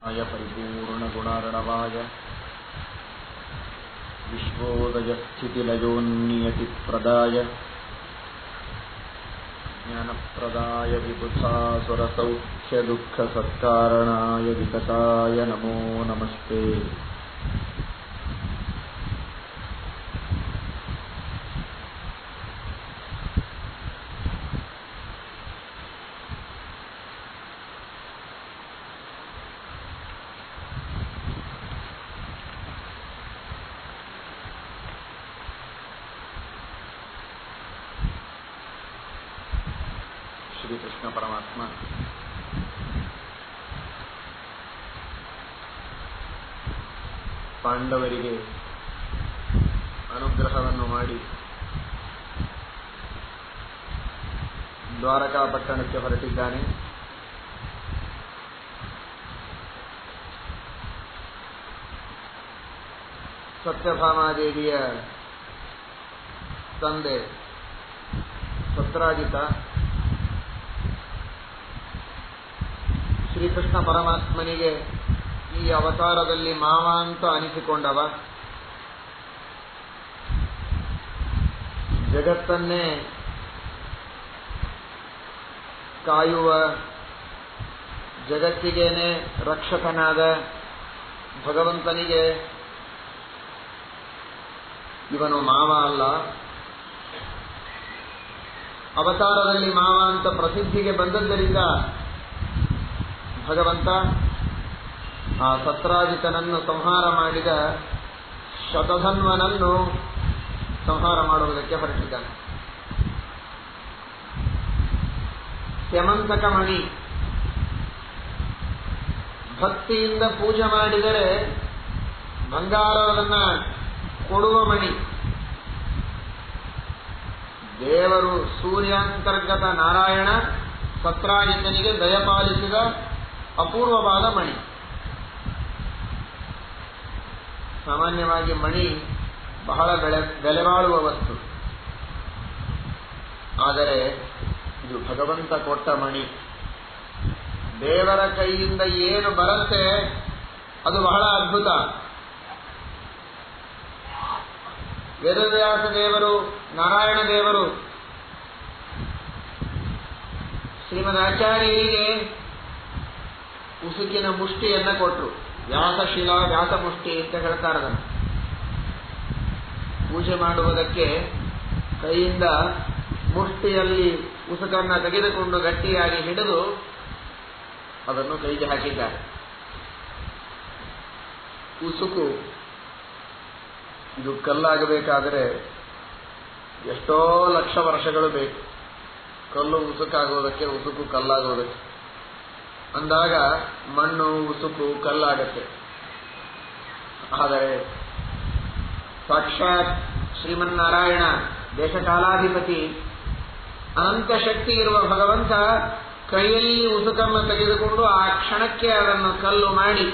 ಆಯ ಪರಿಪೂರ್ಣಗುಣಾರ್ಣವಾಯ ವಿಶ್ವೋದಯಸ್ಥಿತಿಲಯೋನ್ನಿಯತಿಪ್ರದಾಯ ಜ್ಞಾನಪ್ರದಾಯ ವಿಬುಧಾಸುರಸೌಖ್ಯದುಃಖಸತ್ಕಾರಣಾಯ ವಿತತಾಯ ನಮೋ ನಮಸ್ತೆ. ಶ್ರೀಕೃಷ್ಣ ಪರಮಾತ್ಮ ಪಾಂಡವರಿಗೆ ಅನುಗ್ರಹವನ್ನು ಮಾಡಿ ದ್ವಾರಕಾ ಪಟ್ಟಣಕ್ಕೆ ಹೊರಟಿದ್ದಾನೆ. ಸತ್ಯಭಾಮಾದೇವಿಯ ತಂದೆ ಸತ್ರಾಜಿತ ಶ್ರೀಕೃಷ್ಣ ಪರಮಾತ್ಮನಿಗೆ ಈ ಅವತಾರದಲ್ಲಿ ಮಾವ ಅಂತ ಅನಿಸಿಕೊಂಡವ. ಜಗತ್ತನ್ನೇ ಕಾಯುವ, ಜಗತ್ತಿಗೇನೆ ರಕ್ಷಕನಾದ ಭಗವಂತನಿಗೆ ಇವನು ಮಾವ ಅಲ್ಲ. ಅವತಾರದಲ್ಲಿ ಮಾವ ಅಂತ ಪ್ರಸಿದ್ಧಿಗೆ ಬಂದದ್ದರಿಂದ ಭಗವಂತ ಆ ಸತ್ರಾಜಿತನನ್ನು ಸಂಹಾರ ಮಾಡಿದ ಶತಧನ್ವನನ್ನು ಸಂಹಾರ ಮಾಡುವುದಕ್ಕೆ ಹೊರಟಿದ್ದಾನೆ. ಸ್ಯಮಂತಕ ಮಣಿ, ಭಕ್ತಿಯಿಂದ ಪೂಜೆ ಮಾಡಿದರೆ ಬಂಗಾರವನ್ನ ಕೊಡುವ ಮಣಿ. ದೇವರು ಸೂರ್ಯಾಂತರ್ಗತ ನಾರಾಯಣ ಸತ್ರಾಜಿತನಿಗೆ ದಯಪಾಲಿಸಿದ ಅಪೂರ್ವವಾದ ಮಣಿ. ಸಾಮಾನ್ಯವಾಗಿ ಮಣಿ ಬಹಳ ಬೆಲೆಬಾಳುವ ವಸ್ತು, ಆದರೆ ಇದು ಭಗವಂತ ಕೊಟ್ಟ ಮಣಿ. ದೇವರ ಕೈಯಿಂದ ಏನು ಬರುತ್ತೆ ಅದು ಬಹಳ ಅದ್ಭುತ. ವೇದವ್ಯಾಸ ದೇವರು, ನಾರಾಯಣ ದೇವರು ಶ್ರೀಮದ್ ಆಚಾರ್ಯರಿಗೆ ಉಸುಕಿನ ಮುಷ್ಟಿಯನ್ನ ಕೊಟ್ಟರು. ವ್ಯಾಸಶಿಲಾ ವ್ಯಾಸ ಮುಷ್ಟಿ ಅಂತ ಹೇಳ್ತಾರೆ. ಅದನ್ನು ಪೂಜೆ ಮಾಡುವುದಕ್ಕೆ ಕೈಯಿಂದ ಮುಷ್ಟಿಯಲ್ಲಿ ಉಸುಕನ್ನ ತೆಗೆದುಕೊಂಡು ಗಟ್ಟಿಯಾಗಿ ಹಿಡಿದು ಅದನ್ನು ಕೈಗೆ ಹಾಕಿದ್ದಾರೆ. ಉಸುಕು ಇದು ಕಲ್ಲಾಗಬೇಕಾದರೆ ಎಷ್ಟೋ ಲಕ್ಷ ವರ್ಷಗಳು ಬೇಕು. ಕಲ್ಲು ಉಸುಕಾಗುವುದಕ್ಕೆ, ಉಸುಕು ಕಲ್ಲಾಗುವುದಕ್ಕೆ. ಅಂದಾಗ ಮಣ್ಣು ಉಸುಕು ಕಲ್ಲಾಗತ್ತೆ. ಆದರೆ ಸಾಕ್ಷಾತ್ ಶ್ರೀಮನ್ನಾರಾಯಣ ದೇಶಕಾಲಾಧಿಪತಿ ಅನಂತ ಶಕ್ತಿ ಇರುವ ಭಗವಂತ ಕೈಯಲ್ಲಿ ಉಸುಕನ್ನು ತೆಗೆದುಕೊಂಡು ಆ ಕ್ಷಣಕ್ಕೆ ಅದನ್ನು ಕಲ್ಲು ಮಾಡಿ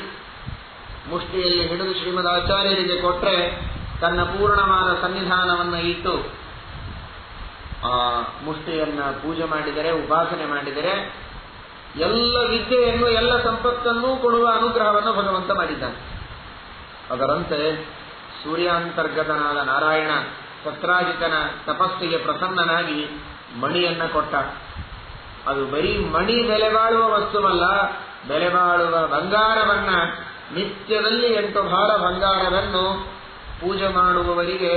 ಮುಷ್ಟಿಯಲ್ಲಿ ಹಿಡಿದು ಶ್ರೀಮದ್ ಆಚಾರ್ಯರಿಗೆ ಕೊಟ್ಟರೆ ತನ್ನ ಪೂರ್ಣವಾದ ಸನ್ನಿಧಾನವನ್ನು ಇಟ್ಟು ಆ ಮುಷ್ಟಿಯನ್ನ ಪೂಜೆ ಮಾಡಿದರೆ, ಉಪಾಸನೆ ಮಾಡಿದರೆ ಎಲ್ಲ ವಿದ್ಯೆಯನ್ನು, ಎಲ್ಲ ಸಂಪತ್ತನ್ನೂ ಕೊಡುವ ಅನುಗ್ರಹವನ್ನು ಭಗವಂತ ಮಾಡಿದ್ದಾನೆ. ಅದರಂತೆ ಸೂರ್ಯಾಂತರ್ಗತನಾದ ನಾರಾಯಣ ಸತ್ರಾಜಿತನ ತಪಸ್ಸಿಗೆ ಪ್ರಸನ್ನನಾಗಿ ಮಣಿಯನ್ನ ಕೊಟ್ಟ. ಅದು ಬರೀ ಮಣಿ ಬೆಲೆಬಾಳುವ ವಸ್ತುವಲ್ಲ, ಬೆಲೆಬಾಳುವ ಬಂಗಾರವನ್ನ, ನಿತ್ಯದಲ್ಲಿ 8 ಭಾರ ಬಂಗಾರವನ್ನು ಪೂಜೆ ಮಾಡುವವರಿಗೆ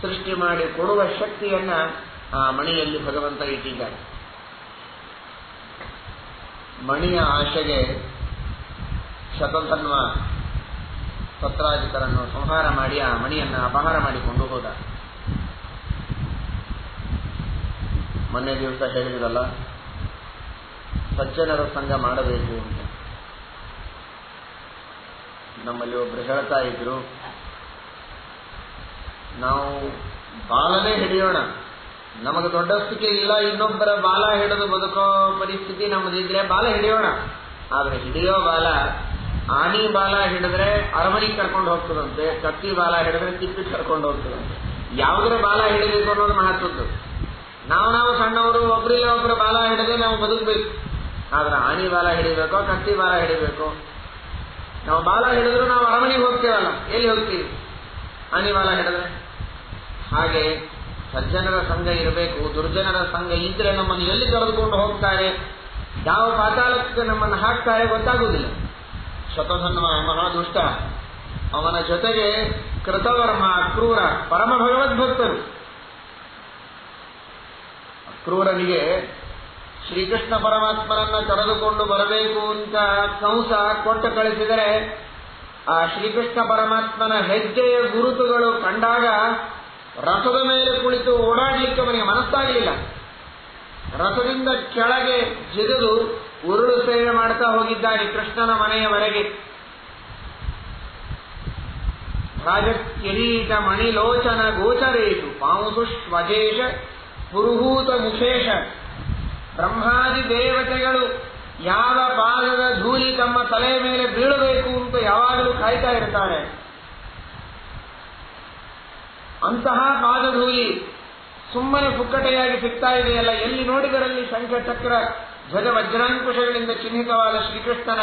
ಸೃಷ್ಟಿ ಮಾಡಿ ಕೊಡುವ ಶಕ್ತಿಯನ್ನ ಆ ಮಣಿಯಲ್ಲಿ ಭಗವಂತ ಇಟ್ಟಿದ್ದಾನೆ. ಮಣಿಯ ಆಶೆಗೆ ಶತಧನ್ವ ಸತ್ರಾಜಿತರನ್ನು ಸಂಹಾರ ಮಾಡಿ ಆ ಮಣಿಯನ್ನು ಅಪಹಾರ ಮಾಡಿಕೊಂಡು ಹೋದ. ಮೊನ್ನೆ ದಿವಸ ಹೇಳಿದ್ರಲ್ಲ, ಸಜ್ಜನರ ಸಂಘ ಮಾಡಬೇಕು ಅಂತ. ನಮ್ಮಲ್ಲಿ ಒಬ್ರು ಹೇಳ್ತಾ ಇದ್ರು, ನಾವು ಬಾಲನೇ ಹಿಡಿಯೋಣ, ನಮಗೆ ದೊಡ್ಡಸ್ತಿಕೆ ಇಲ್ಲ, ಇನ್ನೊಬ್ಬರ ಬಾಲ ಹಿಡಿದು ಬದುಕೋ ಪರಿಸ್ಥಿತಿ ನಮ್ಮದಿದ್ರೆ ಬಾಲ ಹಿಡಿಯೋಣ. ಆದ್ರೆ ಹಿಡಿಯೋ ಬಾಲ, ಆನಿ ಬಾಲ ಹಿಡಿದ್ರೆ ಅರಮನೆಗೆ ಕರ್ಕೊಂಡು ಹೋಗ್ತದಂತೆ, ಕತ್ತಿ ಬಾಲ ಹಿಡಿದ್ರೆ ತಿಪ್ಪಿ ಕರ್ಕೊಂಡು ಹೋಗ್ತದಂತೆ. ಯಾವುದರ ಬಾಲ ಹಿಡಿಬೇಕು ಅನ್ನೋದು ಮಹತ್ವದ್ದು. ನಾವು ಸಣ್ಣವರು ಒಬ್ಬರಿಲ್ಲ ಒಬ್ಬರ ಬಾಲ ಹಿಡಿದ್ರೆ ನಾವು ಬದುಕಬೇಕು. ಆದ್ರೆ ಆನಿ ಬಾಲ ಹಿಡಿಬೇಕೋ, ಕತ್ತಿ ಬಾಲ ಹಿಡಿಬೇಕು, ನಾವು ಬಾಲ ಹಿಡಿದ್ರು ನಾವು ಅರಮನೆಗೆ ಹೋಗ್ತೇವಲ್ಲ, ಎಲ್ಲಿ ಹೋಗ್ತೀವಿ ಆನೆ ಬಾಲ ಹಿಡಿದ್ರೆ? ಹಾಗೆ ಸಜ್ಜನರ ಸಂಘ ಇರಬೇಕು. ದುರ್ಜನರ ಸಂಘ ಇದ್ರೆ ನಮ್ಮನ್ನು ಎಲ್ಲಿ ಕರೆದುಕೊಂಡು ಹೋಗ್ತಾರೆ, ಯಾವ ಪಾತಾಳಕ್ಕೆ ನಮ್ಮನ್ನು ಹಾಕ್ತಾರೆ ಗೊತ್ತಾಗುವುದಿಲ್ಲ. ಶತಧನ್ವ ಮಹಾದುಷ್ಟ, ಅವನ ಜೊತೆಗೆ ಕೃತವರ್ಮ, ಅಕ್ರೂರ, ಪರಮ ಭಗವದ್ಭಕ್ತರು. ಅಕ್ರೂರನಿಗೆ ಶ್ರೀಕೃಷ್ಣ ಪರಮಾತ್ಮನನ್ನ ಕರೆದುಕೊಂಡು ಬರಬೇಕು ಅಂತ ಕಂಸ ಕೊಟ್ಟು ಕಳಿಸಿದರೆ ಆ ಶ್ರೀಕೃಷ್ಣ ಪರಮಾತ್ಮನ ಹೆಜ್ಜೆಯ ಗುರುತುಗಳು ಕಂಡಾಗ ರಥದ ಮೇಲೆ ಕುಳಿತು ಓಡಾಡಲಿಕ್ಕೆ ಅವನಿಗೆ ಮನಸ್ಸಾಗಲಿಲ್ಲ. ರಥದಿಂದ ಕೆಳಗೆ ಜಿಗಿದು ಉರುಳು ಸೇವೆ ಮಾಡ್ತಾ ಹೋಗಿದ್ದಾನೆ ಕೃಷ್ಣನ ಮನೆಯವರೆಗೆ. ರಾಜಕಿರೀಟ ಮಣಿಲೋಚನ ಗೋಚರೇಶು ಪಾಂಸು ಸ್ವಜೇಶ ಪುರುಹೂತ ಮುಖೇಶ. ಬ್ರಹ್ಮಾದಿ ದೇವತೆಗಳು ಯಾವ ಪಾದದ ಧೂಳಿ ತಮ್ಮ ತಲೆಯ ಮೇಲೆ ಬೀಳಬೇಕು ಅಂತ ಯಾವಾಗಲೂ ಕಾಯ್ತಾ ಇರ್ತಾರೆ. ಅಂತಹ ಪಾದಧೂಳಿ ಸುಮ್ಮನೆ ಪುಕ್ಕಟೆಯಾಗಿ ಸಿಗ್ತಾ ಇದೆಯಲ್ಲ, ಎಲ್ಲಿ ನೋಡಿದರಲ್ಲಿ ಶಂಖ ಚಕ್ರ ಧ್ವಜ ವಜ್ರಾಂಕುಶಗಳಿಂದ ಚಿಹ್ನಿತವಾದ ಶ್ರೀಕೃಷ್ಣನ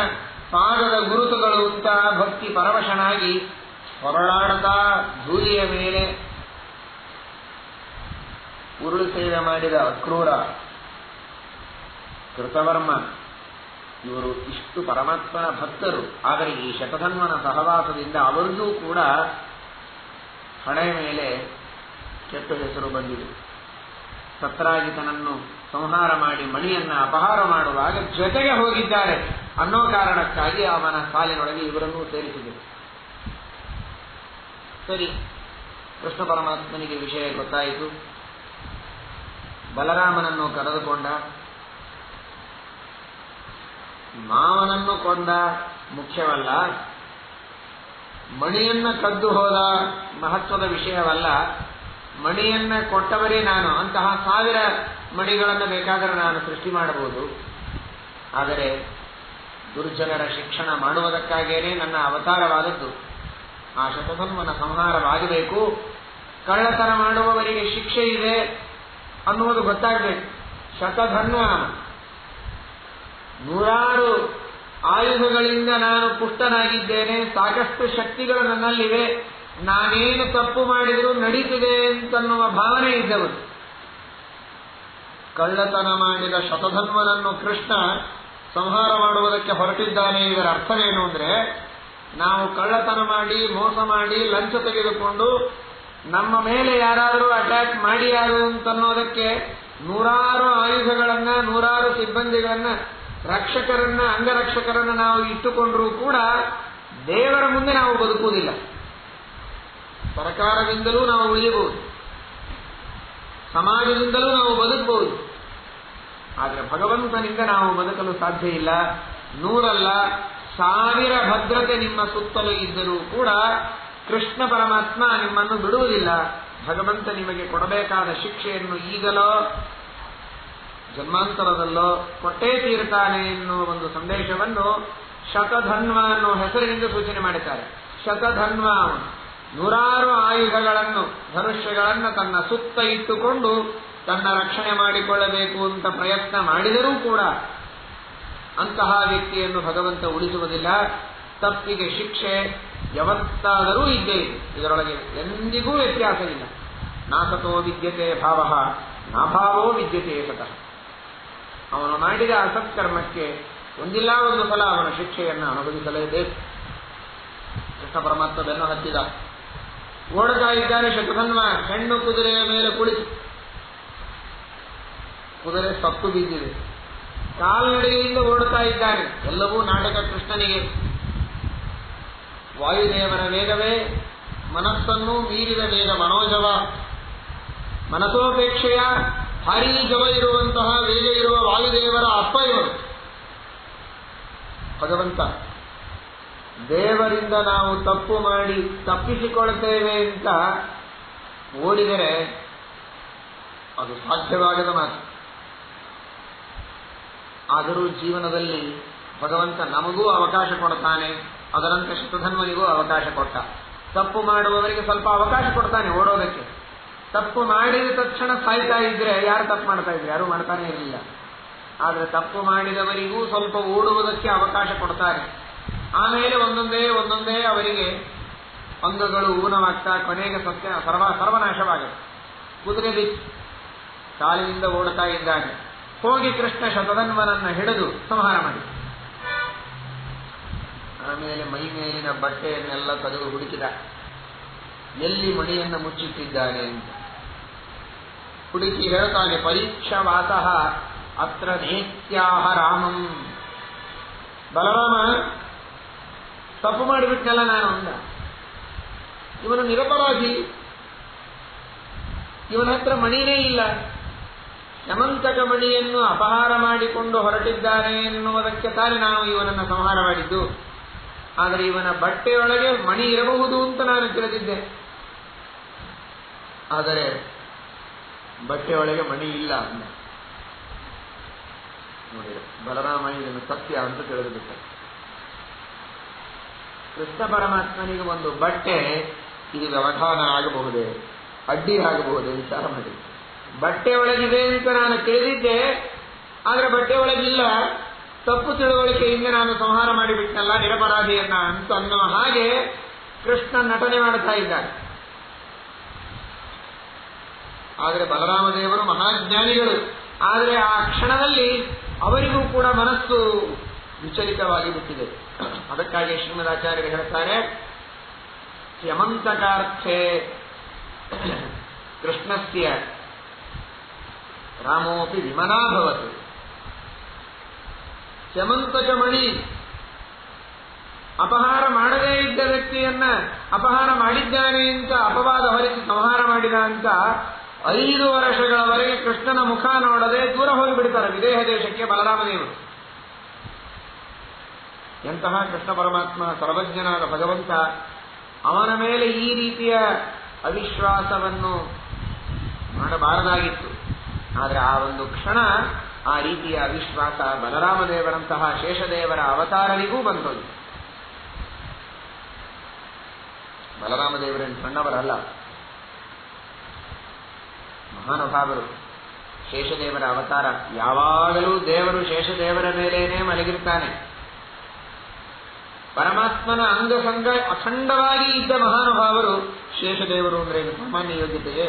ಪಾದದ ಗುರುತುಗಳು ಅಂತ ಭಕ್ತಿ ಪರವಶನಾಗಿ ಹೊರಳಾಡತಾ ಧೂಳಿಯ ಮೇಲೆ ಉರುಳು ಸೇವೆ ಮಾಡಿದ ಅಕ್ರೂರ, ಕೃತವರ್ಮ, ಇವರು ಇಷ್ಟು ಪರಮಾತ್ಮನ ಭಕ್ತರು. ಆದರೆ ಈ ಶತಧನ್ವನ ಸಹವಾಸದಿಂದ ಅವರಿಗೂ ಕೂಡ ಹಣೆಯ ಮೇಲೆ ಕೆಟ್ಟ ಹೆಸರು ಬಂದಿದೆ. ಸತ್ರಾಜಿತನನ್ನು ಸಂಹಾರ ಮಾಡಿ ಮಣಿಯನ್ನ ಅಪಹಾರ ಮಾಡುವಾಗ ಜೊತೆಗೆ ಹೋಗಿದ್ದಾರೆ ಅನ್ನೋ ಕಾರಣಕ್ಕಾಗಿ ಅವನ ಸಾಲಿನೊಳಗೆ ಇವರನ್ನೂ ಸೇರಿಸಿದರು. ಸರಿ, ಕೃಷ್ಣ ಪರಮಾತ್ಮನಿಗೆ ವಿಷಯ ಗೊತ್ತಾಯಿತು. ಬಲರಾಮನನ್ನು ಕರೆದುಕೊಂಡ, ಮಾವನನ್ನು ಕೊಂದ ಮುಖ್ಯವಲ್ಲ, ಮಣಿಯನ್ನ ಕದ್ದು ಹೋದ ಮಹತ್ವದ ವಿಷಯವಲ್ಲ. ಮಣಿಯನ್ನ ಕೊಟ್ಟವರೇ ನಾನು. ಅಂತಹ 1000 ಮಣಿಗಳನ್ನು ಬೇಕಾದರೆ ನಾನು ಸೃಷ್ಟಿ ಮಾಡಬಹುದು. ಆದರೆ ದುರ್ಜನರ ಶಿಕ್ಷಣ ಮಾಡುವುದಕ್ಕಾಗೇನೆ ನನ್ನ ಅವತಾರವಾದದ್ದು. ಆ ಶತಧನ್ವನ ಸಂಹಾರವಾಗಬೇಕು, ಕಳ್ಳತನ ಮಾಡುವವರಿಗೆ ಶಿಕ್ಷೆ ಇದೆ ಅನ್ನುವುದು ಗೊತ್ತಾಗಬೇಕು. ಶತಧನ್ವ 100 ಆಯುಧಗಳಿಂದ ನಾನು ಪುಷ್ಟನಾಗಿದ್ದೇನೆ, ಸಾಕಷ್ಟು ಶಕ್ತಿಗಳು ನನ್ನಲ್ಲಿವೆ, ನಾನೇನು ತಪ್ಪು ಮಾಡಿದರೂ ನಡೀತಿದೆ ಅಂತನ್ನುವ ಭಾವನೆ ಇದ್ದವರು. ಕಳ್ಳತನ ಮಾಡಿದ ಶತಧನ್ವನನ್ನು ಕೃಷ್ಣ ಸಂಹಾರ ಮಾಡುವುದಕ್ಕೆ ಹೊರಟಿದ್ದಾನೆ. ಇದರ ಅರ್ಥವೇನು ಅಂದ್ರೆ, ನಾವು ಕಳ್ಳತನ ಮಾಡಿ, ಮೋಸ ಮಾಡಿ, ಲಂಚ ತೆಗೆದುಕೊಂಡು ನಮ್ಮ ಮೇಲೆ ಯಾರಾದರೂ ಅಟ್ಯಾಕ್ ಮಾಡಿಯಾರು ಅಂತನ್ನೋದಕ್ಕೆ 100 ಆಯುಧಗಳನ್ನ, 100 ಸಿಬ್ಬಂದಿಗಳನ್ನ, ರಕ್ಷಕರನ್ನ, ಅಂಗರಕ್ಷಕರನ್ನ ನಾವು ಇಟ್ಟುಕೊಂಡ್ರೂ ಕೂಡ ದೇವರ ಮುಂದೆ ನಾವು ಬದುಕುವುದಿಲ್ಲ. ಸರ್ಕಾರದಿಂದಲೂ ನಾವು ಉಳಿಯಬಹುದು, ಸಮಾಜದಿಂದಲೂ ನಾವು ಬದುಕಬಹುದು. ಆದರೆ ಭಗವಂತನಿಂದ ನಾವು ಬದುಕಲು ಸಾಧ್ಯ ಇಲ್ಲ. 100 ಅಲ್ಲ, 1000 ಭದ್ರತೆ ನಿಮ್ಮ ಸುತ್ತಲೂ ಇದ್ದರೂ ಕೂಡ ಕೃಷ್ಣ ಪರಮಾತ್ಮ ನಿಮ್ಮನ್ನು ಬಿಡುವುದಿಲ್ಲ. ಭಗವಂತ ನಿಮಗೆ ಕೊಡಬೇಕಾದ ಶಿಕ್ಷೆಯನ್ನು ಈಗಲೋ ಜನ್ಮಾಂತರದಲ್ಲೋ ಕೊಟ್ಟೇ ತೀರ್ತಾನೆ ಎನ್ನುವ ಒಂದು ಸಂದೇಶವನ್ನು ಶತಧನ್ವ ಅನ್ನೋ ಹೆಸರಿನಿಂದ ಸೂಚನೆ ಮಾಡುತ್ತಾರೆ. ಶತಧನ್ವ 100 ಆಯುಧಗಳನ್ನು, ಧನುಷ್ಯಗಳನ್ನು ತನ್ನ ಸುತ್ತ ಇಟ್ಟುಕೊಂಡು ತನ್ನ ರಕ್ಷಣೆ ಮಾಡಿಕೊಳ್ಳಬೇಕು ಅಂತ ಪ್ರಯತ್ನ ಮಾಡಿದರೂ ಕೂಡ ಅಂತಹ ವ್ಯಕ್ತಿಯನ್ನು ಭಗವಂತ ಉಳಿಸುವುದಿಲ್ಲ. ತಪ್ಪಿಗೆ ಶಿಕ್ಷೆ ಯಾವತ್ತಾದರೂ ಇದ್ದೇ ಇದೆ. ಇದರೊಳಗೆ ಎಂದಿಗೂ ವ್ಯತ್ಯಾಸ ಇಲ್ಲ. ನಾಸತೋ ವಿದ್ಯತೆ ಭಾವ ನಾಭಾವೋ ವಿದ್ಯತೆ ಸತಃ. ಅವನು ಮಾಡಿದ ಅಸತ್ಕರ್ಮಕ್ಕೆ ಒಂದಿಲ್ಲ ಒಂದು ಸಲ ಅವನ ಶಿಕ್ಷೆಯನ್ನು ಅನುಭವಿಸಲೇಬೇಕು. ಕೃಷ್ಣ ಪರಮಾತ್ಮ ಬೆನ್ನು ಹತ್ತಿದ, ಓಡುತ್ತಾ ಇದ್ದಾನೆ ಶತಧನ್ವ. ಹೆಣ್ಣು ಕುದುರೆಯ ಮೇಲೆ ಕುಳಿತು, ಕುದುರೆ ಸತ್ತು ಬಿದ್ದಿದೆ, ಕಾಲ್ನಡಿಗೆಯಿಂದ ಓಡುತ್ತಾ ಇದ್ದಾನೆ. ಎಲ್ಲವೂ ನಾಟಕ ಕೃಷ್ಣನಿಗೆ. ವಾಯುದೇವರ ವೇಗವೇ ಮನಸ್ಸನ್ನು ಮೀರಿದ ವೇಗ ಮನೋಜವ. ಮನಸೋಪೇಕ್ಷೆಯ ಭಾರೀ ಜವ ಇರುವಂತಹ ವೇಗ ಇರುವ ವಾಯುದೇವರ ಅಪ್ಪ ಇವರು ಭಗವಂತ. ದೇವರಿಂದ ನಾವು ತಪ್ಪು ಮಾಡಿ ತಪ್ಪಿಸಿಕೊಳ್ತೇವೆ ಅಂತ ಓಡಿದರೆ ಅದು ಸಾಧ್ಯವಾಗದ ಮಾತು. ಆದರೂ ಜೀವನದಲ್ಲಿ ಭಗವಂತ ನಮಗೂ ಅವಕಾಶ ಕೊಡ್ತಾನೆ. ಅದರಂತೆ ಶತಧನ್ವನಿಗೂ ಅವಕಾಶ ಕೊಟ್ಟ. ತಪ್ಪು ಮಾಡುವವರಿಗೆ ಸ್ವಲ್ಪ ಅವಕಾಶ ಕೊಡ್ತಾನೆ ಓಡೋದಕ್ಕೆ. ತಪ್ಪು ಮಾಡಿದ ತಕ್ಷಣ ಸಾಯ್ತಾ ಇದ್ರೆ ಯಾರು ತಪ್ಪು ಮಾಡ್ತಾ ಇದ್ರೆ? ಯಾರು ಮಾಡ್ತಾನೆ ಇರಲಿಲ್ಲ. ಆದರೆ ತಪ್ಪು ಮಾಡಿದವರಿಗೂ ಸ್ವಲ್ಪ ಓಡುವುದಕ್ಕೆ ಅವಕಾಶ ಕೊಡ್ತಾರೆ. ಆಮೇಲೆ ಒಂದೊಂದೇ ಅವರಿಗೆ ಅಂಗಗಳು ಊನವಾಗ್ತಾ ಕೊನೆಗೆ ಸತ್ಯ ಸರ್ವನಾಶವಾಗುತ್ತೆ. ಕುದುರೆ ಬಿಚ್ಚಿ ಕಾಲಿನಿಂದ ಓಡುತ್ತಾ ಇದ್ದಾನೆ. ಹೋಗಿ ಕೃಷ್ಣ ಶತಧನ್ವನನ್ನು ಹಿಡಿದು ಸಂಹಾರ ಮಾಡಿ, ಆಮೇಲೆ ಮೈ ಮೇಲಿನ ಬಟ್ಟೆಯನ್ನೆಲ್ಲ ತೆಗೆದು ಹುಡುಕಿದ, ಎಲ್ಲಿ ಮಣಿಯನ್ನು ಮುಚ್ಚಿಟ್ಟಿದ್ದಾನೆ ಅಂತ ಹುಡುಕಿ ಹೇಳ್ತಾನೆ, ಪರೀಕ್ಷಾವಾತಃ ಅತ್ರ ನೇತ್ಯಾಹ ರಾಮಂ. ಬಲರಾಮ ತಪ್ಪು ಮಾಡಿಬಿಟ್ನಲ್ಲ ನಾನು ಅಂದ. ಇವನು ನಿರಪರಾಧಿ, ಇವನ ಹತ್ರ ಮಣಿನೇ ಇಲ್ಲ, ಯಮಂತಕ ಮಣಿಯನ್ನು ಅಪಹಾರ ಮಾಡಿಕೊಂಡು ಹೊರಟಿದ್ದಾನೆ ಎನ್ನುವುದಕ್ಕೆ ತಾನೇ ನಾವು ಇವನನ್ನು ಸಂಹಾರ ಮಾಡಿದ್ದು. ಆದರೆ ಇವನ ಬಟ್ಟೆಯೊಳಗೆ ಮಣಿ ಇರಬಹುದು ಅಂತ ನಾನು ತಿಳಿದಿದ್ದೆ, ಆದರೆ ಬಟ್ಟೆಯೊಳಗೆ ಮಣಿ ಇಲ್ಲ ಅಂದ. ನೋಡಿ, ಬಲರಾಮ ಇದನ್ನು ಸತ್ಯ ಅಂತ ತಿಳಿದುಬಿಟ್ಟ. ಕೃಷ್ಣ ಪರಮಾತ್ಮನಿಗೆ ಒಂದು ಬಟ್ಟೆ ಇದು ವ್ಯವಧಾನ ಆಗಬಹುದೇ, ಅಡ್ಡಿ ಆಗಬಹುದೇ ವಿಚಾರ ಮಾಡಿ. ಬಟ್ಟೆ ಒಳಗಿದೆ ಅಂತ ನಾನು ತಿಳಿದಿದ್ದೆ, ಆದರೆ ಬಟ್ಟೆ ಒಳಗಿಲ್ಲ, ತಪ್ಪು ತಿಳುವಳಿಕೆಯಿಂದ ನಾನು ಸಂಹಾರ ಮಾಡಿಬಿಟ್ಟನಲ್ಲ ನಿರಪರಾಧಿಯನ್ನ ಅಂತ ಅನ್ನೋ ಹಾಗೆ ಕೃಷ್ಣ ನಟನೆ ಮಾಡ್ತಾ ಇದ್ದಾನೆ. ಆದರೆ ಬಲರಾಮದೇವರು ಮಹಾಜ್ಞಾನಿಗಳು. ಆದರೆ ಆ ಕ್ಷಣದಲ್ಲಿ ಅವರಿಗೂ ಕೂಡ ಮನಸ್ಸು ವಿಚಲಿತವಾಗಿ ಬಿಟ್ಟಿದೆ. ಅದಕ್ಕಾಗಿ ಶ್ರೀಮದಾಚಾರ್ಯರು ಹೇಳ್ತಾರೆ, ಯಮಂತಕಾರ್ಥೆ ಕೃಷ್ಣಸ್ಯ ರಾಮೋಪಿ ವಿಮನಾಭವತು. ಯಮಂತಕ ಮಣಿ ಅಪಹಾರ ಮಾಡದೇ ಇದ್ದ ವ್ಯಕ್ತಿಯನ್ನ ಅಪಹಾರ ಮಾಡಿದ್ದಾನೆ ಅಂತ ಅಪವಾದ ಹೊರಿಸಿ ಸಂಹಾರ ಮಾಡಿದ ಅಂತ 5 ವರ್ಷಗಳವರೆಗೆ ಕೃಷ್ಣನ ಮುಖ ನೋಡದೆ ದೂರ ಹೋಗಿಬಿಡ್ತಾರೆ ವಿದೇಹ ದೇಶಕ್ಕೆ ಬಲರಾಮದೇವರು. ಎಂತಹ ಕೃಷ್ಣ ಪರಮಾತ್ಮ ಸರ್ವಜ್ಞನಾದ ಭಗವಂತ, ಅವನ ಮೇಲೆ ಈ ರೀತಿಯ ಅವಿಶ್ವಾಸವನ್ನು ಮಾಡಬಾರದಾಗಿತ್ತು. ಆದರೆ ಆ ಒಂದು ಕ್ಷಣ ಆ ರೀತಿಯ ಅವಿಶ್ವಾಸ ಬಲರಾಮದೇವರಂತಹ ಶೇಷದೇವರ ಅವತಾರರಿಗೂ ಬಂತದ್ದು. ಬಲರಾಮದೇವರೇನು ಸಣ್ಣವರಲ್ಲ, ಮಹಾನುಭಾವರು. ಶೇಷದೇವರ ಅವತಾರ. ಯಾವಾಗಲೂ ದೇವರು ಶೇಷದೇವರ ಮೇಲೇನೆ ಮಲಗಿರ್ತಾನೆ. ಪರಮಾತ್ಮನ ಅಂಗಸಂಗ ಅಖಂಡವಾಗಿ ಇದ್ದ ಮಹಾನುಭಾವರು ಶೇಷದೇವರು ಅಂದ್ರೆ ಸಾಮಾನ್ಯ ಯೋಗ್ಯತೆಗೆ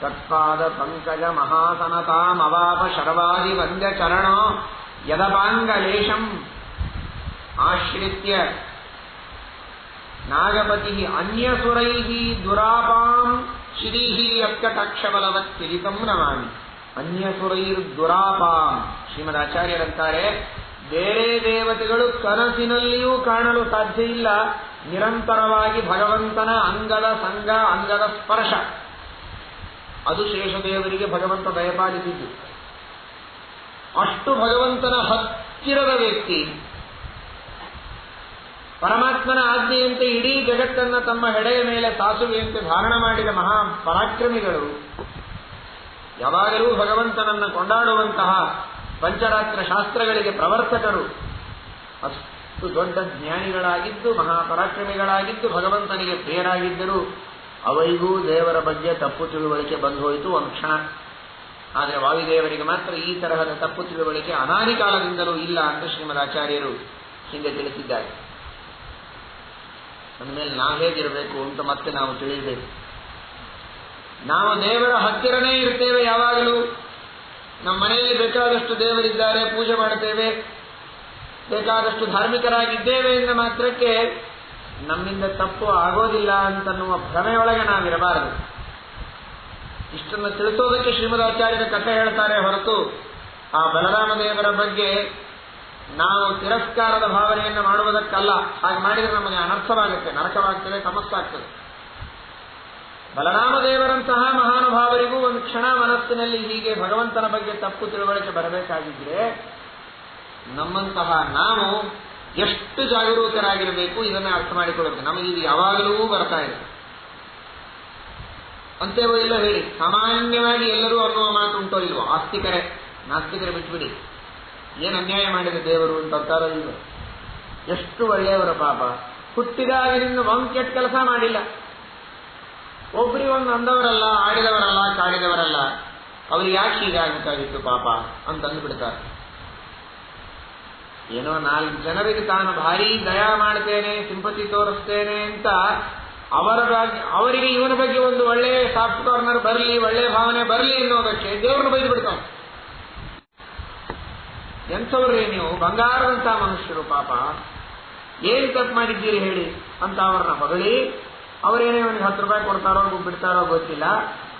ತತ್ಪಾದ ಪಂಕಜ ಮಹಾಸನತಾಮವಾಪ ಶರವಾದಿ ವಂದ್ಯ ಚರಣೋ ಯದಪಾಂಗಲೇಶಂ ಆಶ್ರಿತ್ಯ ನಾಗಪತಿ ಅನ್ಯಸುರೈ ದುರಾಪಾಂ ಶ್ರೀಹಿ ಅಪ್ಕಟಾಕ್ಷಬಲವತ್ ಕಿರಿತಂ ನಮಾಮಿ. ಅನ್ಯಸುರೈರ್ದುರಾಪಾಂ. ಶ್ರೀಮದಾಚಾರ್ಯರಂತಾರೆ, ಬೇರೆ ದೇವತೆಗಳು ಕನಸಿನಲ್ಲಿಯೂ ಕಾಣಲು ಸಾಧ್ಯ ಇಲ್ಲ ನಿರಂತರವಾಗಿ ಭಗವಂತನ ಅಂಗದ ಸಂಗ, ಅಂಗದ ಸ್ಪರ್ಶ. ಅದು ಶೇಷದೇವರಿಗೆ ಭಗವಂತ ದಯಪಾಲಿಸಿದ್ದು. ಅಷ್ಟು ಭಗವಂತನ ಹತ್ತಿರದ ವ್ಯಕ್ತಿ. ಪರಮಾತ್ಮನ ಆಜ್ಞೆಯಂತೆ ಇಡೀ ಜಗತ್ತನ್ನು ತಮ್ಮ ಹೆಡೆಯ ಮೇಲೆ ಸಾಸುವೆಯಂತೆ ಧಾರಣ ಮಾಡಿದ ಮಹಾ ಪರಾಕ್ರಮಿಗಳು. ಯಾವಾಗಲೂ ಭಗವಂತನನ್ನು ಕೊಂಡಾಡುವಂತಹ ಪಂಚರಾತ್ರ ಶಾಸ್ತ್ರಗಳಿಗೆ ಪ್ರವರ್ತಕರು. ಅಷ್ಟು ದೊಡ್ಡ ಜ್ಞಾನಿಗಳಾಗಿದ್ದು, ಮಹಾಪರಾಕ್ರಮಿಗಳಾಗಿದ್ದು, ಭಗವಂತನಿಗೆ ಪ್ರಿಯರಾಗಿದ್ದರು. ಅವರಿಗೂ ದೇವರ ಬಗ್ಗೆ ತಪ್ಪು ತಿಳುವಳಿಕೆ ಬಂದು ಹೋಯಿತು ಒಂದು ಕ್ಷಣ. ಆದರೆ ವಾಯುದೇವರಿಗೆ ಮಾತ್ರ ಈ ತರಹದ ತಪ್ಪು ತಿಳುವಳಿಕೆ ಅನಾದಿ ಕಾಲದಿಂದಲೂ ಇಲ್ಲ ಅಂತ ಶ್ರೀಮದಾಚಾರ್ಯರು ಹಿಂದೆ ತಿಳಿಸಿದ್ದಾರೆ. ಅಂದಮೇಲೆ ನಾವು ಹೇಗಿರಬೇಕು ಅಂತ ಮತ್ತೆ ನಾವು ತಿಳಿಯಬೇಕು. ನಾವು ದೇವರ ಹತ್ತಿರನೇ ಇರ್ತೇವೆ ಯಾವಾಗಲೂ. ನಮ್ಮ ಮನೆಯಲ್ಲಿ ಬೇಕಾದಷ್ಟು ದೇವರಿದ್ದಾರೆ, ಪೂಜೆ ಮಾಡುತ್ತೇವೆ, ಬೇಕಾದಷ್ಟು ಧಾರ್ಮಿಕರಾಗಿದ್ದೇವೆ ಎಂದ ಮಾತ್ರಕ್ಕೆ ನಮ್ಮಿಂದ ತಪ್ಪು ಆಗೋದಿಲ್ಲ ಅಂತನ್ನುವ ಭ್ರಮೆಯೊಳಗೆ ನಾವಿರಬಾರದು. ಇಷ್ಟನ್ನು ತಿಳಿಸೋದಕ್ಕೆ ಶ್ರೀಮದಾಚಾರ್ಯರ ಕಥೆ ಹೇಳ್ತಾರೆ ಹೊರತು ಆ ಬಲರಾಮದೇವರ ಬಗ್ಗೆ ನಾವು ತಿರಸ್ಕಾರದ ಭಾವನೆಯನ್ನು ಮಾಡುವುದಕ್ಕಲ್ಲ. ಹಾಗೆ ಮಾಡಿದರೆ ನಮಗೆ ಅನರ್ಥವಾಗುತ್ತೆ, ನರಕವಾಗ್ತದೆ, ತಮಸ್ಸಾಗ್ತದೆ. ಬಲರಾಮದೇವರಂತಹ ಮಹಾನುಭಾವರಿಗೂ ಒಂದು ಕ್ಷಣ ಮನಸ್ಸಿನಲ್ಲಿ ಹೀಗೆ ಭಗವಂತನ ಬಗ್ಗೆ ತಪ್ಪು ತಿಳುವಳಿಕೆ ಬರಬೇಕಾಗಿದ್ರೆ ನಮ್ಮಂತಹ ನಾವು ಎಷ್ಟು ಜಾಗರೂಕರಾಗಿರಬೇಕು ಇದನ್ನು ಅರ್ಥ ಮಾಡಿಕೊಳ್ಳಬೇಕು. ನಮಗೆ ಇದು ಯಾವಾಗಲೂ ಬರ್ತಾ ಇದೆ. ಅಂತೇವೋ ಇಲ್ಲ ಹೇಳಿ, ಸಾಮಾನ್ಯವಾಗಿ ಎಲ್ಲರೂ ಅನ್ನುವ ಮಾತು ಉಂಟೋ ಇಲ್ವೋ? ಆಸ್ತಿಕರೇ, ನಾಸ್ತಿಕರೇ ಬಿಟ್ಬಿಡಿ. ಏನು ಅನ್ಯಾಯ ಮಾಡಿದ ದೇವರು ಅಂತ ಅಂತಾರೋ ಇಲ್ವೋ? ಎಷ್ಟು ಒಳ್ಳೆಯವರ ಪಾಪ, ಹುಟ್ಟಿದಾಗಿನಿಂದ ಒಂದು ಕೆಟ್ಟ ಕೆಲಸ ಮಾಡಿಲ್ಲ. ಒಬ್ಬರಿಗೊಂದು ಅಂದವರಲ್ಲ, ಆಡಿದವರಲ್ಲ, ಕಾಡಿದವರಲ್ಲ, ಅವ್ರಿಗೆ ಯಾಕೆ ಹೀಗಾಗಬೇಕಾಗಿತ್ತು ಪಾಪ ಅಂತ ಅಂದುಬಿಡ್ತಾರೆ. ಏನೋ 4 ಜನರಿಗೆ ತಾನು ಭಾರೀ ದಯಾ ಮಾಡ್ತೇನೆ, ಸಿಂಪತಿ ತೋರಿಸ್ತೇನೆ ಅಂತ ಅವರಿಗೆ ಇವನ ಬಗ್ಗೆ ಒಂದು ಒಳ್ಳೆ ಸಾಫ್ಟ್ ಕಾರ್ನರ್ ಬರಲಿ, ಒಳ್ಳೆ ಭಾವನೆ ಬರಲಿ ಅನ್ನೋದಕ್ಕೆ ದೇವ್ರನ್ನ ಬೈದು ಬಿಡ್ತಾನೆ. ಎಂಥವ್ರೇ ನೀವು, ಬಂಗಾರದಂತ ಮನುಷ್ಯರು, ಪಾಪ ಏನ್ ತಪ್ಪು ಮಾಡಿದ್ದೀರಿ ಹೇಳಿ ಅಂತ ಅವ್ರನ್ನ ಹೊಗಳಿ, ಅವರೇನೇ ಅವನಿಗೆ 10 ರೂಪಾಯಿ ಕೊಡ್ತಾರೋ ಬಿಡ್ತಾರೋ ಗೊತ್ತಿಲ್ಲ,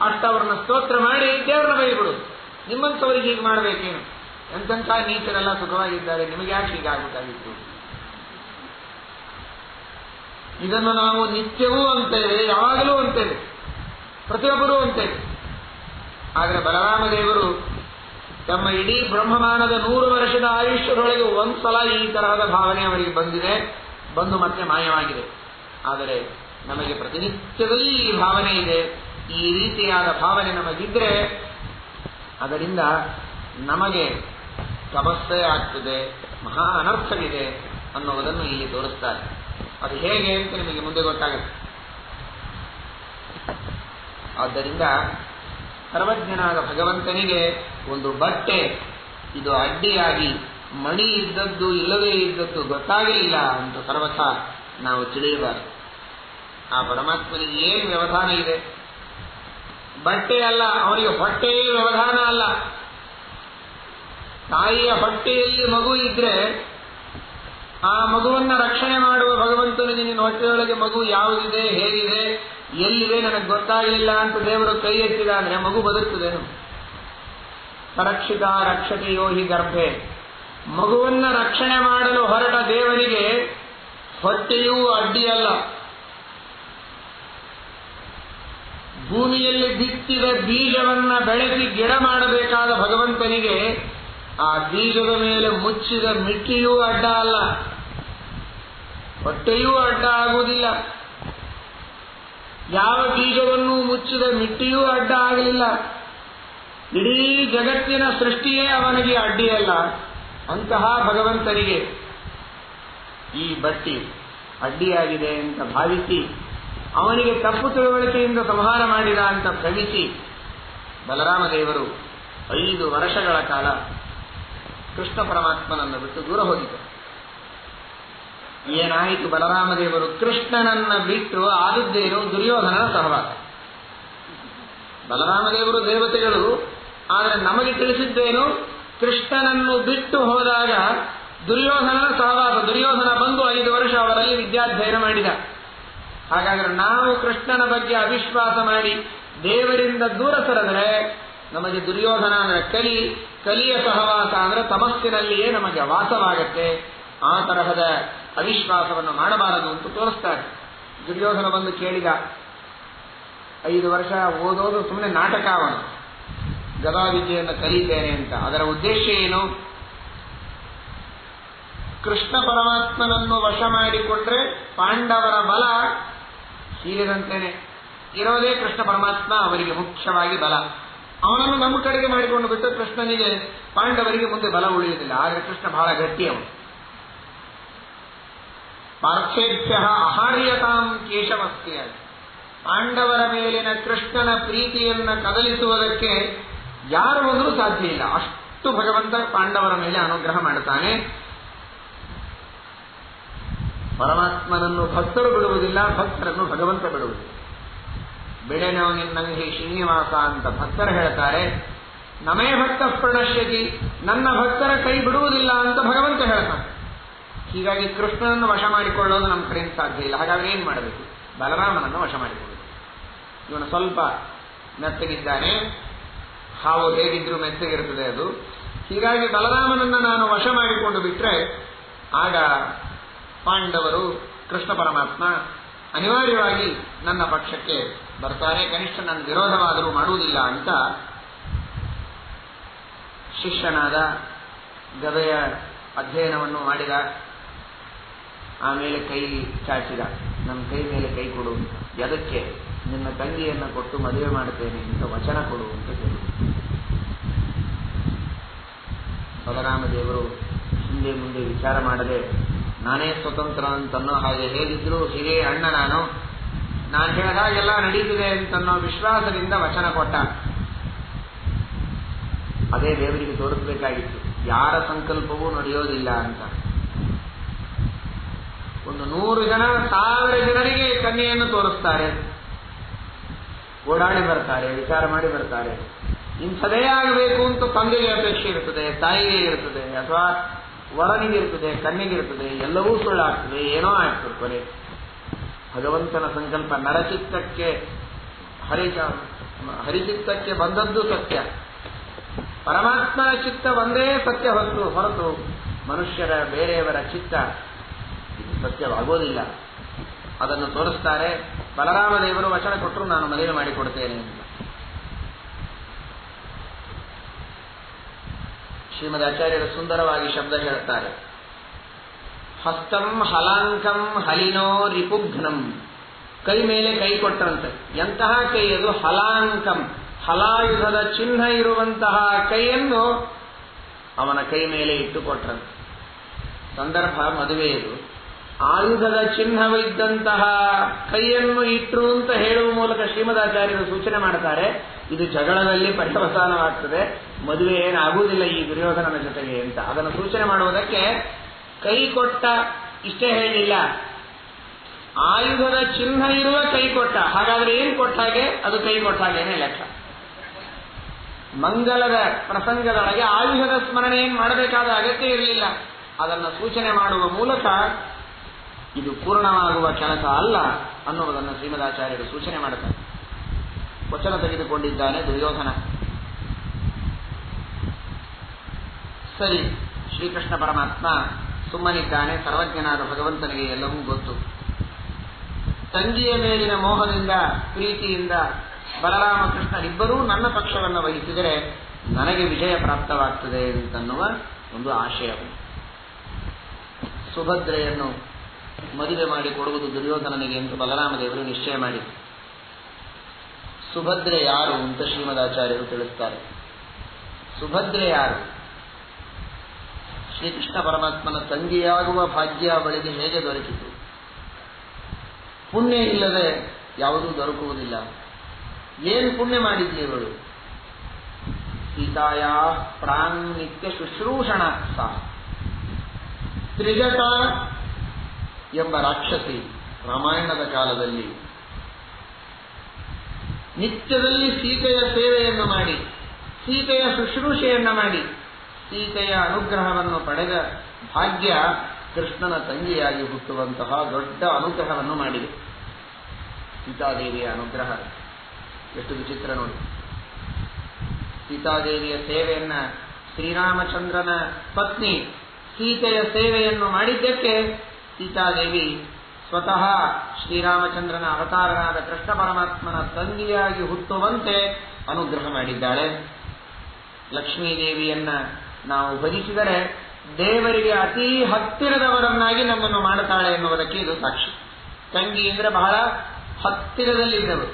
ಅಷ್ಟ ಅವ್ರನ್ನ ಸ್ತೋತ್ರ ಮಾಡಿ ದೇವ್ರನ್ನ ಬೈದ್ಬಿಡುದು. ನಿಮ್ಮಂಥವ್ರಿಗೆ ಹೀಗೆ ಮಾಡ್ಬೇಕೇನು? ಎಂತೆಂಥ ನೀಚರೆಲ್ಲ ಸುಖವಾಗಿದ್ದಾರೆ, ನಿಮಗೆ ಯಾಕೆ ಹೀಗಾಗಬೇಕಾಗಿತ್ತು? ಇದನ್ನು ನಾವು ನಿತ್ಯವೂ ಅಂತೇವೆ, ಯಾವಾಗಲೂ ಅಂತೇವೆ, ಪ್ರತಿಯೊಬ್ಬರೂ ಅಂತೇವೆ. ಆದರೆ ಬಲರಾಮದೇವರು ತಮ್ಮ ಇಡೀ ಬ್ರಹ್ಮಮಾನದ 100 ವರ್ಷದ ಆಯುಷ್ಯದೊಳಗೆ ಒಂದ್ಸಲ ಈ ತರಹದ ಭಾವನೆ ಅವರಿಗೆ ಬಂದಿದೆ, ಬಂದು ಮತ್ತೆ ಮಾಯವಾಗಿದೆ. ಆದರೆ ನಮಗೆ ಪ್ರತಿನಿತ್ಯದಲ್ಲಿ ಈ ಭಾವನೆ ಇದೆ. ಈ ರೀತಿಯಾದ ಭಾವನೆ ನಮಗಿದ್ರೆ ಅದರಿಂದ ನಮಗೆ ಸಮಸ್ಯೆ ಆಗ್ತದೆ, ಮಹಾ ಅನರ್ಥವಿದೆ ಅನ್ನುವುದನ್ನು ಇಲ್ಲಿ ತೋರಿಸ್ತಾರೆ. ಅದು ಹೇಗೆ ಅಂತ ನಿಮಗೆ ಮುಂದೆ ಗೊತ್ತಾಗುತ್ತೆ. ಆದ್ದರಿಂದ ಸರ್ವಜ್ಞನಾದ ಭಗವಂತನಿಗೆ ಒಂದು ಬಟ್ಟೆ ಇದು ಅಡ್ಡಿಯಾಗಿ ಮಣಿ ಇದ್ದದ್ದು ಇಲ್ಲದೇ ಇದ್ದದ್ದು ಗೊತ್ತಾಗಲಿಲ್ಲ ಅಂತ ಸರ್ವಥ ನಾವು ತಿಳಿಯಬಾರದು. ಆ ಪರಮಾತ್ಮನಿಗೆ ಏನು ವ್ಯವಧಾನ ಇದೆ? ಬಟ್ಟೆ ಅಲ್ಲ, ಅವನಿಗೆ ಹೊಟ್ಟೆಯೇ ವ್ಯವಧಾನ ಅಲ್ಲ. ತಾಯಿಯ ಹೊಟ್ಟೆಯಲ್ಲಿ ಮಗು ಇದ್ರೆ ಆ ಮಗುವನ್ನ ರಕ್ಷಣೆ ಮಾಡುವ ಭಗವಂತನಿಗೆ ನಿನ್ನ ಹೊಟ್ಟೆಯೊಳಗೆ ಮಗು ಯಾವುದಿದೆ, ಹೇಗಿದೆ, ಎಲ್ಲಿದೆ ನನಗೆ ಗೊತ್ತಾಗಲಿಲ್ಲ ಅಂತ ದೇವರು ಕೈ ಎತ್ತಿದ ಅಂದ್ರೆ ಮಗು ಬದುಕ್ತದೇನು? ಸರಕ್ಷಿತ ರಕ್ಷತೆಯೋ ಹಿ ಗರ್ಭೆ. ಮಗುವನ್ನ ರಕ್ಷಣೆ ಮಾಡಲು ಹೊರಟ ದೇವರಿಗೆ ಹೊಟ್ಟೆಯೂ ಅಡ್ಡಿಯಲ್ಲ. ಭೂಮಿಯಲ್ಲಿ ಬಿತ್ತಿದ ಬೀಜವನ್ನ ಬೆಳೆಸಿ ಗಿಡ ಮಾಡಬೇಕಾದ ಭಗವಂತನಿಗೆ ಆ ಬೀಜದ ಮೇಲೆ ಮುಚ್ಚಿದ ಮಿಟ್ಟಿಯೂ ಅಡ್ಡ ಅಲ್ಲ, ಹೊಟ್ಟೆಯೂ ಅಡ್ಡ ಆಗುವುದಿಲ್ಲ. ಯಾವ ಬೀಜವನ್ನೂ ಮುಚ್ಚಿದ ಮಿಟ್ಟಿಯೂ ಅಡ್ಡ ಆಗಲಿಲ್ಲ. ಇಡೀ ಜಗತ್ತಿನ ಸೃಷ್ಟಿಯೇ ಅವನಿಗೆ ಅಡ್ಡಿಯಲ್ಲ. ಅಂತಹ ಭಗವಂತನಿಗೆ ಈ ಬಟ್ಟಿ ಅಡ್ಡಿಯಾಗಿದೆ ಅಂತ ಭಾವಿಸಿ ಅವನಿಗೆ ತಪ್ಪು ತಿಳುವಳಿಕೆಯಿಂದ ಸಂಹಾರ ಮಾಡಿದ ಅಂತ ಭ್ರಮಿಸಿ ಬಲರಾಮದೇವರು 5 ವರ್ಷಗಳ ಕಾಲ ಕೃಷ್ಣ ಪರಮಾತ್ಮನನ್ನು ಬಿಟ್ಟು ದೂರ ಹೋಗಿದ್ದರು. ಏನಾಯಿತು? ಬಲರಾಮದೇವರು ಕೃಷ್ಣನನ್ನ ಬಿಟ್ಟು ಆದದ್ದೇನು? ದುರ್ಯೋಧನನ ಸಹವಾಸ. ಬಲರಾಮದೇವರು ದೇವತೆಗಳು, ಆದರೆ ನಮಗೆ ತಿಳಿಸಿದ್ದೇನು? ಕೃಷ್ಣನನ್ನು ಬಿಟ್ಟು ಹೋದಾಗ ದುರ್ಯೋಧನನ ಸಹವಾಸ. ದುರ್ಯೋಧನ ಬಂದು 5 ವರ್ಷ ಅವರಲ್ಲಿ ವಿದ್ಯಾಧ್ಯಯನ ಮಾಡಿದ. ಹಾಗಾದ್ರೆ ನಾವು ಕೃಷ್ಣನ ಬಗ್ಗೆ ಅವಿಶ್ವಾಸ ಮಾಡಿ ದೇವರಿಂದ ದೂರ ಸರಿದರೆ ನಮಗೆ ದುರ್ಯೋಧನ ಅಂದ್ರೆ ಕಲಿಯ ಸಹವಾಸ ಅಂದ್ರೆ ತಮಸ್ಸಿನಲ್ಲಿಯೇ ನಮಗೆ ವಾಸವಾಗತ್ತೆ. ಆ ತರಹದ ಅವಿಶ್ವಾಸವನ್ನು ಮಾಡಬಾರದು ಅಂತ ತೋರಿಸ್ತಾರೆ. ದುರ್ಯೋಧನ ಬಂದು ಕೇಳಿದ, 5 ವರ್ಷ ಓದೋದು ಸುಮ್ಮನೆ ನಾಟಕ, ಅವನು ಗದಾವಿದ್ಯೆಯನ್ನು ಕಲಿತೇನೆ ಅಂತ. ಅದರ ಉದ್ದೇಶ ಏನು? ಕೃಷ್ಣ ಪರಮಾತ್ಮನನ್ನು ವಶ ಮಾಡಿಕೊಂಡ್ರೆ ಪಾಂಡವರ ಬಲ ಹೀರಿದಂತೇನೆ ಇರೋದೇ. ಕೃಷ್ಣ ಪರಮಾತ್ಮ ಅವರಿಗೆ ಮುಖ್ಯವಾಗಿ ಬಲ. ಅವನನ್ನು ನಮ್ಮ ಕಡೆಗೆ ಮಾಡಿಕೊಂಡು ಬಿಟ್ಟು ಕೃಷ್ಣನಿಗೆ ಪಾಂಡವರಿಗೆ ಮುಂದೆ ಬಲ ಉಳಿಯುವುದಿಲ್ಲ. ಆದರೆ ಕೃಷ್ಣ ಬಹಳ ಗಟ್ಟಿ. ಅವನು ಪಾರ್ಥೇಭ್ಯ ಅಹಾರ್ಯತಾಂ ಕೇಶವಸ್ಯ. ಪಾಂಡವರ ಮೇಲಿನ ಕೃಷ್ಣನ ಪ್ರೀತಿಯನ್ನು ಕದಲಿಸುವುದಕ್ಕೆ ಯಾರು ಬಂದರೂ ಸಾಧ್ಯ ಇಲ್ಲ. ಅಷ್ಟು ಭಗವಂತ ಪಾಂಡವರ ಮೇಲೆ ಅನುಗ್ರಹ ಮಾಡುತ್ತಾನೆ. ಪರಮಾತ್ಮನನ್ನು ಭಕ್ತರು ಬಿಡುವುದಿಲ್ಲ, ಭಕ್ತರನ್ನು ಭಗವಂತ ಬಿಡುವುದಿಲ್ಲ. ಬಿಡೆನೋ ನಿನ್ನಂಗೆ ಶ್ರೀನಿವಾಸ ಅಂತ ಭಕ್ತರು ಹೇಳ್ತಾರೆ. ನಮೇ ಭಕ್ತ ಪ್ರಣಶ್ಯತಿ, ನನ್ನ ಭಕ್ತರ ಕೈ ಬಿಡುವುದಿಲ್ಲ ಅಂತ ಭಗವಂತ ಹೇಳ್ತಾನೆ. ಹೀಗಾಗಿ ಕೃಷ್ಣನನ್ನು ವಶ ಮಾಡಿಕೊಳ್ಳೋದು ನಮ್ಮ ಕಡೆಯಿಂದ ಸಾಧ್ಯ ಇಲ್ಲ. ಹಾಗಾದ್ರೆ ಏನು ಮಾಡಬೇಕು? ಬಲರಾಮನನ್ನು ವಶ ಮಾಡಿಕೊಳ್ಳೋದು. ಇವನು ಸ್ವಲ್ಪ ಮೆತ್ತಗಿದ್ದಾನೆ, ಹಾವು ಹೇಗಿದ್ರೂ ಮೆತ್ತಗಿರುತ್ತದೆ ಅದು. ಹೀಗಾಗಿ ಬಲರಾಮನನ್ನು ನಾನು ವಶ ಮಾಡಿಕೊಂಡು ಬಿಟ್ರೆ ಆಗ ಪಾಂಡವರು, ಕೃಷ್ಣ ಪರಮಾತ್ಮ ಅನಿವಾರ್ಯವಾಗಿ ನನ್ನ ಪಕ್ಷಕ್ಕೆ ಬರ್ತಾರೆ, ಕನಿಷ್ಠ ನನ್ನ ವಿರೋಧವಾದರೂ ಮಾಡುವುದಿಲ್ಲ ಅಂತ ಶಿಷ್ಯನಾದ ಗದೆಯ ಅಧ್ಯಯನವನ್ನು ಮಾಡಿದ. ಆಮೇಲೆ ಕೈ ಚಾಚಿದ, ನನ್ನ ಕೈ ಮೇಲೆ ಕೈ ಕೊಡು, ಎದಕ್ಕೆ? ನಿನ್ನ ತಂಗಿಯನ್ನು ಕೊಟ್ಟು ಮದುವೆ ಮಾಡುತ್ತೇನೆ ಅಂತ ವಚನ ಕೊಡು ಅಂತ ಕೇಳಿದ. ಬಲರಾಮದೇವರು ಹಿಂದೆ ಮುಂದೆ ವಿಚಾರ ಮಾಡದೆ ನಾನೇ ಸ್ವತಂತ್ರ ಅಂತನ್ನೋ ಹಾಗೆ, ಹೇಗಿದ್ರು ಹಿರಿಯ ಅಣ್ಣ ನಾನು ಹೇಳಿದಾಗೆಲ್ಲ ನಡೀತಿದೆ ಅಂತನ್ನೋ ವಿಶ್ವಾಸದಿಂದ ವಚನ ಕೊಟ್ಟ. ಅದೇ ದೇವರಿಗೆ ತೋರಿಸಬೇಕಾಗಿತ್ತು, ಯಾರ ಸಂಕಲ್ಪವೂ ನಡೆಯೋದಿಲ್ಲ ಅಂತ. ಒಂದು 100 ಜನ 1000 ಜನರಿಗೆ ಕನ್ಯೆಯನ್ನು ತೋರಿಸ್ತಾರೆ, ಓಡಾಡಿ ಬರ್ತಾರೆ, ವಿಚಾರ ಮಾಡಿ ಬರ್ತಾರೆ. ಇಂಥದೇ ಆಗಬೇಕು ಅಂತ ತಂದೆಗೆ ಅಪೇಕ್ಷೆ ಇರ್ತದೆ, ತಾಯಿಗೆ ಇರ್ತದೆ, ಅಥವಾ ವರನಿಗಿರ್ತದೆ, ಕನ್ಯೆಗಿರ್ತದೆ. ಎಲ್ಲವೂ ಸುಳ್ಳಾಗ್ತದೆ, ಏನೋ ಆಗ್ತಿರ್ತಾರೆ. ಭಗವಂತನ ಸಂಕಲ್ಪ ನರಚಿತ್ತಕ್ಕೆ ಹರಿಚಿತ್ತಕ್ಕೆ ಬಂದದ್ದು ಸತ್ಯ. ಪರಮಾತ್ಮನ ಚಿತ್ತ ಒಂದೇ ಸತ್ಯ ಹೊರತು ಮನುಷ್ಯರ ಬೇರೆಯವರ ಚಿತ್ತ ಇದು ಸತ್ಯವಾಗೋದಿಲ್ಲ. ಅದನ್ನು ತೋರಿಸ್ತಾರೆ. ಬಲರಾಮದೇವರು ವಚನ ಕೊಟ್ಟರು, ನಾನು ಮದುವೆ ಮಾಡಿಕೊಡ್ತೇನೆ ಅಂತ. ಶ್ರೀಮದ್ ಆಚಾರ್ಯರು ಸುಂದರವಾಗಿ ಶಬ್ದ ಹೇಳುತ್ತಾರೆ. ಹಸ್ತಂ ಹಲಾಂಕಂ ಹಲಿನೋ ರಿಪುಘ್ನಂ. ಕೈ ಮೇಲೆ ಕೈ ಕೊಟ್ಟರಂತೆ. ಎಂತಹ ಕೈ ಅದು? ಹಲಾಂಕಂ, ಹಲಾಯುಧದ ಚಿಹ್ನ ಇರುವಂತಹ ಕೈಯನ್ನು ಅವನ ಕೈ ಮೇಲೆ ಇಟ್ಟುಕೊಟ್ರಂತೆ. ಸಂದರ್ಭ ಮದುವೆಯದು. ಆಯುಧದ ಚಿಹ್ನವಿದ್ದಂತಹ ಕೈಯನ್ನು ಇಟ್ಟರು ಅಂತ ಹೇಳುವ ಮೂಲಕ ಶ್ರೀಮದಾಚಾರ್ಯರು ಸೂಚನೆ ಮಾಡ್ತಾರೆ, ಇದು ಜಗಳದಲ್ಲಿ ಪರ್ಯವಸಾನವಾಗ್ತದೆ, ಮದುವೆ ಏನಾಗುವುದಿಲ್ಲ ಈ ದುರ್ಯೋಧನನ ಜೊತೆಗೆ ಅಂತ. ಅದನ್ನು ಸೂಚನೆ ಮಾಡುವುದಕ್ಕೆ ಕೈ ಕೊಟ್ಟ ಇಷ್ಟೇ ಹೇಳಿಲ್ಲ, ಆಯುಧದ ಚಿಹ್ನ ಇರುವ ಕೈ ಕೊಟ್ಟ. ಹಾಗಾದ್ರೆ ಏನ್ ಕೊಟ್ಟ ಹಾಗೆ? ಅದು ಕೈ ಕೊಟ್ಟ ಹಾಗೇನೆ ಲೆಕ್ಕ. ಮಂಗಲದ ಪ್ರಸಂಗದೊಳಗೆ ಆಯುಧದ ಸ್ಮರಣೆ ಏನ್ ಮಾಡಬೇಕಾದ ಅಗತ್ಯ ಇರಲಿಲ್ಲ. ಅದನ್ನು ಸೂಚನೆ ಮಾಡುವ ಮೂಲಕ ಇದು ಪೂರ್ಣವಾಗುವ ಕೆಲಸ ಅಲ್ಲ ಅನ್ನುವುದನ್ನು ಶ್ರೀಮದಾಚಾರ್ಯರು ಸೂಚನೆ ಮಾಡುತ್ತಾರೆ. ವಚನ ತೆಗೆದುಕೊಂಡಿದ್ದಾನೆ ದುರ್ಯೋಧನ. ಸರಿ, ಶ್ರೀಕೃಷ್ಣ ಪರಮಾತ್ಮ ಸುಮ್ಮನಿದ್ದಾನೆ. ಸರ್ವಜ್ಞನಾದ ಭಗವಂತನಿಗೆ ಎಲ್ಲವೂ ಗೊತ್ತು. ತಂಗಿಯ ಮೇಲಿನ ಮೋಹದಿಂದ, ಪ್ರೀತಿಯಿಂದ ಬಲರಾಮಕೃಷ್ಣರಿಬ್ಬರೂ ನನ್ನ ಪಕ್ಷವನ್ನು ವಹಿಸಿದರೆ ನನಗೆ ವಿಜಯ ಪ್ರಾಪ್ತವಾಗ್ತದೆ ಅಂತನ್ನುವ ಒಂದು ಆಶಯ. ಸುಭದ್ರೆಯನ್ನು ಮದುವೆ ಮಾಡಿಕೊಡುವುದು ದುರ್ಯೋಧನನಿಗೆ ಎಂದು ಬಲರಾಮದೇವರು ನಿಶ್ಚಯ ಮಾಡಿದರು. ಸುಭದ್ರೆ ಯಾರು ಅಂತ ಶ್ರೀಮದಾಚಾರ್ಯರು ತಿಳಿಸ್ತಾರೆ. ಸುಭದ್ರೆ ಯಾರು? ಶ್ರೀಕೃಷ್ಣ ಪರಮಾತ್ಮನ ತಂಗಿಯಾಗುವ ಭಾಗ್ಯ ಅವಳಿಗೆ ಹೇಗೆ ದೊರಕಿತು? ಪುಣ್ಯ ಇಲ್ಲದೆ ಯಾವುದೂ ದೊರಕುವುದಿಲ್ಲ. ಏನು ಪುಣ್ಯ ಮಾಡಿದ್ದೀವಳು? ಸೀತಾಯ ಪ್ರಾಂಗ್ ನಿತ್ಯ ಶುಶ್ರೂಷಣ ಸಹ. ತ್ರಿಜಟ ಎಂಬ ರಾಕ್ಷಸಿ ರಾಮಾಯಣದ ಕಾಲದಲ್ಲಿ ನಿತ್ಯದಲ್ಲಿ ಸೀತೆಯ ಸೇವೆಯನ್ನು ಮಾಡಿ, ಸೀತೆಯ ಶುಶ್ರೂಷೆಯನ್ನು ಮಾಡಿ, ಸೀತೆಯ ಅನುಗ್ರಹವನ್ನು ಪಡೆದ ಭಾಗ್ಯ ಕೃಷ್ಣನ ತಂಗಿಯಾಗಿ ಹುಟ್ಟುವಂತಹ ದೊಡ್ಡ ಅನುಗ್ರಹವನ್ನು ಮಾಡಿದೆ. ಸೀತಾದೇವಿಯ ಅನುಗ್ರಹ ಎಷ್ಟು ವಿಚಿತ್ರ ನೋಡಿ. ಸೀತಾದೇವಿಯ ಸೇವೆಯನ್ನ, ಶ್ರೀರಾಮಚಂದ್ರನ ಪತ್ನಿ ಸೀತೆಯ ಸೇವೆಯನ್ನು ಮಾಡಿದ್ದಕ್ಕೆ ಸೀತಾದೇವಿ ಸ್ವತಃ ಶ್ರೀರಾಮಚಂದ್ರನ ಅವತಾರನಾದ ಕೃಷ್ಣ ಪರಮಾತ್ಮನ ತಂಗಿಯಾಗಿ ಹುಟ್ಟುವಂತೆ ಅನುಗ್ರಹ ಮಾಡಿದ್ದಾಳೆ. ಲಕ್ಷ್ಮೀದೇವಿಯನ್ನ ನಾವು ಭಜಿಸಿದರೆ ದೇವರಿಗೆ ಅತೀ ಹತ್ತಿರದವರನ್ನಾಗಿ ನಮ್ಮನ್ನು ಮಾಡುತ್ತಾಳೆ ಎನ್ನುವುದಕ್ಕೆ ಇದು ಸಾಕ್ಷಿ. ತಂಗಿ ಅಂದರೆ ಬಹಳ ಹತ್ತಿರದಲ್ಲಿದ್ದವರು.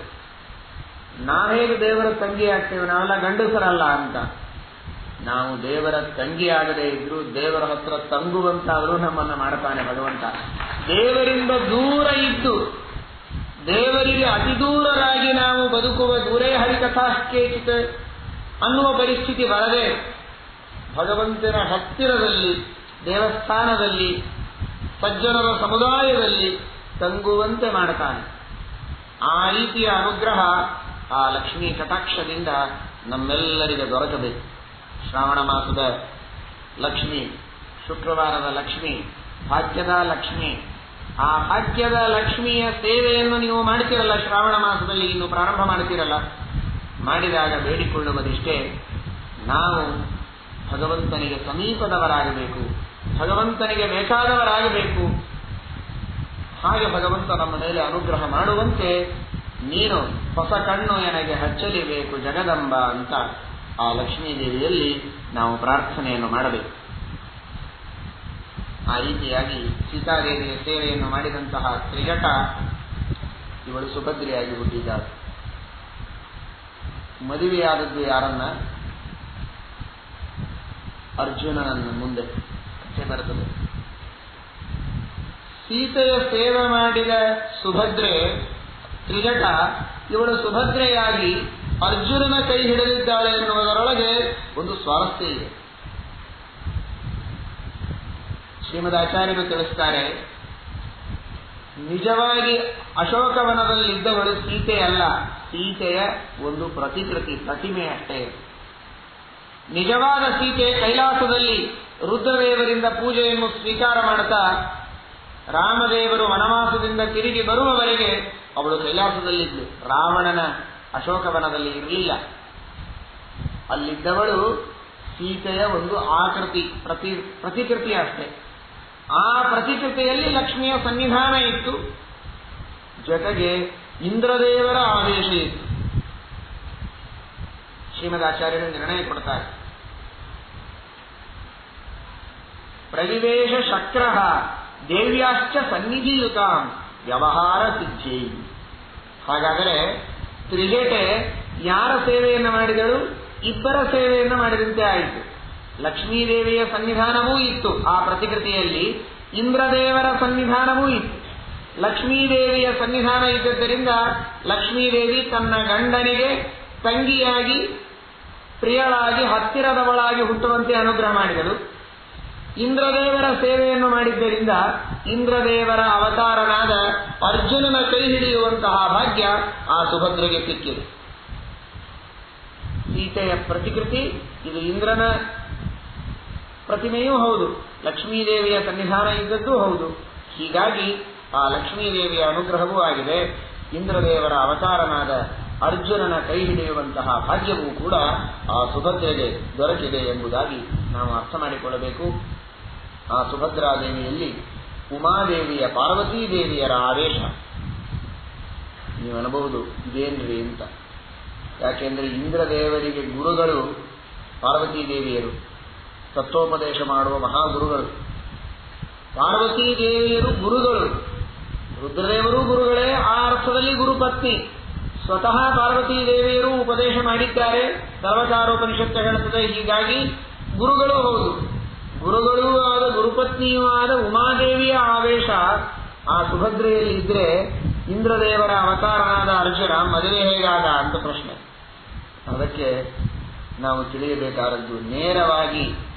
ನಾವೇನು ದೇವರ ತಂಗಿ ಆಗ್ತೇವೆ? ನಾವೆಲ್ಲ ಗಂಡಸರಲ್ಲ ಅಂತ. ನಾವು ದೇವರ ತಂಗಿ ಆಗದೇ ಇದ್ರು ದೇವರ ಹತ್ರ ತಂಗುವಂತಾದರೂ ನಮ್ಮನ್ನು ಮಾಡ್ತಾನೆ ಭಗವಂತ. ದೇವರಿಂದ ದೂರ ಇದ್ದು ದೇವರಿಗೆ ಅತಿ ದೂರರಾಗಿ ನಾವು ಬದುಕುವ ದೂರೇ ಹರಿಕಥಾಶ್ಚೇಚಿತ ಅನ್ನುವ ಪರಿಸ್ಥಿತಿ ಬರದೆ ಭಗವಂತನ ಹತ್ತಿರದಲ್ಲಿ, ದೇವಸ್ಥಾನದಲ್ಲಿ, ಸಜ್ಜನರ ಸಮುದಾಯದಲ್ಲಿ ತಂಗುವಂತೆ ಮಾಡುತ್ತಾನೆ. ಆ ರೀತಿಯ ಅನುಗ್ರಹ ಆ ಲಕ್ಷ್ಮೀ ಕಟಾಕ್ಷದಿಂದ ನಮ್ಮೆಲ್ಲರಿಗೆ ದೊರಕಬೇಕು. ಶ್ರಾವಣ ಮಾಸದ ಲಕ್ಷ್ಮಿ, ಶುಕ್ರವಾರದ ಲಕ್ಷ್ಮಿ, ಭಾಗ್ಯದ ಲಕ್ಷ್ಮಿ. ಆ ಭಾಗ್ಯದ ಲಕ್ಷ್ಮಿಯ ಸೇವೆಯನ್ನು ನೀವು ಮಾಡ್ತೀರಲ್ಲ, ಶ್ರಾವಣ ಮಾಸದಲ್ಲಿ ಇನ್ನು ಪ್ರಾರಂಭ ಮಾಡ್ತೀರಲ್ಲ, ಮಾಡಿದಾಗ ಬೇಡಿಕೊಳ್ಳುವುದಿಷ್ಟೇ, ನಾವು ಭಗವಂತನಿಗೆ ಸಮೀಪದವರಾಗಬೇಕು, ಭಗವಂತನಿಗೆ ಬೇಕಾದವರಾಗಬೇಕು. ಹಾಗೆ ಭಗವಂತ ನಮ್ಮ ಮೇಲೆ ಅನುಗ್ರಹ ಮಾಡುವಂತೆ ನೀನು ಹೊಸ ಕಣ್ಣು ನನಗೆ ಹಚ್ಚಲಿಬೇಕು ಜಗದಂಬ ಅಂತ ಆ ಲಕ್ಷ್ಮೀದೇವಿಯಲ್ಲಿ ನಾವು ಪ್ರಾರ್ಥನೆಯನ್ನು ಮಾಡಬೇಕು. ಆ ರೀತಿಯಾಗಿ ಸೀತಾದೇವಿಯ ಸೇವೆಯನ್ನು ಮಾಡಿದಂತಹ ತ್ರಿಜಟ ಇವಳು ಸುಭದ್ರೆಯಾಗಿ ಹುಟ್ಟಿದ್ದಾಳೆ. ಮದುವೆಯಾದದ್ದು ಯಾರನ್ನ? ಅರ್ಜುನನನ್ನು. ಮುಂದೆ ಕಥೆ ಬರುತ್ತದೆ. ಸೀತೆಯ ಸೇವೆ ಮಾಡಿದ ಸುಭದ್ರೆ ತ್ರಿಜಟ, ಇವಳು ಸುಭದ್ರೆಯಾಗಿ ಅರ್ಜುನನ ಕೈ ಹಿಡಿದಿದ್ದಾಳೆ ಎನ್ನುವುದರೊಳಗೆ ಒಂದು ಸ್ವಾರಸ್ಯ ಇದೆ. ಶ್ರೀಮದ್ ಆಚಾರ್ಯರು ತಿಳಿಸ್ತಾರೆ, ನಿಜವಾಗಿ ಅಶೋಕವನದಲ್ಲಿದ್ದವಳು ಸೀತೆಯಲ್ಲ, ಸೀತೆಯ ಒಂದು ಪ್ರತಿಮೆ ಅಷ್ಟೇ. ನಿಜವಾದ ಸೀತೆ ಕೈಲಾಸದಲ್ಲಿ ರುದ್ರದೇವರಿಂದ ಪೂಜೆಯನ್ನು ಸ್ವೀಕಾರ ಮಾಡುತ್ತಾ ರಾಮದೇವರು ವನವಾಸದಿಂದ ತಿರುಗಿ ಬರುವವರೆಗೆ ಅವಳು ಕೈಲಾಸದಲ್ಲಿದ್ದು ರಾವಣನ ಅಶೋಕವನದಲ್ಲಿ ಇರಲಿಲ್ಲ. ಅಲ್ಲಿದ್ದವಳು ಸೀತೆಯ ಒಂದು ಆಕೃತಿ, ಪ್ರತಿಕೃತಿ ಅಷ್ಟೇ. ಆ ಪ್ರತಿಕೃತಿಯಲ್ಲಿ ಲಕ್ಷ್ಮಿಯ ಸನ್ನಿಧಾನ ಇತ್ತು, ಜೊತೆಗೆ ಇಂದ್ರದೇವರ ಆದೇಶ ಇತ್ತು. ಶ್ರೀಮದಾಚಾರ್ಯರು ನಿರ್ಣಯ ಕೊಡ್ತಾರೆ, ಪ್ರವಿವೇಶ ಶಕ್ರ ದೇವ್ಯಾಶ್ಚ ಸನ್ನಿಧಿಯುತ ವ್ಯವಹಾರ ಸಿದ್ಧಿ. ಹಾಗಾದರೆ ತ್ರಿಜಟೆ ಯಾರ ಸೇವೆಯನ್ನು ಮಾಡಿದಳು? ಇಬ್ಬರ ಸೇವೆಯನ್ನು ಮಾಡಿದಂತೆ ಆಯಿತು. ಲಕ್ಷ್ಮೀದೇವಿಯ ಸನ್ನಿಧಾನವೂ ಇತ್ತು ಆ ಪ್ರತಿಕೃತಿಯಲ್ಲಿ, ಇಂದ್ರದೇವರ ಸನ್ನಿಧಾನವೂ ಇತ್ತು. ಲಕ್ಷ್ಮೀದೇವಿಯ ಸನ್ನಿಧಾನ ಇದ್ದದ್ದರಿಂದ ಲಕ್ಷ್ಮೀದೇವಿ ತನ್ನ ಗಂಡನಿಗೆ ತಂಗಿಯಾಗಿ, ಪ್ರಿಯಳಾಗಿ, ಹತ್ತಿರದವಳಾಗಿ ಹುಟ್ಟುವಂತೆ ಅನುಗ್ರಹ ಮಾಡಿದಳು. ಇಂದ್ರದೇವರ ಸೇವೆಯನ್ನು ಮಾಡಿದ್ದರಿಂದ ಇಂದ್ರದೇವರ ಅವತಾರನಾದ ಅರ್ಜುನನ ಕೈ ಹಿಡಿಯುವಂತಹ ಭಾಗ್ಯ ಆ ಸುಭದ್ರೆಗೆ ಸಿಕ್ಕಿದೆ. ಸೀತೆಯ ಪ್ರತಿಕೃತಿ ಇದು, ಇಂದ್ರನ ಪ್ರತಿಮೆಯೂ ಹೌದು, ಲಕ್ಷ್ಮೀದೇವಿಯ ಸನ್ನಿಧಾನ ಇದ್ದದ್ದೂ ಹೌದು. ಹೀಗಾಗಿ ಆ ಲಕ್ಷ್ಮೀದೇವಿಯ ಅನುಗ್ರಹವೂ ಆಗಿದೆ. ಇಂದ್ರದೇವರ ಅವತಾರನಾದ ಅರ್ಜುನನ ಕೈ ಹಿಡಿಯುವಂತಹ ಭಾಗ್ಯವೂ ಕೂಡ ಆ ಸುಭದ್ರೆಗೆ ದೊರಕಿದೆ ಎಂಬುದಾಗಿ ನಾವು ಅರ್ಥ ಮಾಡಿಕೊಳ್ಳಬೇಕು. ಆ ಸುಭದ್ರಾದೇವಿಯಲ್ಲಿ ಉಮಾದೇವಿಯ, ಪಾರ್ವತೀದೇವಿಯರ ಆವೇಶ. ನೀವು ಅನ್ಬಹುದು ಇದೇನ್ರಿ ಅಂತ. ಯಾಕೆಂದ್ರೆ ಇಂದ್ರದೇವರಿಗೆ ಗುರುಗಳು ಪಾರ್ವತೀದೇವಿಯರು, ತತ್ವೋಪದೇಶ ಮಾಡುವ ಮಹಾಗುರುಗಳು. ಪಾರ್ವತೀದೇವಿಯರು ಗುರುಗಳು, ರುದ್ರದೇವರು ಗುರುಗಳೇ, ಆ ಅರ್ಥದಲ್ಲಿ ಗುರುಪತ್ನಿ. ಸ್ವತಃ ಪಾರ್ವತೀದೇವಿಯರು ಉಪದೇಶ ಮಾಡಿದ್ದಾರೆ, ಸರ್ವಕಾರೋಪನಿಷತ್ತು ಹೇಳುತ್ತದೆ. ಹೀಗಾಗಿ ಗುರುಗಳೂ ಹೌದು, ಗುರುಗಳೂ ಆದ ಗುರುಪತ್ನಿಯೂ ಆದ ಉಮಾದೇವಿಯ ಆವೇಶ ಆ ಸುಭದ್ರೆಯಲ್ಲಿ ಇದ್ರೆ ಇಂದ್ರದೇವರ ಅವತಾರನಾದ ಅರ್ಜುನ ಮದುವೆ ಹೇಗಾದ ಅಂತ ಪ್ರಶ್ನೆ. ಅದಕ್ಕೆ ನಾವು ತಿಳಿಯಬೇಕಾದದ್ದು, ನೇರವಾಗಿ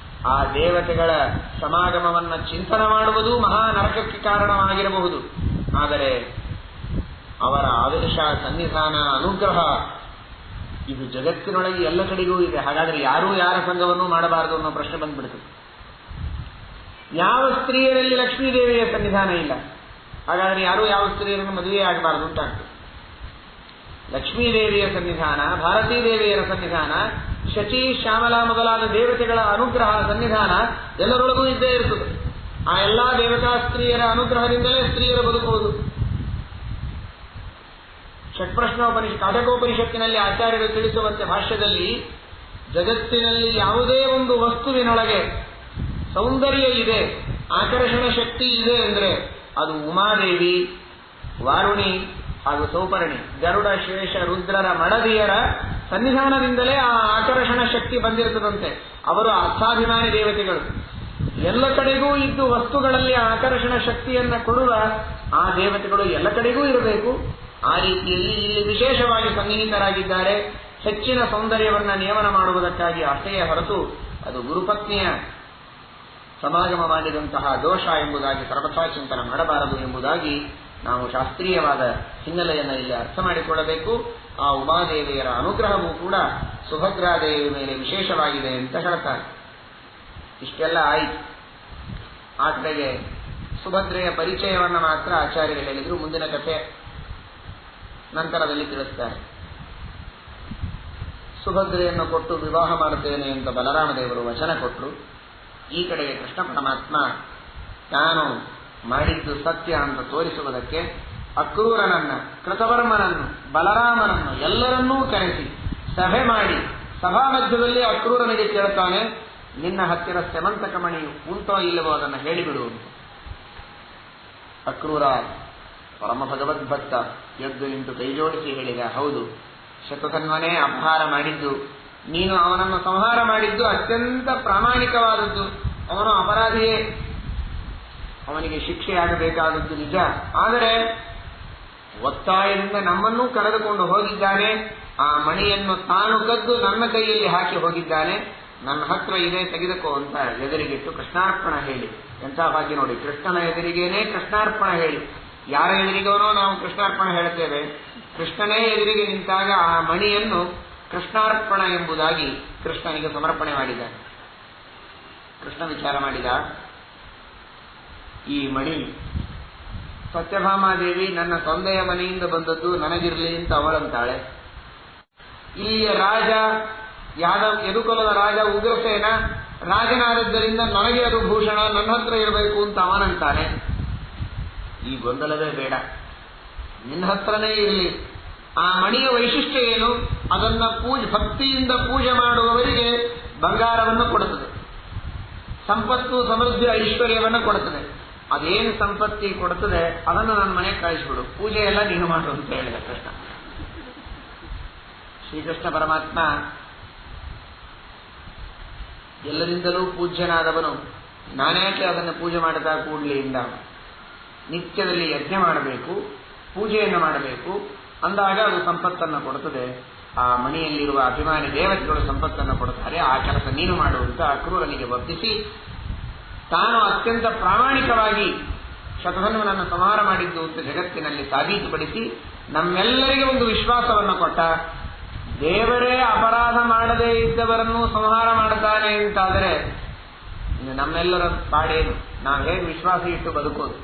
ಆ ದೇವತೆಗಳ ಸಮಾಗಮವನ್ನು ಚಿಂತನೆ ಮಾಡುವುದು ಮಹಾ ನರಕಕ್ಕೆ ಕಾರಣವಾಗಿರಬಹುದು. ಆದರೆ ಅವರ ಆವೇಶ, ಸನ್ನಿಧಾನ, ಅನುಗ್ರಹ ಇದು ಜಗತ್ತಿನೊಳಗೆ ಎಲ್ಲ ಕಡೆಗೂ ಇದೆ. ಹಾಗಾದರೆ ಯಾರೂ ಯಾರ ಸಂಘವನ್ನು ಮಾಡಬಾರದು ಅನ್ನೋ ಪ್ರಶ್ನೆ ಬಂದ್ಬಿಡ್ತದೆ. ಯಾವ ಸ್ತ್ರೀಯರಲ್ಲಿ ಲಕ್ಷ್ಮೀದೇವಿಯ ಸನ್ನಿಧಾನ ಇಲ್ಲ, ಹಾಗಾದರೆ ಯಾರೂ ಯಾವ ಸ್ತ್ರೀಯರನ್ನು ಮದುವೆ ಆಗಬಾರದು ಅಂತಾಗ್ತದೆ. ಲಕ್ಷ್ಮೀದೇವಿಯ ಸನ್ನಿಧಾನ, ಭಾರತೀ ದೇವಿಯರ ಸನ್ನಿಧಾನ, ಶಚಿ, ಶ್ಯಾಮಲ ಮೊದಲಾದ ದೇವತೆಗಳ ಅನುಗ್ರಹ, ಸನ್ನಿಧಾನ ಎಲ್ಲರೊಳಗೂ ಇದ್ದೇ ಇರ್ತದೆ. ಆ ಎಲ್ಲಾ ದೇವತಾ ಸ್ತ್ರೀಯರ ಅನುಗ್ರಹದಿಂದಲೇ ಸ್ತ್ರೀಯರು ಬದುಕುವುದು. ಕಾಠಕೋಪನಿಷತ್ತಿನಲ್ಲಿ ಆಚಾರ್ಯರು ತಿಳಿಸುವಂತೆ ಭಾಷ್ಯದಲ್ಲಿ, ಜಗತ್ತಿನಲ್ಲಿ ಯಾವುದೇ ಒಂದು ವಸ್ತುವಿನೊಳಗೆ ಸೌಂದರ್ಯ ಇದೆ, ಆಕರ್ಷಣ ಶಕ್ತಿ ಇದೆ ಅಂದರೆ ಅದು ಉಮಾದೇವಿ, ವಾರುಣಿ ಹಾಗೂ ಸೌಪರ್ಣಿ, ಗರುಡ, ಶೇಷ, ರುದ್ರರ ಮಡದಿಯರ ಸನ್ನಿಧಾನದಿಂದಲೇ ಆ ಆಕರ್ಷಣ ಶಕ್ತಿ ಬಂದಿರುತ್ತದಂತೆ. ಅವರು ಅರ್ಥಾಭಿಮಾನಿ ದೇವತೆಗಳು. ಎಲ್ಲ ಕಡೆಗೂ ಇದ್ದು ವಸ್ತುಗಳಲ್ಲಿ ಆಕರ್ಷಣ ಶಕ್ತಿಯನ್ನು ಕೊಡುವ ಆ ದೇವತೆಗಳು ಎಲ್ಲ ಕಡೆಗೂ ಇರಬೇಕು. ಆ ರೀತಿಯಲ್ಲಿ ಇಲ್ಲಿ ವಿಶೇಷವಾಗಿ ಸನ್ನಿಹಿತರಾಗಿದ್ದಾರೆ. ಹೆಚ್ಚಿನ ಸೌಂದರ್ಯವನ್ನು ನಿಯಮನ ಮಾಡುವುದಕ್ಕಾಗಿ ಅಷ್ಟೇ ಹೊರತು ಅದು ಗುರುಪತ್ನಿಯ ಸಮಾಗಮ ಮಾಡಿದಂತಹ ದೋಷ ಎಂಬುದಾಗಿ ಸರ್ವಥಾ ಚಿಂತನೆ ಮಾಡಬಾರದು ಎಂಬುದಾಗಿ ನಾವು ಶಾಸ್ತ್ರೀಯವಾದ ಹಿನ್ನೆಲೆಯನ್ನು ಇಲ್ಲಿ ಅರ್ಥ ಮಾಡಿಕೊಳ್ಳಬೇಕು. ಆ ಉಮಾದೇವಿಯರ ಅನುಗ್ರಹವೂ ಕೂಡ ಸುಭದ್ರಾದೇವಿಯ ಮೇಲೆ ವಿಶೇಷವಾಗಿದೆ ಅಂತ ಹೇಳ್ತಾರೆ. ಇಷ್ಟೆಲ್ಲ ಆಯಿತು. ಆ ಕಡೆಗೆ ಸುಭದ್ರೆಯ ಪರಿಚಯವನ್ನು ಮಾತ್ರ ಆಚಾರ್ಯರು ಹೇಳಿದರು. ಮುಂದಿನ ಕಥೆ ನಂತರದಲ್ಲಿ ತಿಳಿಸ್ತಾರೆ. ಸುಭದ್ರೆಯನ್ನು ಕೊಟ್ಟು ವಿವಾಹ ಮಾಡುತ್ತೇನೆ ಅಂತ ಬಲರಾಮದೇವರು ವಚನ ಕೊಟ್ಟರು. ಈ ಕಡೆಗೆ ಕೃಷ್ಣ ಪರಮಾತ್ಮ ತಾನು ಮಾಡಿದ್ದು ಸತ್ಯ ಅಂತ ತೋರಿಸುವುದಕ್ಕೆ ಅಕ್ರೂರನನ್ನ, ಕೃತವರ್ಮನನ್ನು, ಬಲರಾಮನನ್ನು ಎಲ್ಲರನ್ನೂ ಕರೆಸಿ ಸಭೆ ಮಾಡಿ ಸಭಾ ಮಧ್ಯದಲ್ಲಿ ಅಕ್ರೂರನಿಗೆ ಕೇಳ್ತಾನೆ, ನಿನ್ನ ಹತ್ತಿರ ಸೆಮಂತಕ ಮಣಿಯು ಉಂಟೋ ಇಲ್ಲವೋ ಅದನ್ನು ಹೇಳಿಬಿಡು ಅಂತ. ಅಕ್ರೂರ ಪರಮ ಭಗವದ್ಭಕ್ತ ಎದ್ದು ನಿಂತು ಕೈಜೋಡಿಸಿ ಹೇಳಿದ, ಹೌದು, ಶತಧನ್ವನೇ ಅಪಹಾರ ಮಾಡಿದ್ದು ನೀನು, ಅವನನ್ನು ಸಂಹಾರ ಮಾಡಿದ್ದು ಅತ್ಯಂತ ಪ್ರಾಮಾಣಿಕವಾದದ್ದು. ಅವನು ಅಪರಾಧಿಯೇ, ಅವನಿಗೆ ಶಿಕ್ಷೆಯಾಗಬೇಕಾದದ್ದು ನಿಜ. ಆದರೆ ಒತ್ತಾಯದಿಂದ ನಮ್ಮನ್ನೂ ಕರೆದುಕೊಂಡು ಹೋಗಿದ್ದಾನೆ. ಆ ಮಣಿಯನ್ನು ತಾನು ಕದ್ದು ನನ್ನ ಕೈಯಲ್ಲಿ ಹಾಕಿ ಹೋಗಿದ್ದಾನೆ. ನನ್ನ ಹತ್ರ ಇದೆ, ತೆಗೆದುಕೋ ಅಂತ ಎದುರಿಗಿಟ್ಟು ಕೃಷ್ಣಾರ್ಪಣ ಹೇಳಿ. ಎಂಥ ಭಾಗ್ಯ ನೋಡಿ, ಕೃಷ್ಣನ ಎದುರಿಗೇನೆ ಕೃಷ್ಣಾರ್ಪಣ ಹೇಳಿ ಯಾರ ಎದುರಿಗವನೋ ನಾವು ಕೃಷ್ಣಾರ್ಪಣ ಹೇಳ್ತೇವೆ. ಕೃಷ್ಣನೇ ಎದುರಿಗೆ ನಿಂತಾಗ ಆ ಮಣಿಯನ್ನು ಕೃಷ್ಣಾರ್ಪಣ ಎಂಬುದಾಗಿ ಕೃಷ್ಣನಿಗೆ ಸಮರ್ಪಣೆ ಮಾಡಿದ. ಕೃಷ್ಣ ವಿಚಾರ ಮಾಡಿದ, ಈ ಮಣಿ ಸತ್ಯಭಾಮಾದೇವಿ ನನ್ನ ತಂದೆಯ ಮನೆಯಿಂದ ಬಂದದ್ದು, ನನಗಿರಲಿ ಅಂತ ಅವಳಂತಾಳೆ. ಇಲ್ಲಿಯ ರಾಜ ಯದುಕುಲದ ರಾಜ ಉಗ್ರಸೇನ ರಾಜನಾದದ್ದರಿಂದ ನನಗೆ ಅದು ಭೂಷಣ, ನನ್ನ ಹತ್ರ ಇರಬೇಕು ಅಂತ ಅವನಂತಾನೆ. ಈ ಗೊಂದಲವೇ ಬೇಡ, ನಿನ್ನ ಹತ್ರನೇ ಇರಲಿ. ಆ ಮಣಿಯ ವೈಶಿಷ್ಟ್ಯ ಏನು? ಅದನ್ನ ಭಕ್ತಿಯಿಂದ ಪೂಜೆ ಮಾಡುವವರಿಗೆ ಬಂಗಾರವನ್ನು ಕೊಡುತ್ತದೆ, ಸಂಪತ್ತು ಸಮೃದ್ಧಿ ಐಶ್ವರ್ಯವನ್ನು ಕೊಡುತ್ತದೆ. ಅದೇನು ಸಂಪತ್ತಿ ಕೊಡುತ್ತದೆ ಅದನ್ನು ನನ್ನ ಮನೆಗೆ ಕಳಿಸ್ಬಿಡು, ಪೂಜೆ ಎಲ್ಲ ನೀನು ಮಾಡು ಅಂತ ಹೇಳಿದ ಕೃಷ್ಣ. ಶ್ರೀಕೃಷ್ಣ ಪರಮಾತ್ಮ ಎಲ್ಲರಿಂದಲೂ ಪೂಜ್ಯನಾದವನು, ನಾನೇಕೆ ಅದನ್ನು ಪೂಜೆ ಮಾಡುತ್ತಾ ಕೂಡಲಿಂದ ನಿತ್ಯದಲ್ಲಿ ಯಜ್ಞ ಮಾಡಬೇಕು, ಪೂಜೆಯನ್ನು ಮಾಡಬೇಕು ಅಂದಾಗ ಅದು ಸಂಪತ್ತನ್ನು ಕೊಡುತ್ತದೆ. ಆ ಮಣಿಯಲ್ಲಿರುವ ಅಭಿಮಾನಿ ದೇವತೆಗಳು ಸಂಪತ್ತನ್ನು ಕೊಡುತ್ತಾರೆ, ಆ ಕೆಲಸ ನೀನು ಮಾಡುವಂತ ಅಕ್ರೂರನಿಗೆ ವರ್ತಿಸಿ ತಾನು ಅತ್ಯಂತ ಪ್ರಾಮಾಣಿಕವಾಗಿ ಶತಧನ್ವನನ್ನು ಸಂಹಾರ ಮಾಡಿದ್ದು ಅಂತ ಜಗತ್ತಿನಲ್ಲಿ ಸಾಬೀತುಪಡಿಸಿ ನಮ್ಮೆಲ್ಲರಿಗೆ ಒಂದು ವಿಶ್ವಾಸವನ್ನು ಕೊಟ್ಟ. ದೇವರೇ ಅಪರಾಧ ಮಾಡದೇ ಇದ್ದವರನ್ನು ಸಂಹಾರ ಮಾಡುತ್ತಾನೆ ಅಂತಾದರೆ ಇನ್ನು ನಮ್ಮೆಲ್ಲರ ಪಾಡೇನು? ನಾವು ಹೇಗೆ ವಿಶ್ವಾಸ ಇಟ್ಟು ಬದುಕೋದು?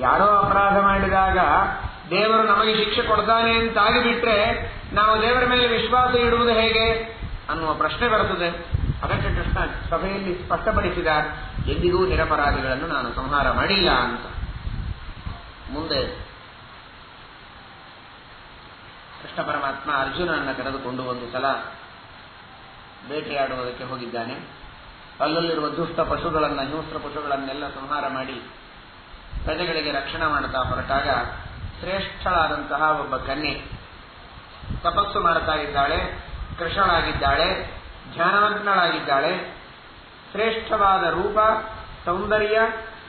ಯಾರೋ ಅಪರಾಧ ಮಾಡಿದಾಗ ದೇವರು ನಮಗೆ ಶಿಕ್ಷೆ ಕೊಡ್ತಾನೆ ಅಂತಾಗಿಬಿಟ್ರೆ ನಾವು ದೇವರ ಮೇಲೆ ವಿಶ್ವಾಸ ಇಡುವುದು ಹೇಗೆ ಅನ್ನುವ ಪ್ರಶ್ನೆ ಬರುತ್ತದೆ. ಅದಕ್ಕೆ ಕೃಷ್ಣ ಸಭೆಯಲ್ಲಿ ಸ್ಪಷ್ಟಪಡಿಸಿದ, ಎಂದಿಗೂ ನಿರಪರಾಧಿಗಳನ್ನು ನಾನು ಸಂಹಾರ ಮಾಡಿಲ್ಲ ಅಂತ. ಮುಂದೆ ಕೃಷ್ಣ ಪರಮಾತ್ಮ ಅರ್ಜುನನನ್ನು ಕರೆದುಕೊಂಡು ಒಂದು ಸಲ ಬೇಟೆಯಾಡುವುದಕ್ಕೆ ಹೋಗಿದ್ದಾನೆ. ಅಲ್ಲಲ್ಲಿರುವ ದುಷ್ಟ ಪಶುಗಳನ್ನು, ಹಿಂಸ್ರ ಪಶುಗಳನ್ನೆಲ್ಲ ಸಂಹಾರ ಮಾಡಿ ಪ್ರಜೆಗಳಿಗೆ ರಕ್ಷಣೆ ಮಾಡುತ್ತಾ ಹೊರಟಾಗ ಶ್ರೇಷ್ಠಳಾದಂತಹ ಒಬ್ಬ ಕನ್ಯೆ ತಪಸ್ಸು ಮಾಡುತ್ತಾ ಇದ್ದಾಳೆ, ಕೃಷ್ಣಳಾಗಿದ್ದಾಳೆ, ಧ್ಯಾನಮಗ್ನಳಾಗಿದ್ದಾಳೆ. ಶ್ರೇಷ್ಠವಾದ ರೂಪ, ಸೌಂದರ್ಯ,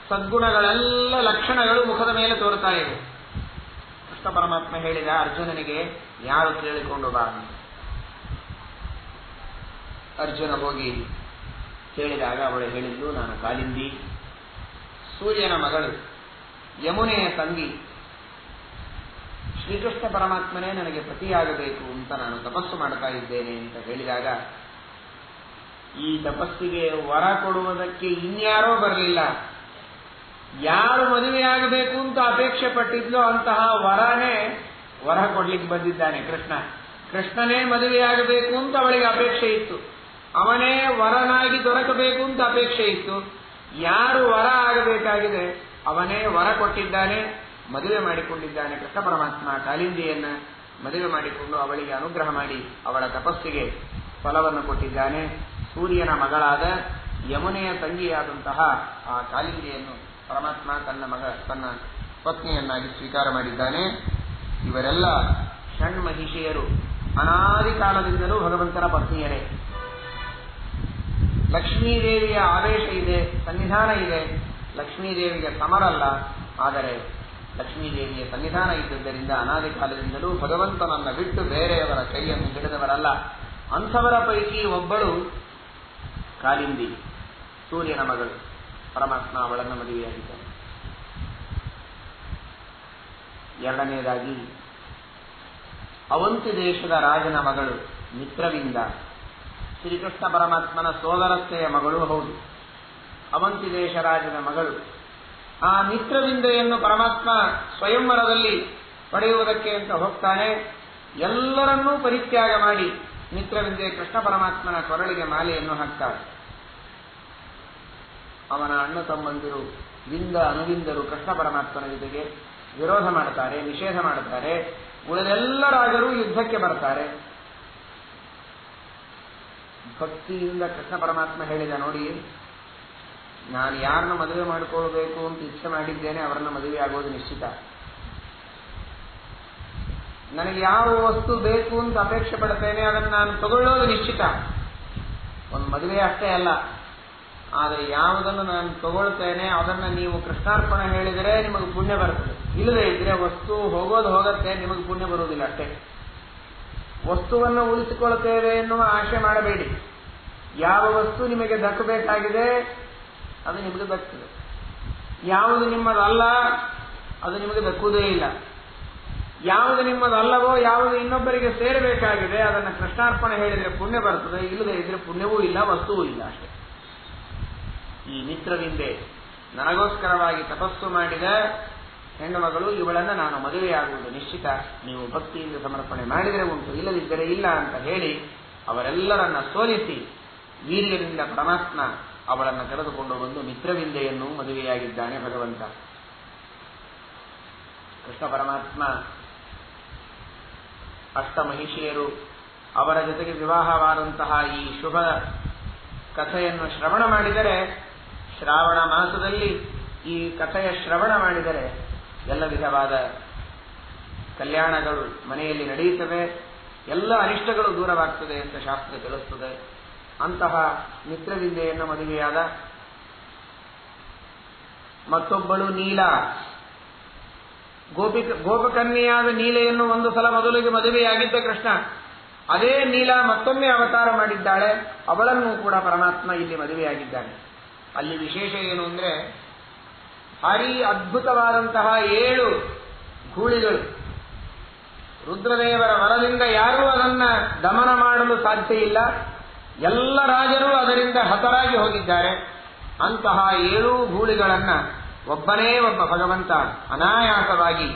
ಸದ್ಗುಣಗಳೆಲ್ಲ ಲಕ್ಷಣಗಳು ಮುಖದ ಮೇಲೆ ತೋರುತ್ತಾ ಇವೆ. ಕೃಷ್ಣ ಪರಮಾತ್ಮ ಹೇಳಿದ ಅರ್ಜುನನಿಗೆ, ಯಾರು ಕೇಳಿಕೊಂಡು ಬಾ. ಅರ್ಜುನ ಹೋಗಿ ಕೇಳಿದಾಗ ಅವಳು ಹೇಳಿದ್ದು, ನಾನು ಕಾಲಿಂದಿ, ಸೂರ್ಯನ ಮಗಳು, ಯಮುನೆಯ ತಂಗಿ, ಶ್ರೀಕೃಷ್ಣ ಪರಮಾತ್ಮನೇ ನನಗೆ ಪತಿಯಾಗಬೇಕು ಅಂತ ನಾನು ತಪಸ್ಸು ಮಾಡ್ತಾ ಇದ್ದೇನೆ ಅಂತ ಹೇಳಿದಾಗ, ಈ ತಪಸ್ಸಿಗೆ ವರ ಕೊಡುವುದಕ್ಕೆ ಇನ್ಯಾರೋ ಬರಲಿಲ್ಲ. ಯಾರು ಮದುವೆಯಾಗಬೇಕು ಅಂತ ಅಪೇಕ್ಷೆ ಪಟ್ಟಿದ್ಲೋ ಅಂತಹ ವರ ಕೊಡ್ಲಿಕ್ಕೆ ಬಂದಿದ್ದಾನೆ ಕೃಷ್ಣ. ಕೃಷ್ಣನೇ ಮದುವೆಯಾಗಬೇಕು ಅಂತ ಅವಳಿಗೆ ಅಪೇಕ್ಷೆ ಇತ್ತು, ಅವನೇ ವರನಾಗಿ ದೊರಕಬೇಕು ಅಂತ ಅಪೇಕ್ಷೆ ಇತ್ತು. ಯಾರು ವರ ಆಗಬೇಕಾಗಿದೆ ಅವನೇ ವರ ಕೊಟ್ಟಿದ್ದಾನೆ, ಮದುವೆ ಮಾಡಿಕೊಂಡಿದ್ದಾನೆ. ಕೃಷ್ಣ ಪರಮಾತ್ಮ ಕಾಲಿಂದಿಯನ್ನ ಮದುವೆ ಮಾಡಿಕೊಂಡು ಅವಳಿಗೆ ಅನುಗ್ರಹ ಮಾಡಿ ಅವಳ ತಪಸ್ಸಿಗೆ ಫಲವನ್ನು ಕೊಟ್ಟಿದ್ದಾನೆ. ಸೂರ್ಯನ ಮಗಳಾದ ಯಮುನೆಯ ತಂಗಿಯಾದಂತಹ ಆ ಕಾಲಿಂದಿಯನ್ನು ಪರಮಾತ್ಮ ತನ್ನ ಪತ್ನಿಯನ್ನಾಗಿ ಸ್ವೀಕಾರ ಮಾಡಿದ್ದಾನೆ. ಇವರೆಲ್ಲ ಷಣ್ಮಹಿಷಿಯರು, ಅನಾದಿ ಕಾಲದಿಂದಲೂ ಭಗವಂತನ ಪತ್ನಿಯರೇ. ಲಕ್ಷ್ಮೀದೇವಿಯ ಆದೇಶ ಇದೆ, ಸನ್ನಿಧಾನ ಇದೆ. ಲಕ್ಷ್ಮೀದೇವಿಗೆ ಸಮರಲ್ಲ, ಆದರೆ ಲಕ್ಷ್ಮೀದೇವಿಯ ಸನ್ನಿಧಾನ ಇದ್ದುದರಿಂದ ಅನಾದಿ ಕಾಲದಿಂದಲೂ ಭಗವಂತನನ್ನ ಬಿಟ್ಟು ಬೇರೆಯವರ ಕೈಯನ್ನು ಹಿಡಿದವರಲ್ಲ. ಅಂಥವರ ಪೈಕಿ ಒಬ್ಬಳು ಕಾಲಿಂದಿ, ಸೂರ್ಯನ ಮಗಳು. ಪರಮಾತ್ಮ ಅವಳನ್ನು ಮದುವೆಯಾಗಿದ್ದಾನೆ. ಎರಡನೆಯದಾಗಿ ಅವಂತಿ ದೇಶದ ರಾಜನ ಮಗಳು ಮಿತ್ರವಿಂದ, ಶ್ರೀಕೃಷ್ಣ ಪರಮಾತ್ಮನ ಸೋದರತ್ತೆಯ ಮಗಳು ಹೌದು. ಅವಂತಿ ದೇಶ ರಾಜನ ಮಗಳು. ಆ ಮಿತ್ರವಿಂದೆಯನ್ನು ಪರಮಾತ್ಮ ಸ್ವಯಂವರದಲ್ಲಿ ಪಡೆಯುವುದಕ್ಕೆ ಅಂತ ಹೋಗ್ತಾನೆ. ಎಲ್ಲರನ್ನೂ ಪರಿತ್ಯಾಗ ಮಾಡಿ ಮಿತ್ರವಿಂದೆ ಕೃಷ್ಣ ಪರಮಾತ್ಮನ ಕೊರಳಿಗೆ ಮಾಲೆಯನ್ನು ಹಾಕ್ತಾಳೆ. ಅವನ ಅಣ್ಣ ತಮ್ಮಂದಿರು ವಿಂದ ಅನುವಿಂದರು ಕೃಷ್ಣ ಪರಮಾತ್ಮನ ಜೊತೆಗೆ ವಿರೋಧ ಮಾಡುತ್ತಾರೆ, ನಿಷೇಧ ಮಾಡುತ್ತಾರೆ. ಉಳಿದೆಲ್ಲ ರಾಜರು ಯುದ್ಧಕ್ಕೆ ಬರ್ತಾರೆ. ಭಕ್ತಿಯಿಂದ ಕೃಷ್ಣ ಪರಮಾತ್ಮ ಹೇಳಿದ, ನೋಡಿ, ನಾನು ಯಾರನ್ನ ಮದುವೆ ಮಾಡಿಕೊಳ್ಬೇಕು ಅಂತ ಇಚ್ಛೆ ಮಾಡಿದ್ದೇನೆ ಅವರನ್ನ ಮದುವೆ ಆಗೋದು ನಿಶ್ಚಿತ. ನನಗೆ ಯಾವ ವಸ್ತು ಬೇಕು ಅಂತ ಅಪೇಕ್ಷೆ ಪಡ್ತೇನೆ ಅದನ್ನು ನಾನು ತಗೊಳ್ಳೋದು ನಿಶ್ಚಿತ. ಒಂದು ಮದುವೆ ಅಷ್ಟೇ ಅಲ್ಲ, ಆದರೆ ಯಾವುದನ್ನು ನಾನು ತಗೊಳ್ತೇನೆ ಅದನ್ನು ನೀವು ಕೃಷ್ಣಾರ್ಪಣೆ ಹೇಳಿದರೆ ನಿಮಗೆ ಪುಣ್ಯ ಬರ್ತದೆ. ಇಲ್ಲದೇ ಇದ್ರೆ ವಸ್ತು ಹೋಗೋದು ಹೋಗತ್ತೆ, ನಿಮಗೆ ಪುಣ್ಯ ಬರುವುದಿಲ್ಲ ಅಷ್ಟೇ. ವಸ್ತುವನ್ನು ಉಳಿಸಿಕೊಳ್ತೇವೆ ಎನ್ನುವ ಆಶೆ ಮಾಡಬೇಡಿ. ಯಾವ ವಸ್ತು ನಿಮಗೆ ದಕ್ಕಬೇಕಾಗಿದೆ ಅದು ನಿಮಗೆ ದಕ್ತದೆ. ಯಾವುದು ನಿಮ್ಮದಲ್ಲ ಅದು ನಿಮಗೆ ದಕ್ಕುವುದೇ ಇಲ್ಲ. ಯಾವುದು ನಿಮ್ಮದಲ್ಲವೋ, ಯಾವುದು ಇನ್ನೊಬ್ಬರಿಗೆ ಸೇರಬೇಕಾಗಿದೆ ಅದನ್ನು ಕೃಷ್ಣಾರ್ಪಣೆ ಹೇಳಿದರೆ ಪುಣ್ಯ ಬರ್ತದೆ, ಇಲ್ಲದೆ ಇದ್ರೆ ಪುಣ್ಯವೂ ಇಲ್ಲ, ವಸ್ತುವೂ ಇಲ್ಲ ಅಷ್ಟೇ. ಈ ಮಿತ್ರವಿಂದೆ ನನಗೋಸ್ಕರವಾಗಿ ತಪಸ್ಸು ಮಾಡಿದ ಹೆಣ್ಣು ಮಗಳು, ಇವಳನ್ನು ನಾನು ಮದುವೆಯಾಗುವುದು ನಿಶ್ಚಿತ, ನೀವು ಭಕ್ತಿಯಿಂದ ಸಮರ್ಪಣೆ ಮಾಡಿದರೆ ಉಂಟು, ಇಲ್ಲದಿದ್ದರೆ ಇಲ್ಲ ಅಂತ ಹೇಳಿ ಅವರೆಲ್ಲರನ್ನ ಸೋಲಿಸಿ ವೀರ್ಯದಿಂದ ಪರಮಾತ್ಮ ಅವಳನ್ನು ಕರೆದುಕೊಂಡು ಬಂದು ಮಿತ್ರವಿಂದೆಯನ್ನು ಮದುವೆಯಾಗಿದ್ದಾನೆ ಭಗವಂತ. ಕೃಷ್ಣ ಪರಮಾತ್ಮ ಅಷ್ಟಮಹಿಷಿಯರು ಅವರ ಜೊತೆಗೆ ವಿವಾಹವಾದಂತಹ ಈ ಶುಭ ಕಥೆಯನ್ನು ಶ್ರವಣ ಮಾಡಿದರೆ, ಶ್ರಾವಣ ಮಾಸದಲ್ಲಿ ಈ ಕಥೆಯ ಶ್ರವಣ ಮಾಡಿದರೆ ಎಲ್ಲ ವಿಧವಾದ ಕಲ್ಯಾಣಗಳು ಮನೆಯಲ್ಲಿ ನಡೆಯುತ್ತವೆ, ಎಲ್ಲ ಅನಿಷ್ಟಗಳು ದೂರವಾಗ್ತದೆ ಅಂತ ಶಾಸ್ತ್ರ ತಿಳಿಸುತ್ತದೆ. ಅಂತಹ ಮಿತ್ರವಿಂದೆಯನ್ನು ಮದುವೆಯಾದ. ಮತ್ತೊಬ್ಬಳು ನೀಲ, ಗೋಪಕನ್ಯೆಯಾದ ನೀಲೆಯನ್ನು ಒಂದು ಸಲ ಮೊದಲಿಗೆ ಮದುವೆಯಾಗಿದ್ದ ಕೃಷ್ಣ, ಅದೇ ನೀಲ ಮತ್ತೊಮ್ಮೆ ಅವತಾರ ಮಾಡಿದ್ದಾಳೆ, ಅವಳನ್ನು ಕೂಡ ಪರಮಾತ್ಮ ಇಲ್ಲಿ ಮದುವೆಯಾಗಿದ್ದಾನೆ. ಅಲ್ಲಿ ವಿಶೇಷ ಏನು ಅಂದ್ರೆ, ಭಾರೀ ಅದ್ಭುತವಾದಂತಹ 7 ಗೂಳಿಗಳು, ರುದ್ರದೇವರ ವರದಿಂದ ಯಾರೂ ಅದನ್ನ ದಮನ ಮಾಡಲು ಸಾಧ್ಯ ಇಲ್ಲ, ಎಲ್ಲ ರಾಜರು ಅದರಿಂದ ಹತರಾಗಿ ಹೋಗಿದ್ದಾರೆ. ಅಂತಹ 7 ಗೂಳಿಗಳನ್ನ ಒಬ್ಬನೇ ಒಬ್ಬ ಭಗವಂತ ಅನಾಯಾಸವಾಗಿ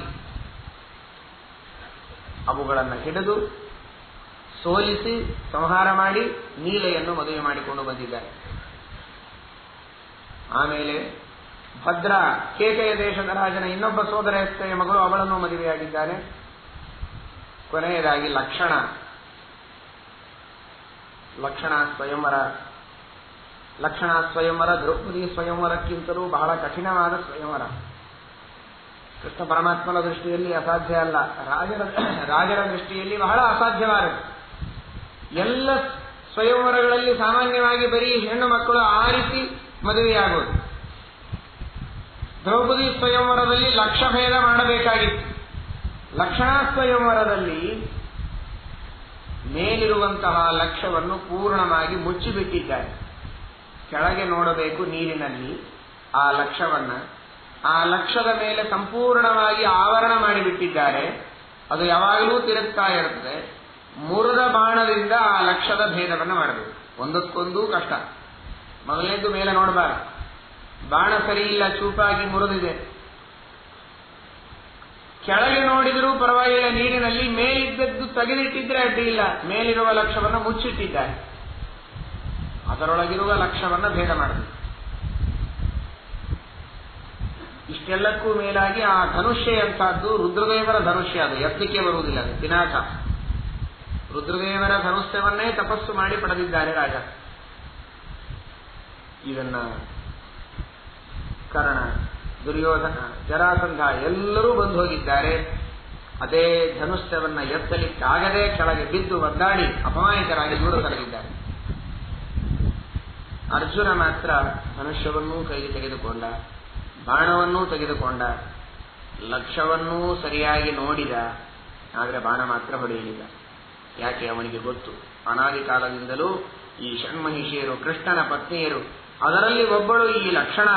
ಅವುಗಳನ್ನು ಹಿಡಿದು ಸೋಲಿಸಿ ಸಂಹಾರ ಮಾಡಿ ನೀಲೆಯನ್ನು ಮದುವೆ ಮಾಡಿಕೊಂಡು ಬಂದಿದ್ದಾರೆ. ಆಮೇಲೆ ಭದ್ರ, ಕೇಕೆಯ ದೇಶದ ರಾಜನ ಇನ್ನೊಬ್ಬ ಸೋದರತೆಯ ಮಗಳು, ಅವಳನ್ನು ಮದುವೆಯಾಗಿದ್ದಾನೆ. ಕೊನೆಯದಾಗಿ ಲಕ್ಷಣ ಸ್ವಯಂವರ ದ್ರೌಪದಿ ಸ್ವಯಂವರಕ್ಕಿಂತಲೂ ಬಹಳ ಕಠಿಣವಾದ ಸ್ವಯಂವರ. ಕೃಷ್ಣ ಪರಮಾತ್ಮನ ದೃಷ್ಟಿಯಲ್ಲಿ ಅಸಾಧ್ಯ ಅಲ್ಲ, ರಾಜರ ದೃಷ್ಟಿಯಲ್ಲಿ ಬಹಳ ಅಸಾಧ್ಯವಾದದ್ದು. ಎಲ್ಲ ಸ್ವಯಂವರಗಳಲ್ಲಿ ಸಾಮಾನ್ಯವಾಗಿ ಬರೀ ಹೆಣ್ಣು ಮಕ್ಕಳು ಆರಿಸಿ ಮದುವೆಯಾಗೋದು. ದ್ರೌಪದಿ ಸ್ವಯಂವರದಲ್ಲಿ ಲಕ್ಷಭೇದ ಮಾಡಬೇಕಾಗಿತ್ತು. ಲಕ್ಷಣಾ ಸ್ವಯಂವರದಲ್ಲಿ ಮೇಲಿರುವಂತಹ ಲಕ್ಷವನ್ನು ಪೂರ್ಣವಾಗಿ ಮುಚ್ಚಿಬಿಟ್ಟಿದ್ದಾರೆ. ಕೆಳಗೆ ನೋಡಬೇಕು ನೀರಿನಲ್ಲಿ ಆ ಲಕ್ಷವನ್ನ, ಆ ಲಕ್ಷದ ಮೇಲೆ ಸಂಪೂರ್ಣವಾಗಿ ಆವರಣ ಮಾಡಿಬಿಟ್ಟಿದ್ದಾರೆ. ಅದು ಯಾವಾಗಲೂ ತಿರುಗ್ತಾ ಇರುತ್ತದೆ. ಮುರಿದ ಬಾಣದಿಂದ ಆ ಲಕ್ಷದ ಭೇದವನ್ನು ಮಾಡಬೇಕು. ಒಂದಕ್ಕೊಂದು ಕಷ್ಟ. ಮೊದಲನೇದು ಮೇಲೆ ನೋಡಬಾರದು, ಬಾಣ ಸರಿ ಇಲ್ಲ, ಚೂಪಾಗಿ ಮುರಿದಿದೆ. ಕೆಳಗೆ ನೋಡಿದರೂ ಪರವಾಗಿಲ್ಲ, ನೀರಿನಲ್ಲಿ ಮೇಲಿದ್ದದ್ದು ತೆಗೆದಿಟ್ಟಿದ್ರೆ ಅಡ್ಡಿ ಇಲ್ಲ, ಮೇಲಿರುವ ಲಕ್ಷವನ್ನು ಮುಚ್ಚಿಟ್ಟಿದ್ದಾರೆ. ಅದರೊಳಗಿರುವ ಲಕ್ಷವನ್ನು ಭೇದ ಮಾಡಬೇಕು. ಇಷ್ಟೆಲ್ಲಕ್ಕೂ ಮೇಲಾಗಿ ಆ ಧನುಷ್ಯ ಅಂತಹದ್ದು ರುದ್ರದೇವರ ಧನುಷ್ಯ, ಅದು ಎತ್ತಲಿಕ್ಕೆ ಬರುವುದಿಲ್ಲ, ಅದು ವಿನಾಶ. ರುದ್ರದೇವರ ಧನುಷ್ಯವನ್ನೇ ತಪಸ್ಸು ಮಾಡಿ ಪಡೆದಿದ್ದಾರೆ ರಾಜ. ಇದನ್ನ ಕರ್ಣ, ದುರ್ಯೋಧನ, ಜರಾಸಂಧ ಎಲ್ಲರೂ ಬಂದು ಹೋಗಿದ್ದಾರೆ. ಅದೇ ಧನುಷ್ಯವನ್ನ ಎತ್ತಲಿಕ್ಕಾಗದೆ ಕೆಳಗೆ ಬಿದ್ದು ಒದ್ದಾಡಿ ಅಪಮಾನಿತರಾಗಿ ದೂರ ಸರಿದಿದ್ದಾರೆ. ಅರ್ಜುನ ಮಾತ್ರ ಧನುಷ್ಯವನ್ನೂ ಕೈಗೆ ತೆಗೆದುಕೊಂಡ, ಬಾಣವನ್ನೂ ತೆಗೆದುಕೊಂಡ, ಲಕ್ಷ್ಯವನ್ನೂ ಸರಿಯಾಗಿ ನೋಡಿದ, ಆದರೆ ಬಾಣ ಮಾತ್ರ ಹೊಡೆಯಲಿಲ್ಲ. ಯಾಕೆ? ಅವನಿಗೆ ಗೊತ್ತು, ಅನಾದಿ ಕಾಲದಿಂದಲೂ ಈ ಷಣ್ಮಹಿಷಿಯರು ಕೃಷ್ಣನ ಪತ್ನಿಯರು, ಅದರಲ್ಲಿ ಒಬ್ಬಳು ಈ ಲಕ್ಷಣ,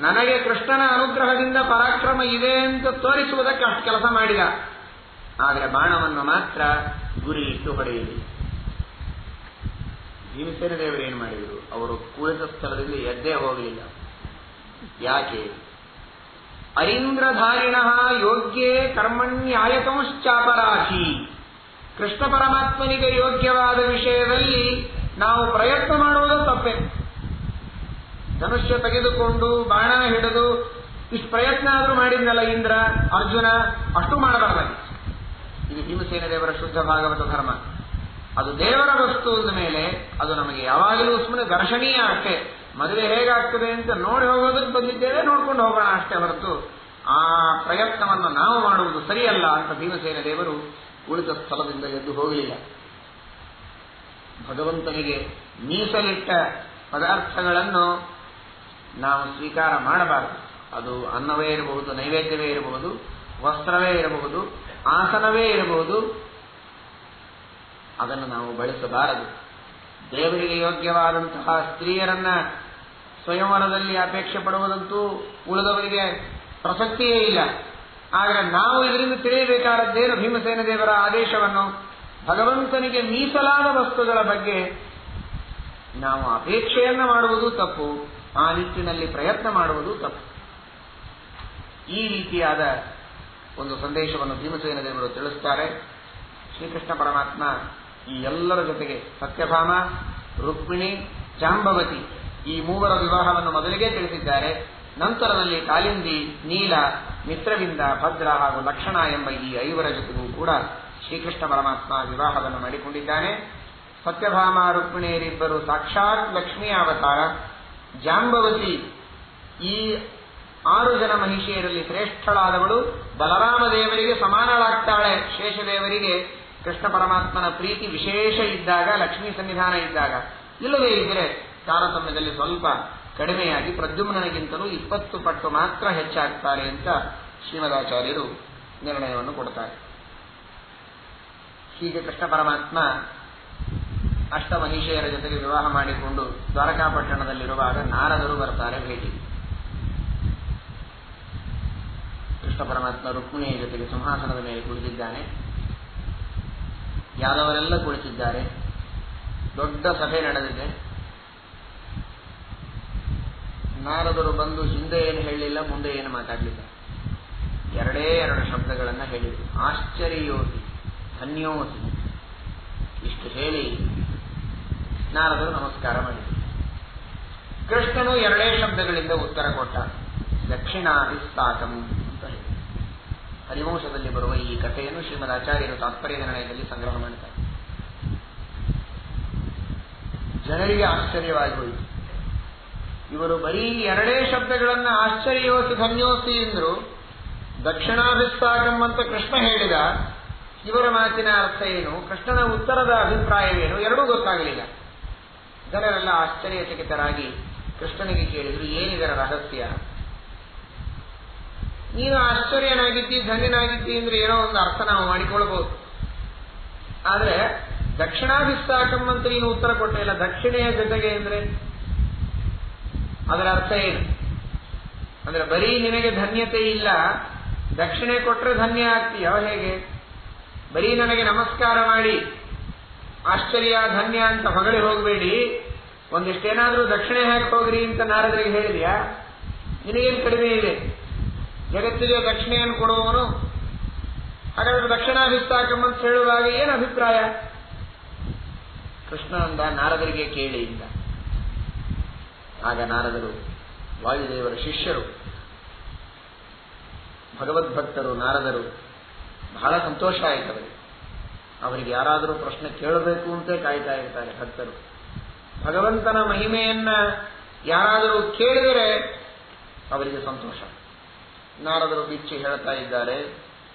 ನನಗೆ ಕೃಷ್ಣನ ಅನುಗ್ರಹದಿಂದ ಪರಾಕ್ರಮ ಇದೆ ಅಂತ ತೋರಿಸುವುದಕ್ಕೆ ಅಷ್ಟು ಕೆಲಸ ಮಾಡಿದ, ಆದರೆ ಬಾಣವನ್ನು ಮಾತ್ರ ಗುರಿ ಇಟ್ಟು ಹೊಡೆಯಲಿ. ಭೀಮಸೇನ ದೇವರು ಏನು ಮಾಡಿದರು? ಅವರು ಕುಳಿತ ಸ್ಥಳದಿಂದ ಎದ್ದೇ ಹೋಗಲಿಲ್ಲ. ಯಾಕೆ? ಅರೀಂದ್ರಧಾರಿಣ ಯೋಗ್ಯೇ ಕರ್ಮಣ್ಯಾಯತಂಶ್ಚಾಪರಾಧಿ. ಕೃಷ್ಣ ಪರಮಾತ್ಮನಿಗೆ ಯೋಗ್ಯವಾದ ವಿಷಯದಲ್ಲಿ ನಾವು ಪ್ರಯತ್ನ ಮಾಡುವುದು ತಪ್ಪೆ. ಧನುಷ್ಯ ತೆಗೆದುಕೊಂಡು ಬಾಣ ಹಿಡಿದು ಇಷ್ಟು ಪ್ರಯತ್ನ ಆದರೂ ಮಾಡಿದ್ನಲ್ಲ ಇಂದ್ರ, ಅರ್ಜುನ, ಅಷ್ಟು ಮಾಡಬಾರದಾಗಿತ್ತು. ಇದು ಭೀಮಸೇನ ದೇವರ ಶುದ್ಧ ಭಾಗವತ ಧರ್ಮ. ಅದು ದೇವರ ವಸ್ತು ಅಂದ ಮೇಲೆ ಅದು ನಮಗೆ ಯಾವಾಗಲೂ ಸುಮ್ಮನೆ ದರ್ಶನೀಯ ಅಷ್ಟೇ. ಮದುವೆ ಹೇಗಾಗ್ತದೆ ಅಂತ ನೋಡಿ ಹೋಗೋದಕ್ಕೆ ಬಂದಿದ್ದೇವೆ, ನೋಡ್ಕೊಂಡು ಹೋಗೋಣ ಅಷ್ಟೇ ಹೊರತು ಆ ಪ್ರಯತ್ನವನ್ನು ನಾವು ಮಾಡುವುದು ಸರಿಯಲ್ಲ ಅಂತ ಭೀಮಸೇನ ದೇವರು ಉಳಿದ ಸ್ಥಳದಿಂದ ಎದ್ದು ಹೋಗಲಿಲ್ಲ. ಭಗವಂತನಿಗೆ ಮೀಸಲಿಟ್ಟ ಪದಾರ್ಥಗಳನ್ನು ನಾವು ಸ್ವೀಕಾರ ಮಾಡಬಾರದು. ಅದು ಅನ್ನವೇ ಇರಬಹುದು, ನೈವೇದ್ಯವೇ ಇರಬಹುದು, ವಸ್ತ್ರವೇ ಇರಬಹುದು, ಆಸನವೇ ಇರಬಹುದು, ಅದನ್ನು ನಾವು ಬಳಸಬಾರದು. ದೇವರಿಗೆ ಯೋಗ್ಯವಾದಂತಹ ಸ್ತ್ರೀಯರನ್ನ ಸ್ವಯಂವರದಲ್ಲಿ ಅಪೇಕ್ಷೆ ಪಡುವುದಂತೂ ಉಳಿದವರಿಗೆ ಪ್ರಸಕ್ತಿಯೇ ಇಲ್ಲ. ಆದರೆ ನಾವು ಇದರಿಂದ ತಿಳಿಯಬೇಕಾದದ್ದೇನು? ಭೀಮಸೇನ ದೇವರ ಆದೇಶವನ್ನು ಭಗವಂತನಿಗೆ ಮೀಸಲಾದ ವಸ್ತುಗಳ ಬಗ್ಗೆ ನಾವು ಅಪೇಕ್ಷೆಯನ್ನ ಮಾಡುವುದು ತಪ್ಪು, ಆ ನಿಟ್ಟಿನಲ್ಲಿ ಪ್ರಯತ್ನ ಮಾಡುವುದು ತಪ್ಪು. ಈ ರೀತಿಯಾದ ಒಂದು ಸಂದೇಶವನ್ನು ಭೀಮಸೇನ ದೇವರು ತಿಳಿಸ್ತಾರೆ. ಶ್ರೀಕೃಷ್ಣ ಪರಮಾತ್ಮ ಈ ಎಲ್ಲರ ಜೊತೆಗೆ ಸತ್ಯಭಾಮ, ರುಕ್ಮಿಣಿ, ಜಾಂಬವತಿ ಈ ಮೂವರ ವಿವಾಹವನ್ನು ಮೊದಲಿಗೆ ತಿಳಿಸಿದ್ದಾರೆ. ನಂತರದಲ್ಲಿ ಕಾಲಿಂದಿ, ನೀಲ, ಮಿತ್ರವಿಂದ, ಭದ್ರ ಹಾಗೂ ಲಕ್ಷಣ ಎಂಬ ಈ 5 ಜೊತೆಗೂ ಕೂಡ ಶ್ರೀಕೃಷ್ಣ ಪರಮಾತ್ಮ ವಿವಾಹವನ್ನು ಮಾಡಿಕೊಂಡಿದ್ದಾನೆ. ಸತ್ಯಭಾಮ, ರುಕ್ಮಿಣಿಯರಿಬ್ಬರು ಸಾಕ್ಷಾತ್ ಲಕ್ಷ್ಮೀ ಅವತಾರ. ಜಾಂಬವತಿ ಈ 6 ಜನ ಮಹಿಷಿಯರಲ್ಲಿ ಶ್ರೇಷ್ಠಳಾದವಳು, ಬಲರಾಮ ದೇವರಿಗೆ ಸಮಾನಳಾಗ್ತಾಳೆ. ಶೇಷದೇವರಿಗೆ ಕೃಷ್ಣ ಪರಮಾತ್ಮನ ಪ್ರೀತಿ ವಿಶೇಷ ಇದ್ದಾಗ, ಲಕ್ಷ್ಮೀ ಸನ್ನಿಧಾನ ಇದ್ದಾಗ. ಇಲ್ಲವೇ ಇದ್ದರೆ ತಾರತಮ್ಯದಲ್ಲಿ ಸ್ವಲ್ಪ ಕಡಿಮೆಯಾಗಿ ಪ್ರದ್ಯುಮ್ನನಿಗಿಂತಲೂ 20 ಪಟ್ಟು ಮಾತ್ರ ಹೆಚ್ಚಾಗ್ತಾರೆ ಅಂತ ಶ್ರೀಮದಾಚಾರ್ಯರು ನಿರ್ಣಯವನ್ನು ಕೊಡ್ತಾರೆ. ಹೀಗೆ ಕೃಷ್ಣ ಪರಮಾತ್ಮ ಅಷ್ಟಮಹಿಷೆಯರ ಜೊತೆಗೆ ವಿವಾಹ ಮಾಡಿಕೊಂಡು ದ್ವಾರಕಾಪಟ್ಟಣದಲ್ಲಿರುವಾಗ ನಾರದರು ಬರ್ತಾರೆ ಭೇಟಿ. ಕೃಷ್ಣ ಪರಮಾತ್ಮ ರುಕ್ಮಿಣಿಯ ಜೊತೆಗೆ ಸಿಂಹಾಸನದ ಮೇಲೆ ಕುಳಿತಿದ್ದಾನೆ. ಯಾದವರೆಲ್ಲ ಕುಳಿತಿದ್ದಾರೆ. ದೊಡ್ಡ ಸಭೆ ನಡೆದಿದೆ. ನಾರದರು ಬಂದು ಹಿಂದೆ ಏನು ಹೇಳಲಿಲ್ಲ, ಮುಂದೆ ಏನು ಮಾತಾಡಲಿಲ್ಲ. 2 ಶಬ್ದಗಳನ್ನು ಹೇಳಿದರು. ಆಶ್ಚರ್ಯೋತಿ, ಧನ್ಯೋತಿ. ಇಷ್ಟು ಹೇಳಿ ನಾರದರು ನಮಸ್ಕಾರ ಮಾಡಿದರು. ಕೃಷ್ಣನು 2 ಶಬ್ದಗಳಿಂದ ಉತ್ತರ ಕೊಟ್ಟ. ದಕ್ಷಿಣಾಭಿಸ್ತಾಕಂ ಅಂತ ಹೇಳಿ. ಹರಿವಂಶದಲ್ಲಿ ಬರುವ ಈ ಕಥೆಯನ್ನು ಶ್ರೀಮದ್ ಆಚಾರ್ಯರು ತಾತ್ಪರ್ಯ ನಿರ್ಣಯದಲ್ಲಿ ಸಂಗ್ರಹ ಮಾಡುತ್ತಾರೆ. ಜನರಿಗೆ ಆಶ್ಚರ್ಯವಾಗಿ ಹೋಯಿತು. ಇವರು ಬರೀ 2 ಶಬ್ದಗಳನ್ನು ಆಶ್ಚರ್ಯೋಸಿ ಧನ್ಯೋಸಿ ಎಂದರು. ದಕ್ಷಿಣಾಭಿಸ್ತಾಕಂ ಅಂತ ಕೃಷ್ಣ ಹೇಳಿದ. ಇವರ ಮಾತಿನ ಅರ್ಥ ಏನು, ಕೃಷ್ಣನ ಉತ್ತರದ ಅಭಿಪ್ರಾಯವೇನು, ಎರಡೂ ಗೊತ್ತಾಗಲಿಲ್ಲ. ಜನರೆಲ್ಲ ಆಶ್ಚರ್ಯಚಕಿತರಾಗಿ ಕೃಷ್ಣನಿಗೆ ಕೇಳಿದ್ರು, ಏನಿದರ ರಹಸ್ಯ? ನೀನು ಆಶ್ಚರ್ಯನಾಗಿದ್ದಿ, ಧನ್ಯನಾಗಿದ್ದಿ ಅಂದ್ರೆ ಏನೋ ಒಂದು ಅರ್ಥ ನಾವು ಮಾಡಿಕೊಳ್ಬಹುದು. ಆದರೆ ದಕ್ಷಿಣಾಭಿಸ್ತಾಕಂ ಅಂತ ನೀನು ಉತ್ತರ ಕೊಟ್ಟೆ ಇಲ್ಲ, ದಕ್ಷಿಣೆಯ ಜೊತೆಗೆ ಅಂದ್ರೆ ಅದರ ಅರ್ಥ ಏನು? ಅಂದ್ರೆ ಬರೀ ನಿನಗೆ ಧನ್ಯತೆ ಇಲ್ಲ, ದಕ್ಷಿಣೆ ಕೊಟ್ಟರೆ ಧನ್ಯ ಆಗ್ತೀಯ ಹೇಗೆ? ಬರೀ ನನಗೆ ನಮಸ್ಕಾರ ಮಾಡಿ ಆಶ್ಚರ್ಯ ಧನ್ಯ ಅಂತ ಹೊಗಳಿ ಹೋಗಬೇಡಿ, ಒಂದಿಷ್ಟೇನಾದ್ರೂ ದಕ್ಷಿಣೆ ಹಾಕಿ ಹೋಗ್ರಿ ಅಂತ ನಾರದರಿಗೆ ಹೇಳಿದ್ಯಾ? ನಿನಗೇನು ಕಡಿಮೆ ಇದೆ? ಜಗತ್ತಿಗೆ ದಕ್ಷಿಣೆಯನ್ನು ಕೊಡುವವನು. ಹಾಗಾದ್ರೆ ದಕ್ಷಿಣಾಭಿಸ್ತಾಕಂ ಅಂತ ಹೇಳುವಾಗ ಏನು ಅಭಿಪ್ರಾಯ? ಕೃಷ್ಣ ಅಂದ, ನಾರದರಿಗೆ ಕೇಳಿ ಇಲ್ಲ. ಆಗ ನಾರದರು ವಾಯುದೇವರ ಶಿಷ್ಯರು, ಭಗವದ್ಭಕ್ತರು ನಾರದರು. ಬಹಳ ಸಂತೋಷ ಆಯಿತು ಅವರಿಗೆ. ಯಾರಾದರೂ ಪ್ರಶ್ನೆ ಕೇಳಬೇಕು ಅಂತ ಕಾಯ್ತಾ ಇರ್ತಾರೆ ಭಕ್ತರು. ಭಗವಂತನ ಮಹಿಮೆಯನ್ನ ಯಾರಾದರೂ ಕೇಳಿದರೆ ಅವರಿಗೆ ಸಂತೋಷ. ನಾರದರು ಬಿಚ್ಚಿ ಹೇಳ್ತಾ ಇದ್ದಾರೆ,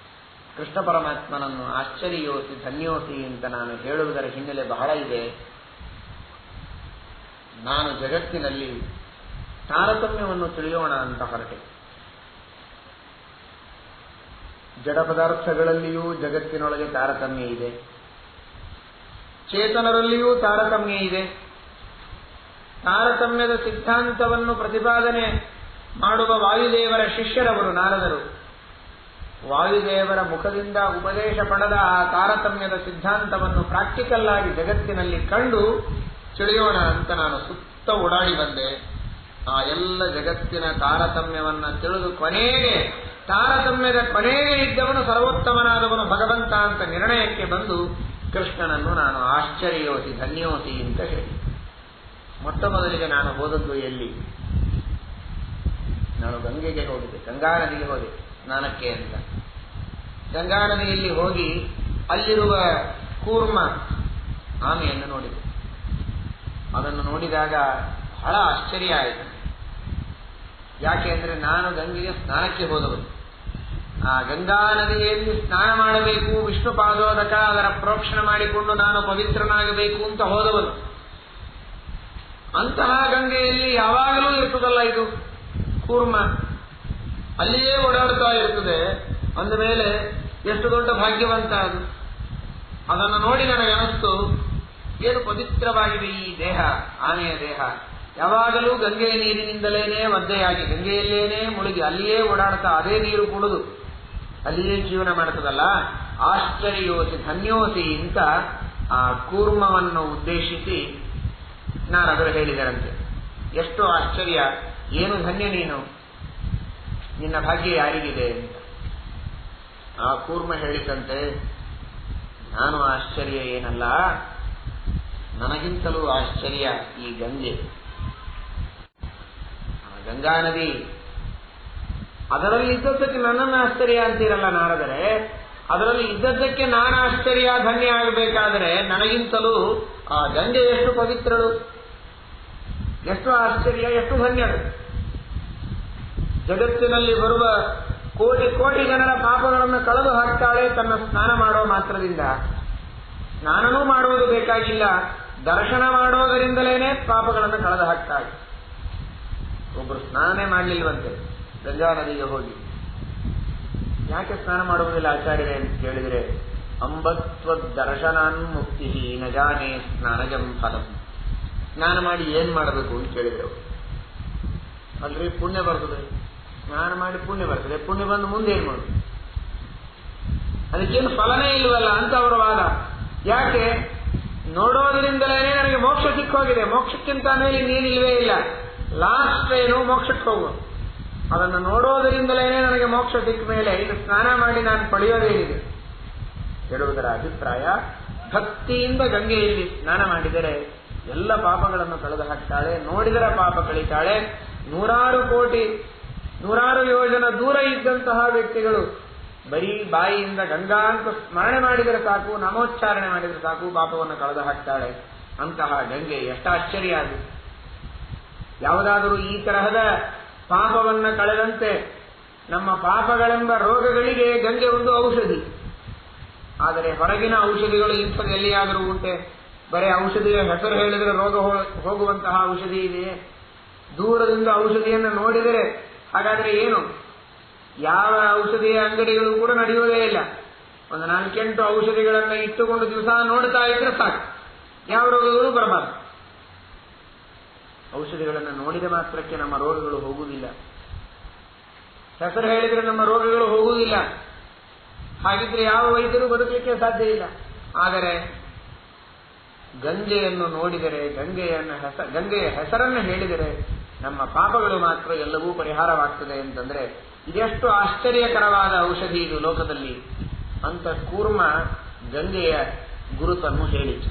ಕೃಷ್ಣ ಪರಮಾತ್ಮನನ್ನು ಆಶ್ಚರ್ಯೋಸಿ ಧನ್ಯೋಸಿ ಅಂತ ನಾನು ಹೇಳುವುದರ ಹಿನ್ನೆಲೆ ಬಹಳ ಇದೆ. ನಾನು ಜಗತ್ತಿನಲ್ಲಿ ತಾರತಮ್ಯವನ್ನು ತಿಳಿಯೋಣ ಅಂತ ಹೊರಟೆ. ಜಡ ಪದಾರ್ಥಗಳಲ್ಲಿಯೂ ಜಗತ್ತಿನೊಳಗೆ ತಾರತಮ್ಯ ಇದೆ, ಚೇತನರಲ್ಲಿಯೂ ತಾರತಮ್ಯ ಇದೆ. ತಾರತಮ್ಯದ ಸಿದ್ಧಾಂತವನ್ನು ಪ್ರತಿಪಾದನೆ ಮಾಡುವ ವಾಯುದೇವರ ಶಿಷ್ಯರವರು ನಾರದರು. ವಾಯುದೇವರ ಮುಖದಿಂದ ಉಪದೇಶ ಪಡೆದ ಆ ತಾರತಮ್ಯದ ಸಿದ್ಧಾಂತವನ್ನು ಪ್ರಾಕ್ಟಿಕಲ್ ಆಗಿ ಜಗತ್ತಿನಲ್ಲಿ ಕಂಡು ತಿಳಿಯೋಣ ಅಂತ ನಾನು ಸುತ್ತ ಓಡಾಡಿ ಬಂದೆ. ಆ ಎಲ್ಲ ಜಗತ್ತಿನ ತಾರತಮ್ಯವನ್ನ ತಿಳಿದು ಕೊನೆಗೆ ತಾರತಮ್ಯದ ಕೊನೆಗೆ ಇದ್ದವನು ಸರ್ವೋತ್ತಮನಾದವನು ಭಗವಂತ ಅಂತ ನಿರ್ಣಯಕ್ಕೆ ಬಂದು ಕೃಷ್ಣನನ್ನು ನಾನು ಆಶ್ಚರ್ಯೋಸಿ ಧನ್ಯೋಸಿ ಅಂತ ಹೇಳಿ. ಮೊಟ್ಟ ಮೊದಲಿಗೆ ನಾನು ಹೋದದ್ದು ಎಲ್ಲಿ? ನಾನು ಗಂಗೆಗೆ ಹೋಗಿದೆ, ಗಂಗಾ ನದಿಗೆ ಹೋದೆ ಸ್ನಾನಕ್ಕೆ ಅಂತ. ಗಂಗಾ ನದಿಯಲ್ಲಿ ಹೋಗಿ ಅಲ್ಲಿರುವ ಕೂರ್ಮ ಆಮೆಯನ್ನು ನೋಡಿದೆ. ಅದನ್ನು ನೋಡಿದಾಗ ಬಹಳ ಆಶ್ಚರ್ಯ ಆಯಿತು. ಯಾಕೆ ಅಂದರೆ ನಾನು ಗಂಗೆಗೆ ಸ್ನಾನಕ್ಕೆ ಹೋದವನು. ಆ ಗಂಗಾ ನದಿಯಲ್ಲಿ ಸ್ನಾನ ಮಾಡಬೇಕು, ವಿಷ್ಣು ಪಾದೋದಕ ಅದರ ಪ್ರೋಕ್ಷಣ ಮಾಡಿಕೊಂಡು ನಾನು ಪವಿತ್ರನಾಗಬೇಕು ಅಂತ ಹೋದವನು. ಅಂತಹ ಗಂಗೆಯಲ್ಲಿ ಯಾವಾಗಲೂ ಇರ್ತದಲ್ಲ ಇದು ಕೂರ್ಮ, ಅಲ್ಲಿಯೇ ಓಡಾಡ್ತಾ ಇರ್ತದೆ. ಅಂದ ಮೇಲೆ ಎಷ್ಟು ದೊಡ್ಡ ಭಾಗ್ಯವಂತ ಅದು. ಅದನ್ನು ನೋಡಿ ನನಗೆ ಅನಿಸ್ತು, ಏನು ಪವಿತ್ರವಾಗಿದೆ ಈ ದೇಹ, ಆನೆಯ ದೇಹ. ಯಾವಾಗಲೂ ಗಂಗೆಯ ನೀರಿನಿಂದಲೇನೆ ಒದ್ದೆಯಾಗಿ ಗಂಗೆಯಲ್ಲೇನೆ ಮುಳುಗಿ ಅಲ್ಲಿಯೇ ಓಡಾಡ್ತಾ ಅದೇ ನೀರು ಕುಡಿದು ಅಲ್ಲಿಯೇ ಜೀವನ ಮಾಡ್ತದಲ್ಲ, ಆಶ್ಚರ್ಯೋಸಿ ಧನ್ಯೋಸಿ ಅಂತ ಆ ಕೂರ್ಮವನ್ನು ಉದ್ದೇಶಿಸಿ ನಾರದರು ಹೇಳಿದರಂತೆ. ಎಷ್ಟು ಆಶ್ಚರ್ಯ, ಏನು ಧನ್ಯ ನೀನು, ನಿನ್ನ ಭಾಗ್ಯ ಯಾರಿಗಿದೆ ಅಂತ. ಆ ಕೂರ್ಮ ಹೇಳಿದಂತೆ, ನಾನು ಆಶ್ಚರ್ಯ ಏನಲ್ಲ, ನನಗಿಂತಲೂ ಆಶ್ಚರ್ಯ ಈ ಗಂಗೆ, ಗಂಗಾ ನದಿ. ಅದರಲ್ಲಿ ಇದ್ದದ್ದಕ್ಕೆ ನನ್ನನ್ನು ಆಶ್ಚರ್ಯ ಅಂತೀರಲ್ಲ ನಾರದರೆ, ಅದರಲ್ಲಿ ಇದ್ದದ್ದಕ್ಕೆ ನಾನು ಆಶ್ಚರ್ಯ ಧನ್ಯ ಆಗಬೇಕಾದರೆ ನನಗಿಂತಲೂ ಆ ಗಂಗೆ ಎಷ್ಟು ಪವಿತ್ರಳು, ಎಷ್ಟು ಆಶ್ಚರ್ಯ, ಎಷ್ಟು ಧನ್ಯಳು. ಜಗತ್ತಿನಲ್ಲಿ ಬರುವ ಕೋಟಿ ಕೋಟಿ ಜನರ ಪಾಪಗಳನ್ನು ಕಳೆದು ಹಾಕ್ತಾಳೆ ತನ್ನ ಸ್ನಾನ ಮಾಡೋ ಮಾತ್ರದಿಂದ. ಸ್ನಾನನೂ ಮಾಡುವುದು ಬೇಕಾಗಿಲ್ಲ, ದರ್ಶನ ಮಾಡೋದರಿಂದಲೇನೆ ಪಾಪಗಳನ್ನು ಕಳೆದು ಹಾಕ್ತಾಳೆ. ಒಬ್ಬರು ಸ್ನಾನನೇ ಮಾಡಲಿಲ್ವಂತೆ ಗಂಗಾ ನದಿಗೆ ಹೋಗಿ. ಯಾಕೆ ಸ್ನಾನ ಮಾಡುವುದಿಲ್ಲ ಆಚಾರ್ಯರೇ ಅಂತ ಕೇಳಿದರೆ, ಅಂಬತ್ವ ದರ್ಶನಾನ್ ಮುಕ್ತಿ ನಜಾನೆ ಸ್ನಾನಜಂ ಫಲಂ. ಸ್ನಾನ ಮಾಡಿ ಏನ್ ಮಾಡಬೇಕು ಅಂತ ಕೇಳಿದ್ರು. ಅಲ್ರಿ ಪುಣ್ಯ ಬರ್ತದೆ, ಸ್ನಾನ ಮಾಡಿ ಪುಣ್ಯ ಬರ್ತದೆ, ಪುಣ್ಯ ಬಂದು ಮುಂದೆ ಏನ್ ಮಾಡುದು, ಅದಕ್ಕೇನು ಫಲನೇ ಇಲ್ವಲ್ಲ ಅಂತ ಅವರ ವಾದ. ಯಾಕೆ? ನೋಡೋದ್ರಿಂದಲೇ ನನಗೆ ಮೋಕ್ಷ ಸಿಕ್ಕೋಗಿದೆ, ಮೋಕ್ಷಕ್ಕಿಂತ ಮೇಲೆ ಇನ್ನೇನಿಲ್ವೇ ಇಲ್ಲ, ಲಾಸ್ಟ್ ಏನು ಮೋಕ್ಷಕ್ಕೆ ಹೋಗುವ. ಅದನ್ನು ನೋಡೋದರಿಂದಲೇ ನನಗೆ ಮೋಕ್ಷ ಸಿಕ್ಕ ಮೇಲೆ ಇದು ಸ್ನಾನ ಮಾಡಿ ನಾನು ಪಡೆಯೋದೇನಿದೆ ಹೇಳುವುದರ ಅಭಿಪ್ರಾಯ. ಭಕ್ತಿಯಿಂದ ಗಂಗೆಯಲ್ಲಿ ಸ್ನಾನ ಮಾಡಿದರೆ ಎಲ್ಲ ಪಾಪಗಳನ್ನು ಕಳೆದು ಹಾಕ್ತಾಳೆ, ನೋಡಿದರ ಪಾಪ ಕಳೀತಾಳೆ. 100 ಕೋಟಿ 100 ಯೋಜನ ದೂರ ಇದ್ದಂತಹ ವ್ಯಕ್ತಿಗಳು ಬರೀ ಬಾಯಿಯಿಂದ ಗಂಗಾ ಅಂತ ಸ್ಮರಣೆ ಮಾಡಿದರೆ ಸಾಕು, ನಾಮೋಚ್ಚಾರಣೆ ಮಾಡಿದರೆ ಸಾಕು, ಪಾಪವನ್ನು ಕಳೆದು ಹಾಕ್ತಾಳೆ. ಅಂತಹ ಗಂಗೆ ಎಷ್ಟಾಶ್ಚರ್ಯ ಅದು. ಯಾವುದಾದರೂ ಈ ತರಹದ ಪಾಪವನ್ನ ಕಳೆದಂತೆ ನಮ್ಮ ಪಾಪಗಳೆಂಬ ರೋಗಗಳಿಗೆ ಗಂಗೆ ಒಂದು ಔಷಧಿ. ಆದರೆ ಹೊರಗಿನ ಔಷಧಿಗಳು ಇಂಥದ್ದು ಎಲ್ಲಿಯಾದರೂ ಉಂಟೆ? ಬರೀ ಔಷಧಿಯ ಹೆಸರು ಹೇಳಿದರೆ ರೋಗ ಹೋಗುವಂತಹ ಔಷಧಿ ಇದೆಯೇ? ದೂರದಿಂದ ಔಷಧಿಯನ್ನು ನೋಡಿದರೆ ಹಾಗಾದರೆ ಏನು? ಯಾವ ಔಷಧಿಯ ಅಂಗಡಿಗಳು ಕೂಡ ನಡೆಯುವುದೇ ಇಲ್ಲ. ಒಂದು 4-8 ಔಷಧಿಗಳನ್ನು ಇಟ್ಟುಕೊಂಡು ದಿವಸ ನೋಡ್ತಾ ಇದ್ರೆ ಸಾಕು, ಯಾವ ರೋಗಗಳು ಬರಬಾರದು. ಔಷಧಿಗಳನ್ನು ನೋಡಿದ ಮಾತ್ರಕ್ಕೆ ನಮ್ಮ ರೋಗಗಳು ಹೋಗುವುದಿಲ್ಲ, ಹೆಸರು ಹೇಳಿದರೆ ನಮ್ಮ ರೋಗಗಳು ಹೋಗುವುದಿಲ್ಲ. ಹಾಗಿದ್ರೆ ಯಾವ ವೈದ್ಯರು ಬದುಕಲಿಕ್ಕೆ ಸಾಧ್ಯ ಇಲ್ಲ. ಆದರೆ ಗಂಗೆಯನ್ನು ನೋಡಿದರೆ, ಗಂಗೆಯ ಹೆಸರನ್ನು ಹೇಳಿದರೆ ನಮ್ಮ ಪಾಪಗಳು ಮಾತ್ರ ಎಲ್ಲವೂ ಪರಿಹಾರವಾಗ್ತದೆ ಅಂತಂದ್ರೆ ಇದೆಷ್ಟು ಆಶ್ಚರ್ಯಕರವಾದ ಔಷಧಿ ಇದು ಲೋಕದಲ್ಲಿ ಅಂತ ಕೂರ್ಮ ಗಂಗೆಯ ಗುರುತನ್ನು ಹೇಳಿತು.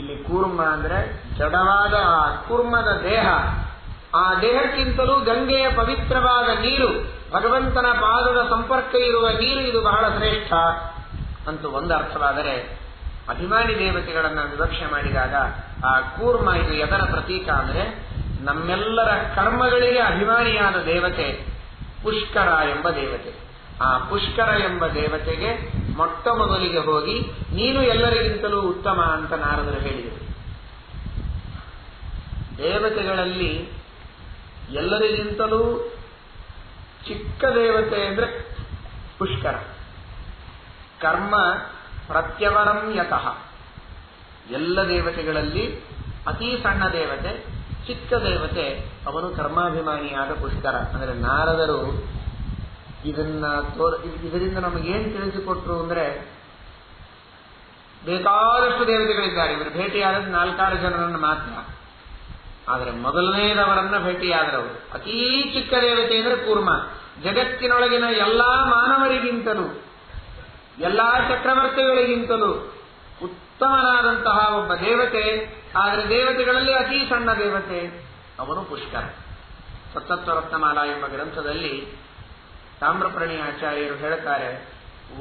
ಇಲ್ಲಿ ಕೂರ್ಮ ಅಂದ್ರೆ ಜಡವಾದ ಆ ಕೂರ್ಮದ ದೇಹ, ಆ ದೇಹಕ್ಕಿಂತಲೂ ಗಂಗೆಯ ಪವಿತ್ರವಾದ ನೀರು, ಭಗವಂತನ ಪಾದದ ಸಂಪರ್ಕ ಇರುವ ನೀರು ಇದು ಬಹಳ ಶ್ರೇಷ್ಠ ಅಂತೂ ಒಂದು ಅರ್ಥವಾದರೆ, ಅಭಿಮಾನಿ ದೇವತೆಗಳನ್ನು ವಿವಕ್ಷೆ ಮಾಡಿದಾಗ ಆ ಕೂರ್ಮ ಇದು ಎದರ ಪ್ರತೀಕ ಅಂದರೆ ನಮ್ಮೆಲ್ಲರ ಕರ್ಮಗಳಿಗೆ ಅಭಿಮಾನಿಯಾದ ದೇವತೆ ಪುಷ್ಕರ ಎಂಬ ದೇವತೆ. ಆ ಪುಷ್ಕರ ಎಂಬ ದೇವತೆಗೆ ಮೊಟ್ಟ ಮೊದಲಿಗೆ ಹೋಗಿ ನೀನು ಎಲ್ಲರಿಗಿಂತಲೂ ಉತ್ತಮ ಅಂತ ನಾರದರು ಹೇಳಿದರು. ದೇವತೆಗಳಲ್ಲಿ ಎಲ್ಲರಿಗಿಂತಲೂ ಚಿಕ್ಕ ದೇವತೆ ಅಂದ್ರೆ ಪುಷ್ಕರ. ಕರ್ಮ ಪ್ರತ್ಯವರಂ ಯತಃ. ಎಲ್ಲ ದೇವತೆಗಳಲ್ಲಿ ಅತೀ ಸಣ್ಣ ದೇವತೆ, ಚಿಕ್ಕ ದೇವತೆ, ಅವನು ಕರ್ಮಾಭಿಮಾನಿಯಾದ ಪುಷ್ಕರ. ಅಂದರೆ ನಾರದರು ಇದರಿಂದ ನಮಗೇನು ತಿಳಿಸಿಕೊಟ್ರು ಅಂದ್ರೆ, ಬೇಕಾದಷ್ಟು ದೇವತೆಗಳಿದ್ದಾರೆ, ಇವರು ಭೇಟಿಯಾದದ್ದು 4-6 ಜನರನ್ನು ಮಾತ್ರ. ಆದರೆ ಮೊದಲನೇದವರನ್ನ ಭೇಟಿಯಾದರವರು ಅತೀ ಚಿಕ್ಕ ದೇವತೆ ಅಂದರೆ ಕೂರ್ಮ. ಜಗತ್ತಿನೊಳಗಿನ ಎಲ್ಲಾ ಮಾನವರಿಗಿಂತಲೂ ಎಲ್ಲಾ ಚಕ್ರವರ್ತಿಗಳಿಗಿಂತಲೂ ಉತ್ತಮನಾದಂತಹ ಒಬ್ಬ ದೇವತೆ. ಆದರೆ ದೇವತೆಗಳಲ್ಲಿ ಅತೀ ಸಣ್ಣ ದೇವತೆ ಅವನು ಪುಷ್ಕರ. ಸತ್ತತ್ವರತ್ನಮಾಲಾ ಎಂಬ ಗ್ರಂಥದಲ್ಲಿ ತಾಮ್ರಪ್ರಣಿ ಆಚಾರ್ಯರು ಹೇಳುತ್ತಾರೆ,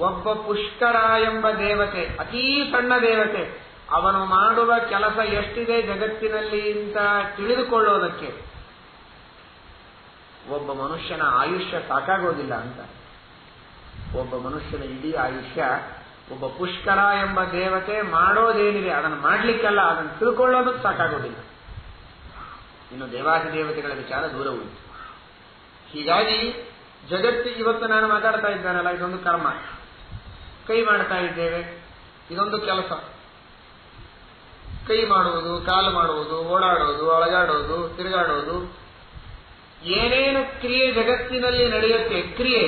ಒಬ್ಬ ಪುಷ್ಕರ ಎಂಬ ದೇವತೆ, ಅತೀ ಸಣ್ಣ ದೇವತೆ, ಅವನು ಮಾಡುವ ಕೆಲಸ ಎಷ್ಟಿದೆ ಜಗತ್ತಿನಲ್ಲಿ ಅಂತ ತಿಳಿದುಕೊಳ್ಳೋದಕ್ಕೆ ಒಬ್ಬ ಮನುಷ್ಯನ ಆಯುಷ್ಯ ಸಾಕಾಗೋದಿಲ್ಲ ಅಂತ. ಒಬ್ಬ ಮನುಷ್ಯನ ಇಡೀ ಆಯುಷ್ಯ ಒಬ್ಬ ಪುಷ್ಕರ ಎಂಬ ದೇವತೆ ಮಾಡೋದೇನಿದೆ ಅದನ್ನು ಮಾಡ್ಲಿಕ್ಕೆಲ್ಲ, ಅದನ್ನು ತಿಳ್ಕೊಳ್ಳೋದಕ್ಕೆ ಸಾಕಾಗೋದಿಲ್ಲ. ಇನ್ನು ದೇವಾದಿ ದೇವತೆಗಳ ವಿಚಾರ ದೂರ ಉಂಟು. ಹೀಗಾಗಿ ಜಗತ್ತು ಇವತ್ತು ನಾನು ಮಾತಾಡ್ತಾ ಇದ್ದಾನಲ್ಲ, ಇದೊಂದು ಕರ್ಮ, ಕೈ ಮಾಡ್ತಾ ಇದ್ದೇವೆ, ಇದೊಂದು ಕೆಲಸ. ಕೈ ಮಾಡುವುದು, ಕಾಲು ಮಾಡುವುದು, ಓಡಾಡೋದು, ಅಳಗಾಡೋದು, ತಿರುಗಾಡೋದು, ಏನೇನು ಕ್ರಿಯೆ ಜಗತ್ತಿನಲ್ಲಿ ನಡೆಯುತ್ತೆ, ಕ್ರಿಯೆ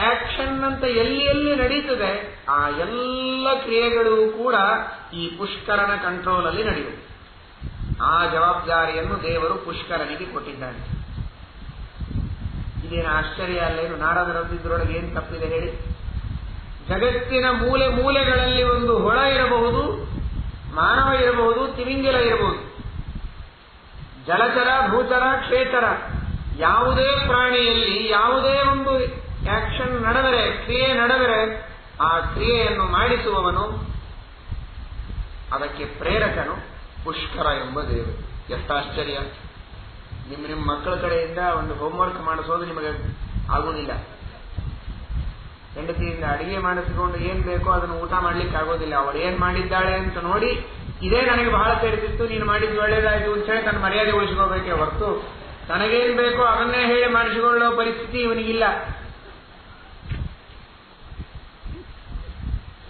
ಆಕ್ಷನ್ ಅಂತ ಎಲ್ಲಿ ಎಲ್ಲಿ ನಡೀತದೆ ಆ ಎಲ್ಲ ಕ್ರಿಯೆಗಳು ಕೂಡ ಈ ಪುಷ್ಕರನ ಕಂಟ್ರೋಲ್ ಅಲ್ಲಿ ನಡೆಯುತ್ತೆ. ಆ ಜವಾಬ್ದಾರಿಯನ್ನು ದೇವರು ಪುಷ್ಕರನಿಗೆ ಕೊಟ್ಟಿದ್ದಾನೆ. ಇದೇನು ಆಶ್ಚರ್ಯ ಅಲ್ಲೇನು? ನಾರದರೊಳಗೆ ಏನು ತಪ್ಪಿದೆ ಹೇಳಿ? ಜಗತ್ತಿನ ಮೂಲೆ ಮೂಲೆಗಳಲ್ಲಿ ಒಂದು ಹೊಳ ಇರಬಹುದು, ಮಾನವ ಇರಬಹುದು, ತಿಮಿಂಗಿಲ ಇರಬಹುದು, ಜಲಚರ, ಭೂಚರ, ಕ್ಷೇತ್ರ, ಯಾವುದೇ ಪ್ರಾಣಿಯಲ್ಲಿ ಯಾವುದೇ ಒಂದು ಆಕ್ಷನ್ ನಡೆದರೆ, ಕ್ರಿಯೆ ನಡೆದರೆ, ಆ ಕ್ರಿಯೆಯನ್ನು ಮಾಡಿಸುವವನು, ಅದಕ್ಕೆ ಪ್ರೇರಕನು ಪುಷ್ಕರ ಎಂಬ ದೇವರು. ಎಷ್ಟಾಶ್ಚರ್ಯ! ನಿಮ್ಮ ಮಕ್ಕಳ ಕಡೆಯಿಂದ ಒಂದು ಹೋಮ್ವರ್ಕ್ ಮಾಡಿಸೋದು ನಿಮಗೆ ಆಗುವುದಿಲ್ಲ. ಹೆಂಡತಿಯಿಂದ ಅಡಿಗೆ ಮಾಡಿಸಿಕೊಂಡು ಏನ್ ಬೇಕೋ ಅದನ್ನು ಊಟ ಮಾಡ್ಲಿಕ್ಕೆ ಆಗೋದಿಲ್ಲ. ಅವಳು ಏನ್ ಮಾಡಿದ್ದಾಳೆ ಅಂತ ನೋಡಿ, ಇದೇ ನನಗೆ ಬಹಳ ಸೇರಿಸಿತ್ತು, ನೀನು ಮಾಡಿದ್ದು ಒಳ್ಳೇದಾಯ್ತು ಅಂತ ಹೇಳಿ ತನ್ನ ಮರ್ಯಾದೆ ಉಳಿಸಿಕೋಬೇಕೇ ಹೊರತು ತನಗೇನ್ ಬೇಕೋ ಅದನ್ನೇ ಹೇಳಿ ಮಾಡಿಸಿಕೊಳ್ಳೋ ಪರಿಸ್ಥಿತಿ ಇವನಿಗಿಲ್ಲ.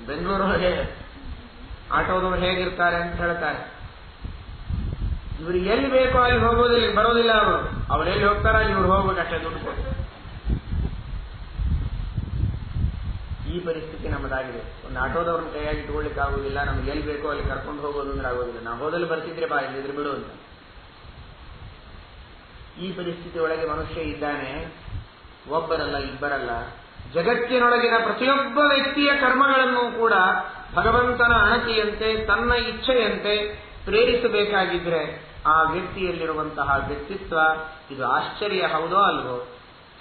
ಬೆಂಗಳೂರೊಳಗೆ ಆಟೋದವರು ಹೇಗಿರ್ತಾರೆ ಅಂತ ಹೇಳ್ತಾರೆ. ಇವ್ರಿಗೆ ಎಲ್ಲಿ ಬೇಕೋ ಅಲ್ಲಿ ಹೋಗೋದಿಲ್ಲ, ಬರೋದಿಲ್ಲ. ಅವ್ರು ಎಲ್ಲಿ ಹೋಗ್ತಾರ ಅಲ್ಲಿ ಇವ್ರು ಹೋಗ್ಬೇಕಷ್ಟೇ, ದುಡ್ಡು ಕೊಟ್ಟು. ಈ ಪರಿಸ್ಥಿತಿ ನಮ್ಮದಾಗಿದೆ. ಒಂದು ಆಟೋದವ್ರನ್ನ ಕೈಯಾಗಿ ಇಟ್ಕೊಳ್ಳಿಕ್ಕೆ ಆಗೋದಿಲ್ಲ, ನಮ್ಗೆ ಎಲ್ಲಿ ಬೇಕೋ ಅಲ್ಲಿ ಕರ್ಕೊಂಡು ಹೋಗೋದು ಅಂದ್ರೆ ಆಗೋದಿಲ್ಲ. ನಾವು ಹೋದಲ್ಲಿ ಬರ್ತಿದ್ರೆ ಬಾ, ಇಲ್ಲಿದ್ರೆ ಬಿಡು ಅಂತ. ಈ ಪರಿಸ್ಥಿತಿ ಒಳಗೆ ಮನುಷ್ಯ ಇದ್ದಾನೆ. ಒಬ್ಬರಲ್ಲ, ಇಬ್ಬರಲ್ಲ, ಜಗತ್ತಿನೊಳಗಿನ ಪ್ರತಿಯೊಬ್ಬ ವ್ಯಕ್ತಿಯ ಕರ್ಮಗಳನ್ನು ಕೂಡ ಭಗವಂತನ ಅಣತಿಯಂತೆ, ತನ್ನ ಇಚ್ಛೆಯಂತೆ ಪ್ರೇರಿಸಬೇಕಾಗಿದ್ರೆ ಆ ವ್ಯಕ್ತಿಯಲ್ಲಿರುವಂತಹ ವ್ಯಕ್ತಿತ್ವ ಇದು ಆಶ್ಚರ್ಯ ಹೌದೋ ಅಲ್ವೋ?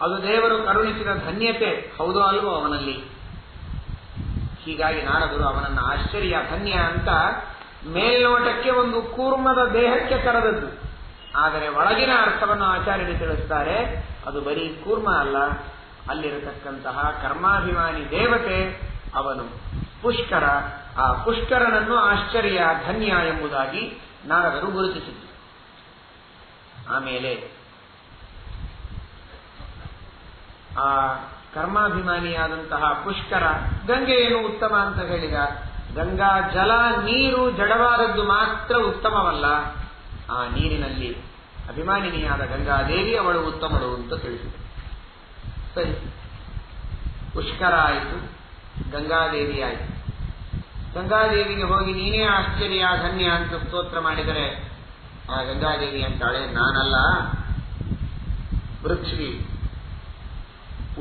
ಅದು ದೇವರು ಕರುಣಿಸಿದ ಧನ್ಯತೆ ಹೌದೋ ಅಲ್ವೋ ಅವನಲ್ಲಿ? ಹೀಗಾಗಿ ನಾರದರು ಅವನನ್ನು ಆಶ್ಚರ್ಯ, ಧನ್ಯ ಅಂತ ಮೇಲ್ನೋಟಕ್ಕೆ ಒಂದು ಕೂರ್ಮದ ದೇಹಕ್ಕೆ ಕರೆದದ್ದು. ಆದರೆ ಒಳಗಿನ ಅರ್ಥವನ್ನು ಆಚಾರ್ಯರು ತಿಳಿಸ್ತಾರೆ, ಅದು ಬರೀ ಕೂರ್ಮ ಅಲ್ಲ, ಅಲ್ಲಿರತಕ್ಕಂತಹ ಕರ್ಮಾಭಿಮಾನಿ ದೇವತೆ ಅವನು ಪುಷ್ಕರ. ಆ ಪುಷ್ಕರನನ್ನು ಆಶ್ಚರ್ಯ, ಧನ್ಯ ಎಂಬುದಾಗಿ ನಾರದರು ಗುರುತಿಸಿದರು. ಆಮೇಲೆ ಆ ಕರ್ಮಾಭಿಮಾನಿಯಾದಂತಹ ಪುಷ್ಕರ ಗಂಗೆಯನ್ನು ಉತ್ತಮ ಅಂತ ಹೇಳಿದ. ಗಂಗಾ ಜಲ, ನೀರು ಜಡವಾದದ್ದು ಮಾತ್ರ ಉತ್ತಮವಲ್ಲ, ಆ ನೀರಿನಲ್ಲಿ ಅಭಿಮಾನಿನಿಯಾದ ಗಂಗಾದೇವಿ ಅವಳು ಉತ್ತಮಳು ಅಂತ ತಿಳಿಸಿದೆ. ಸರಿ, ಪುಷ್ಕರ ಆಯಿತು, ಗಂಗಾದೇವಿ ಆಯಿತು. ಗಂಗಾದೇವಿಗೆ ಹೋಗಿ ನೀನೇ ಆಶ್ಚರ್ಯ, ಧನ್ಯ ಅಂತ ಸ್ತೋತ್ರ ಮಾಡಿದರೆ ಆ ಗಂಗಾದೇವಿ ಅಂತಾಳೆ, ನಾನಲ್ಲ, ಪೃಥ್ವಿ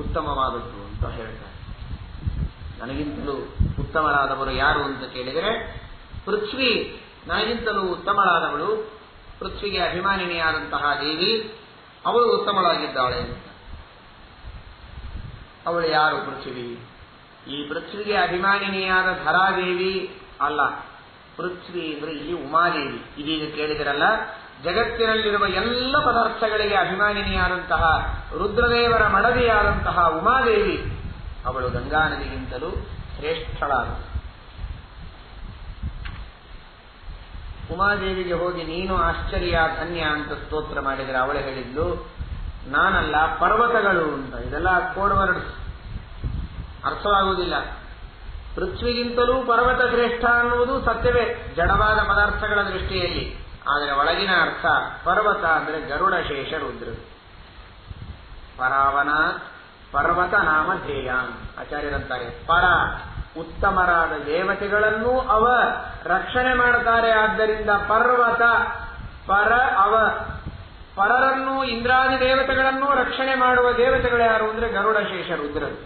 ಉತ್ತಮವಾದದ್ದು ಅಂತ ಹೇಳ್ತಾರೆ. ನನಗಿಂತಲೂ ಉತ್ತಮರಾದವರು ಯಾರು ಅಂತ ಕೇಳಿದರೆ ಪೃಥ್ವಿ ನನಗಿಂತಲೂ ಉತ್ತಮಳಾದವಳು, ಪೃಥ್ವಿಗೆ ಅಭಿಮಾನಿನಿಯಾದಂತಹ ದೇವಿ ಅವಳು ಉತ್ತಮಳಾಗಿದ್ದಾಳೆ. ಅವಳು ಯಾರು ಪೃಥ್ವಿ? ಈ ಪೃಥ್ವಿಗೆ ಅಭಿಮಾನಿನಿಯಾದ ಧರಾದೇವಿ ಅಲ್ಲ. ಪೃಥ್ವಿ ಅಂದ್ರೆ ಇಲ್ಲಿ ಉಮಾದೇವಿ. ಇದೀಗ ಕೇಳಿದಿರಲ್ಲ, ಜಗತ್ತಿನಲ್ಲಿರುವ ಎಲ್ಲ ಪದಾರ್ಥಗಳಿಗೆ ಅಭಿಮಾನಿನಿಯಾದಂತಹ ರುದ್ರದೇವರ ಮಡದಿಯಾದಂತಹ ಉಮಾದೇವಿ ಅವಳು ಗಂಗಾ ನದಿಗಿಂತಲೂ ಶ್ರೇಷ್ಠಳಾದ. ಉಮಾದೇವಿಗೆ ಹೋಗಿ ನೀನು ಆಶ್ಚರ್ಯ, ಧನ್ಯ ಅಂತ ಸ್ತೋತ್ರ ಮಾಡಿದರೆ ಅವಳು ಹೇಳಿದ್ಲು, ನಾನಲ್ಲ, ಪರ್ವತಗಳು ಅಂತ. ಇದೆಲ್ಲ ಕೋಡ್ ವರ್ಡ್ಸ್, ಅರ್ಥವಾಗುವುದಿಲ್ಲ. ಪೃಥ್ವಿಗಿಂತಲೂ ಪರ್ವತ ಶ್ರೇಷ್ಠ ಅನ್ನುವುದು ಸತ್ಯವೇ ಜಡವಾದ ಪದಾರ್ಥಗಳ ದೃಷ್ಟಿಯಲ್ಲಿ. ಆದರೆ ಒಳಗಿನ ಅರ್ಥ ಪರ್ವತ ಅಂದರೆ ಗರುಡ ಶೇಷ ರುದ್ರ. ಪರಾವನಾತ್ ಪರ್ವತ ನಾಮ ಧ್ಯೇಯಾನ್ ಆಚಾರ್ಯರಂತಾರೆ. ಪರ ಉತ್ತಮರಾದ ದೇವತೆಗಳನ್ನು ಅವ ರಕ್ಷಣೆ ಮಾಡುತ್ತಾರೆ. ಆದ್ದರಿಂದ ಪರ್ವತ ಪರ ಅವ. ಪರರನ್ನು, ಇಂದ್ರಾದಿ ದೇವತೆಗಳನ್ನು ರಕ್ಷಣೆ ಮಾಡುವ ದೇವತೆಗಳು ಯಾರು ಅಂದ್ರೆ ಗರುಡಶೇಷ ರುದ್ರರು.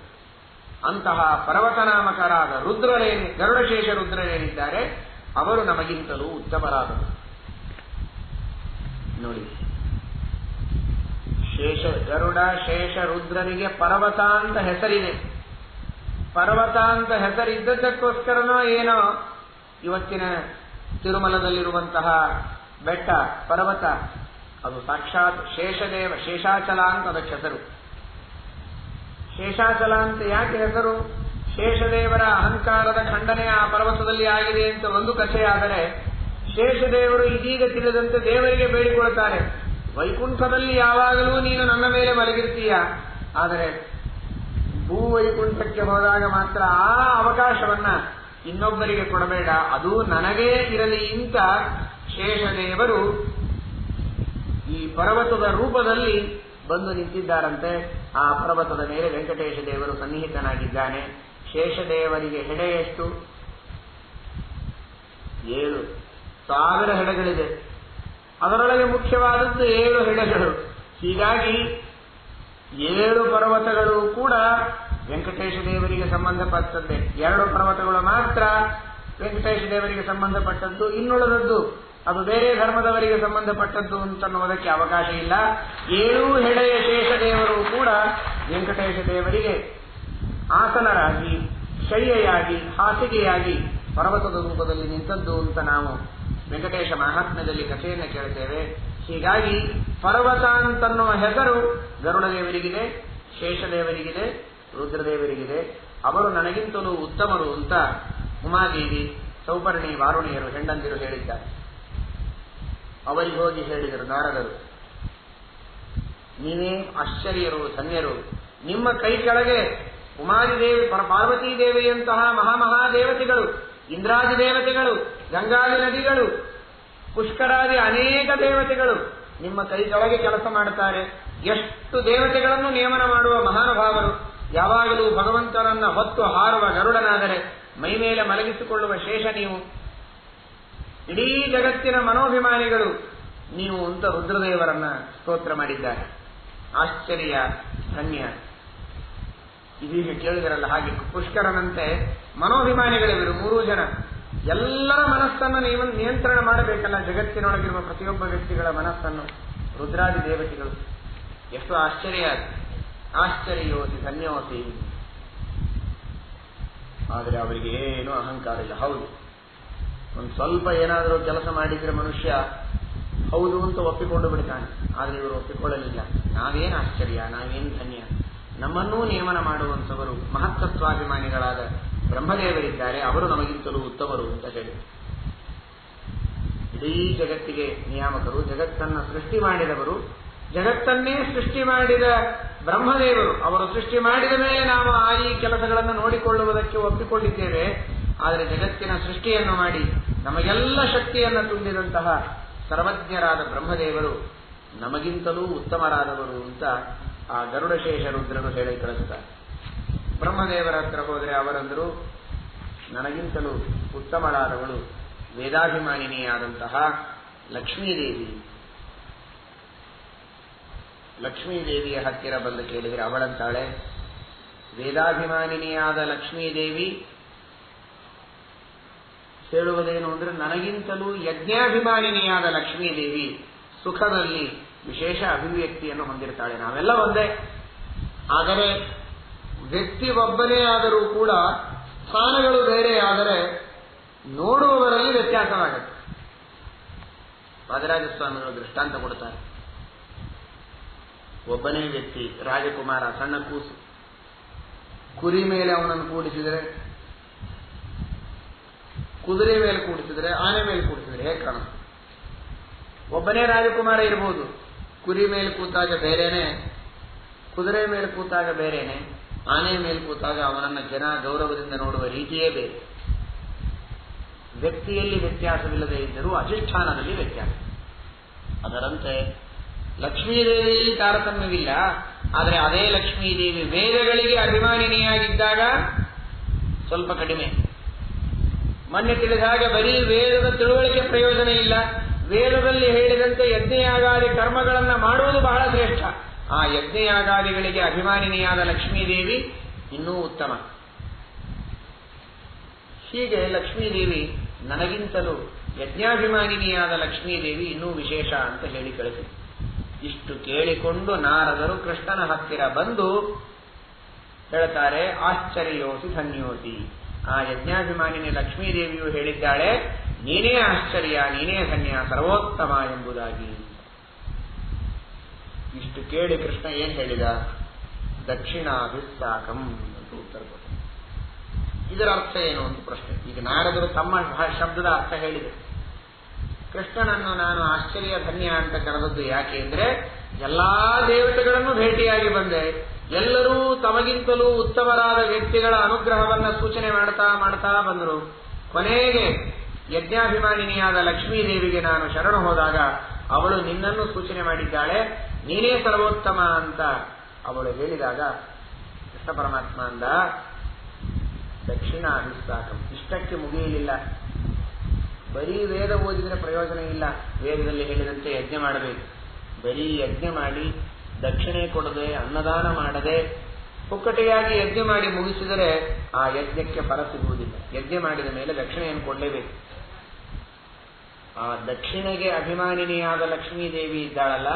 ಅಂತಹ ಪರ್ವತನಾಮಕರಾದ ರುದ್ರರೇನು, ಗರುಡಶೇಷ ರುದ್ರರೇನಿದ್ದಾರೆ ಅವರು ನಮಗಿಂತಲೂ ಉತ್ತಮರಾದರು. ನೋಡಿ, ಗರುಡ ಶೇಷ ರುದ್ರರಿಗೆ ಪರ್ವತ ಅಂತ ಹೆಸರಿದೆ. ಪರ್ವತ ಅಂತ ಹೆಸರಿದ್ದಕ್ಕೋಸ್ಕರನೋ ಏನೋ ಇವತ್ತಿನ ತಿರುಮಲದಲ್ಲಿರುವಂತಹ ಬೆಟ್ಟ ಪರ್ವತ ಅದು ಸಾಕ್ಷಾತ್ ಶೇಷದೇವ, ಶೇಷಾಚಲ ಅಂತ ಅದಕ್ಕೆ ಹೆಸರು. ಶೇಷಾಚಲ ಅಂತ ಯಾಕೆ ಹೆಸರು? ಶೇಷದೇವರ ಅಹಂಕಾರದ ಖಂಡನೆ ಆ ಪರ್ವತದಲ್ಲಿ ಆಗಿದೆ ಅಂತ ಒಂದು ಕಥೆಯಾದರೆ, ಶೇಷದೇವರು ಇದೀಗ ತಿಳಿದಂತೆ ದೇವರಿಗೆ ಬೇಡಿಕೊಳ್ತಾರೆ, ವೈಕುಂಠದಲ್ಲಿ ಯಾವಾಗಲೂ ನೀನು ನನ್ನ ಮೇಲೆ ಮಲಗಿರ್ತೀಯ, ಆದರೆ ಭೂವೈಕುಂಠಕ್ಕೆ ಹೋದಾಗ ಮಾತ್ರ ಆ ಅವಕಾಶವನ್ನ ಇನ್ನೊಬ್ಬರಿಗೆ ಕೊಡಬೇಡ, ಅದು ನನಗೇ ಇರಲಿ ಅಂತ ಶೇಷದೇವರು ಈ ಪರ್ವತದ ರೂಪದಲ್ಲಿ ಬಂದು ನಿಂತಿದ್ದಾರಂತೆ. ಆ ಪರ್ವತದ ಮೇಲೆ ವೆಂಕಟೇಶ ದೇವರು ಸನ್ನಿಹಿತನಾಗಿದ್ದಾನೆ. ಶೇಷದೇವರಿಗೆ ಹೆಡೆ ಎಷ್ಟು? 7,000 ಹೆಡೆಗಳಿದೆ. ಅದರೊಳಗೆ ಮುಖ್ಯವಾದದ್ದು 7 ಹೆಡೆಗಳು. ಹೀಗಾಗಿ 7 ಪರ್ವತಗಳು ಕೂಡ ವೆಂಕಟೇಶ ದೇವರಿಗೆ ಸಂಬಂಧಪಟ್ಟದ್ದೇ. 2 ಪರ್ವತಗಳು ಮಾತ್ರ ವೆಂಕಟೇಶ ದೇವರಿಗೆ ಸಂಬಂಧಪಟ್ಟದ್ದು, ಇನ್ನುಳಿದದ್ದು ಅದು ಬೇರೆ ಧರ್ಮದವರಿಗೆ ಸಂಬಂಧಪಟ್ಟದ್ದು ಅಂತನ್ನುವುದಕ್ಕೆ ಅವಕಾಶ ಇಲ್ಲ. 7 ಹೆಡೆಯ ಶೇಷದೇವರು ಕೂಡ ವೆಂಕಟೇಶ ದೇವರಿಗೆ ಆಸನರಾಗಿ, ಶಯ್ಯೆಯಾಗಿ, ಹಾಸಿಗೆಯಾಗಿ ಪರ್ವತದ ರೂಪದಲ್ಲಿ ನಿಂತದ್ದು ಅಂತ ನಾವು ವೆಂಕಟೇಶ ಮಹಾತ್ಮ್ಯದಲ್ಲಿ ಕಥೆಯನ್ನು ಕೇಳ್ತೇವೆ. ಹೀಗಾಗಿ ಪರ್ವತ ಅಂತನ್ನುವ ಹೆಸರು ಗರುಡ ದೇವರಿಗಿದೆ, ಶೇಷದೇವರಿಗಿದೆ, ರುದ್ರದೇವರಿಗಿದೆ. ಅವರು ನನಗಿಂತಲೂ ಉತ್ತಮರು ಅಂತ ಉಮಾದೇವಿ, ಸೌಪರ್ಣಿ, ವಾರುಣಿಯರು ಹೆಂಡಂದಿರು ಹೇಳಿದ್ದಾರೆ. ಅವರಿಗೆ ಹೋಗಿ ಹೇಳಿದರು ನಾರದರು, ನೀವೇ ಆಶ್ಚರ್ಯರು, ಧನ್ಯರು. ನಿಮ್ಮ ಕೈ ಕೆಳಗೆ ಉಮಾದಿದೇವಿ, ಪಾರ್ವತೀ ದೇವಿಯಂತಹ ಮಹಾಮಹಾದೇವತೆಗಳು, ಇಂದ್ರಾದಿ ದೇವತೆಗಳು, ಗಂಗಾದಿ ನದಿಗಳು, ಪುಷ್ಕರಾದಿ ಅನೇಕ ದೇವತೆಗಳು ನಿಮ್ಮ ಕೈ ಕೆಳಗೆ ಕೆಲಸ ಮಾಡುತ್ತಾರೆ. ಎಷ್ಟು ದೇವತೆಗಳನ್ನು ನೇಮನ ಮಾಡುವ ಮಹಾನುಭಾವರು. ಯಾವಾಗಲೂ ಭಗವಂತನನ್ನ ಹೊತ್ತು ಹಾರುವ ಗರುಡನಾದರೆ ಮೈಮೇಲೆ ಮಲಗಿಸಿಕೊಳ್ಳುವ ಶೇಷ ನೀವು. ಇಡೀ ಜಗತ್ತಿನ ಮನೋಭಿಮಾನಿಗಳು ನೀವು ಅಂತ ರುದ್ರದೇವರನ್ನ ಸ್ತೋತ್ರ ಮಾಡಿದ್ದಾರೆ. ಆಶ್ಚರ್ಯ, ಧನ್ಯ. ಇದೀಗ ಕೇಳಿದರಲ್ಲ, ಹಾಗೆ ಪುಷ್ಕರನಂತೆ ಮನೋಭಿಮಾನಿಗಳಿವರು 3 ಜನ. ಎಲ್ಲರ ಮನಸ್ಸನ್ನು ನಿಯಂತ್ರಣ ಮಾಡಬೇಕಲ್ಲ, ಜಗತ್ತಿನೊಳಗಿರುವ ಪ್ರತಿಯೊಬ್ಬ ವ್ಯಕ್ತಿಗಳ ಮನಸ್ಸನ್ನು. ರುದ್ರಾದಿ ದೇವತೆಗಳು ಎಷ್ಟು ಆಶ್ಚರ್ಯ. ಆಶ್ಚರ್ಯೋಸಿ ಧನ್ಯೋಸಿ. ಆದರೆ ಅವರಿಗೆ ಏನೂ ಅಹಂಕಾರ ಇಲ್ಲ. ಹೌದು, ಒಂದು ಸ್ವಲ್ಪ ಏನಾದರೂ ಕೆಲಸ ಮಾಡಿದ್ರೆ ಮನುಷ್ಯ ಹೌದು ಅಂತ ಒಪ್ಪಿಕೊಂಡು ಬಿಡ್ತಾನೆ. ಆದರೆ ಇವರು ಒಪ್ಪಿಕೊಳ್ಳಲಿಲ್ಲ. ನಾವೇನು ಆಶ್ಚರ್ಯ, ನಾವೇನು ಧನ್ಯ. ನಮ್ಮನ್ನೂ ನೇಮನ ಮಾಡುವಂಥವರು ಮಹತ್ತತ್ವಾಭಿಮಾನಿಗಳಾದ ಬ್ರಹ್ಮದೇವರಿದ್ದಾರೆ, ಅವರು ನಮಗಿಂತಲೂ ಉತ್ತಮರು ಅಂತ ಹೇಳಿ. ಇಡೀ ಜಗತ್ತಿಗೆ ನಿಯಾಮಕರು, ಜಗತ್ತನ್ನು ಸೃಷ್ಟಿ ಮಾಡಿದವರು, ಜಗತ್ತನ್ನೇ ಸೃಷ್ಟಿ ಮಾಡಿದ ಬ್ರಹ್ಮದೇವರು. ಅವರು ಸೃಷ್ಟಿ ಮಾಡಿದ ಮೇಲೆ ನಾವು ಈ ಕೆಲಸಗಳನ್ನು ನೋಡಿಕೊಳ್ಳುವುದಕ್ಕೆ ಒಪ್ಪಿಕೊಂಡಿದ್ದೇವೆ. ಆದರೆ ಜಗತ್ತಿನ ಸೃಷ್ಟಿಯನ್ನು ಮಾಡಿ ನಮಗೆಲ್ಲ ಶಕ್ತಿಯನ್ನು ತುಂಬಿದಂತಹ ಸರ್ವಜ್ಞರಾದ ಬ್ರಹ್ಮದೇವರು ನಮಗಿಂತಲೂ ಉತ್ತಮರಾದವರು ಅಂತ ಆ ಗರುಡಶೇಷ ರುದ್ರರು ಹೇಳಿ ಕಳಿಸುತ್ತಾರೆ. ಬ್ರಹ್ಮದೇವರ ಹತ್ರ ಹೋದರೆ ಅವರಂದರು, ನನಗಿಂತಲೂ ಉತ್ತಮರಾದವಳು ವೇದಾಭಿಮಾನಿನಿಯಾದಂತಹ ಲಕ್ಷ್ಮೀದೇವಿ. ಲಕ್ಷ್ಮೀದೇವಿಯ ಹತ್ತಿರ ಬಂದು ಕೇಳಿದರೆ ಅವಳಂತಾಳೆ, ವೇದಾಭಿಮಾನಿನಿಯಾದ ಲಕ್ಷ್ಮೀದೇವಿ ಹೇಳುವುದೇನು ಅಂದರೆ, ನನಗಿಂತಲೂ ಯಜ್ಞಾಭಿಮಾನಿನಿಯಾದ ಲಕ್ಷ್ಮೀದೇವಿ ಸುಖದಲ್ಲಿ ವಿಶೇಷ ಅಭಿವ್ಯಕ್ತಿಯನ್ನು ಹೊಂದಿರ್ತಾಳೆ. ನಾವೆಲ್ಲ ಒಂದೇ. ಆದರೆ ವ್ಯಕ್ತಿ ಒಬ್ಬನೇ ಆದರೂ ಕೂಡ ಸ್ಥಾನಗಳು ಬೇರೆ ಆದರೆ ನೋಡುವವರಲ್ಲಿ ವ್ಯತ್ಯಾಸವಾಗುತ್ತೆ. ವಾದರಾಜ ಸ್ವಾಮಿಗಳು ದೃಷ್ಟಾಂತ ಕೊಡ್ತಾರೆ. ಒಬ್ಬನೇ ವ್ಯಕ್ತಿ, ರಾಜಕುಮಾರ, ಸಣ್ಣ ಕೂಸು, ಕುರಿ ಮೇಲೆ ಅವನನ್ನು ಕೂಡಿಸಿದರೆ, ಕುದುರೆ ಮೇಲೆ ಕೂಡಿಸಿದರೆ, ಆನೆ ಮೇಲೆ ಕೂಡಿಸಿದರೆ ಹೇಗೆ ಕಾಣುತ್ತೆ? ಒಬ್ಬನೇ ರಾಜಕುಮಾರ ಇರಬಹುದು. ಕುರಿ ಮೇಲೆ ಕೂತಾಗ ಬೇರೆನೆ, ಕುದುರೆ ಮೇಲೆ ಕೂತಾಗ ಬೇರೆನೆ, ಆನೆ ಮೇಲೆ ಕೂತಾಗ ಅವನನ್ನು ಜನ ಗೌರವದಿಂದ ನೋಡುವ ರೀತಿಯೇ ಬೇರೆ. ವ್ಯಕ್ತಿಯಲ್ಲಿ ವ್ಯತ್ಯಾಸವಿಲ್ಲದೆ ಇದ್ದರೂ ಅಧಿಷ್ಠಾನದಲ್ಲಿ ವ್ಯತ್ಯಾಸ. ಅದರಂತೆ ಲಕ್ಷ್ಮೀದೇವಿ ತಾರತಮ್ಯವಿಲ್ಲ. ಆದರೆ ಅದೇ ಲಕ್ಷ್ಮೀದೇವಿ ವೇದಗಳಿಗೆ ಅಭಿಮಾನಿನಿಯಾಗಿದ್ದಾಗ ಸ್ವಲ್ಪ ಕಡಿಮೆ. ಮೊನ್ನೆ ತಿಳಿದ ಹಾಗೆ ಬರೀ ವೇದದ ತಿಳುವಳಿಕೆ ಪ್ರಯೋಜನ ಇಲ್ಲ. ವೇದದಲ್ಲಿ ಹೇಳಿದಂತೆ ಯಜ್ಞಯಾಗಾದಿ ಕರ್ಮಗಳನ್ನು ಮಾಡುವುದು ಬಹಳ ಶ್ರೇಷ್ಠ. ಆ ಯಜ್ಞಯಾಗಾದಿಗಳಿಗೆ ಅಭಿಮಾನಿನಿಯಾದ ಲಕ್ಷ್ಮೀದೇವಿ ಇನ್ನೂ ಉತ್ತಮ. ಹೀಗೆ ಲಕ್ಷ್ಮೀದೇವಿ ನನಗಿಂತಲೂ ಯಜ್ಞಾಭಿಮಾನಿನಿಯಾದ ಲಕ್ಷ್ಮೀದೇವಿ ಇನ್ನೂ ವಿಶೇಷ ಅಂತ ಹೇಳಿ ಕಳಿಸಿ. ಇಷ್ಟು ಕೇಳಿಕೊಂಡು ನಾರದರು ಕೃಷ್ಣನ ಹತ್ತಿರ ಬಂದು ಹೇಳ್ತಾರೆ, ಆಶ್ಚರ್ಯೋಸಿ ಧನ್ಯೋಸಿ. ಆ ಯಜ್ಞಾಭಿಮಾನಿನಿ ಲಕ್ಷ್ಮೀದೇವಿಯು ಹೇಳಿದ್ದಾಳೆ, ನೀನೇ ಆಶ್ಚರ್ಯ, ನೀನೇ ಧನ್ಯ, ಸರ್ವೋತ್ತಮ ಎಂಬುದಾಗಿ. ಇಷ್ಟು ಕೇಳಿ ಕೃಷ್ಣ ಏನ್ ಹೇಳಿದ? ದಕ್ಷಿಣಾಭಿಸ್ಸಾಕಂ ಅಂತ ಉತ್ತರ ಕೊಟ್ಟ. ಇದರ ಅರ್ಥ ಏನು ಅಂತ ಪ್ರಶ್ನೆ. ಈಗ ನಾರದರು ತಮ್ಮ ಶಬ್ದದ ಅರ್ಥ ಹೇಳಿದೆ. ಕೃಷ್ಣನನ್ನು ನಾನು ಆಶ್ಚರ್ಯ ಧನ್ಯ ಅಂತ ಕರೆದದ್ದು ಯಾಕೆ ಅಂದ್ರೆ, ಎಲ್ಲಾ ದೇವತೆಗಳನ್ನು ಭೇಟಿಯಾಗಿ ಬಂದೆ, ಎಲ್ಲರೂ ತಮಗಿಂತಲೂ ಉತ್ತಮರಾದ ವ್ಯಕ್ತಿಗಳ ಅನುಗ್ರಹವನ್ನ ಸೂಚನೆ ಮಾಡ್ತಾ ಮಾಡ್ತಾ ಬಂದರು. ಕೊನೆಗೆ ಯಜ್ಞಾಭಿಮಾನಿನಿಯಾದ ಲಕ್ಷ್ಮೀದೇವಿಗೆ ನಾನು ಶರಣು ಹೋದಾಗ ಅವಳು ನಿನ್ನನ್ನು ಸೂಚನೆ ಮಾಡಿದ್ದಾಳೆ, ನೀನೇ ಸರ್ವೋತ್ತಮ ಅಂತ ಅವಳು ಹೇಳಿದಾಗ ಕೃಷ್ಣ ಪರಮಾತ್ಮ ಅಂದ, ದಕ್ಷಿಣ ಅಭಿಸ್ತಾಕಂ, ಇಷ್ಟಕ್ಕೆ ಮುಗಿಯಲಿಲ್ಲ. ಬರೀ ವೇದ ಓದಿದ್ರೆ ಪ್ರಯೋಜನ ಇಲ್ಲ. ವೇದದಲ್ಲಿ ಹೇಳಿದಂತೆ ಯಜ್ಞ ಮಾಡಬೇಕು. ಬರೀ ಯಜ್ಞ ಮಾಡಿ ದಕ್ಷಿಣೆ ಕೊಡದೆ, ಅನ್ನದಾನ ಮಾಡದೆ ಪುಕ್ಕಟೆಯಾಗಿ ಯಜ್ಞ ಮಾಡಿ ಮುಗಿಸಿದರೆ ಆ ಯಜ್ಞಕ್ಕೆ ಫಲ ಸಿಗುವುದಿಲ್ಲ. ಯಜ್ಞ ಮಾಡಿದ ಮೇಲೆ ದಕ್ಷಿಣೆಯನ್ನು ಕೊಡಲೇಬೇಕು. ಆ ದಕ್ಷಿಣೆಗೆ ಅಭಿಮಾನಿನಿಯಾದ ಲಕ್ಷ್ಮೀದೇವಿ ಇದ್ದಾಳಲ್ಲ,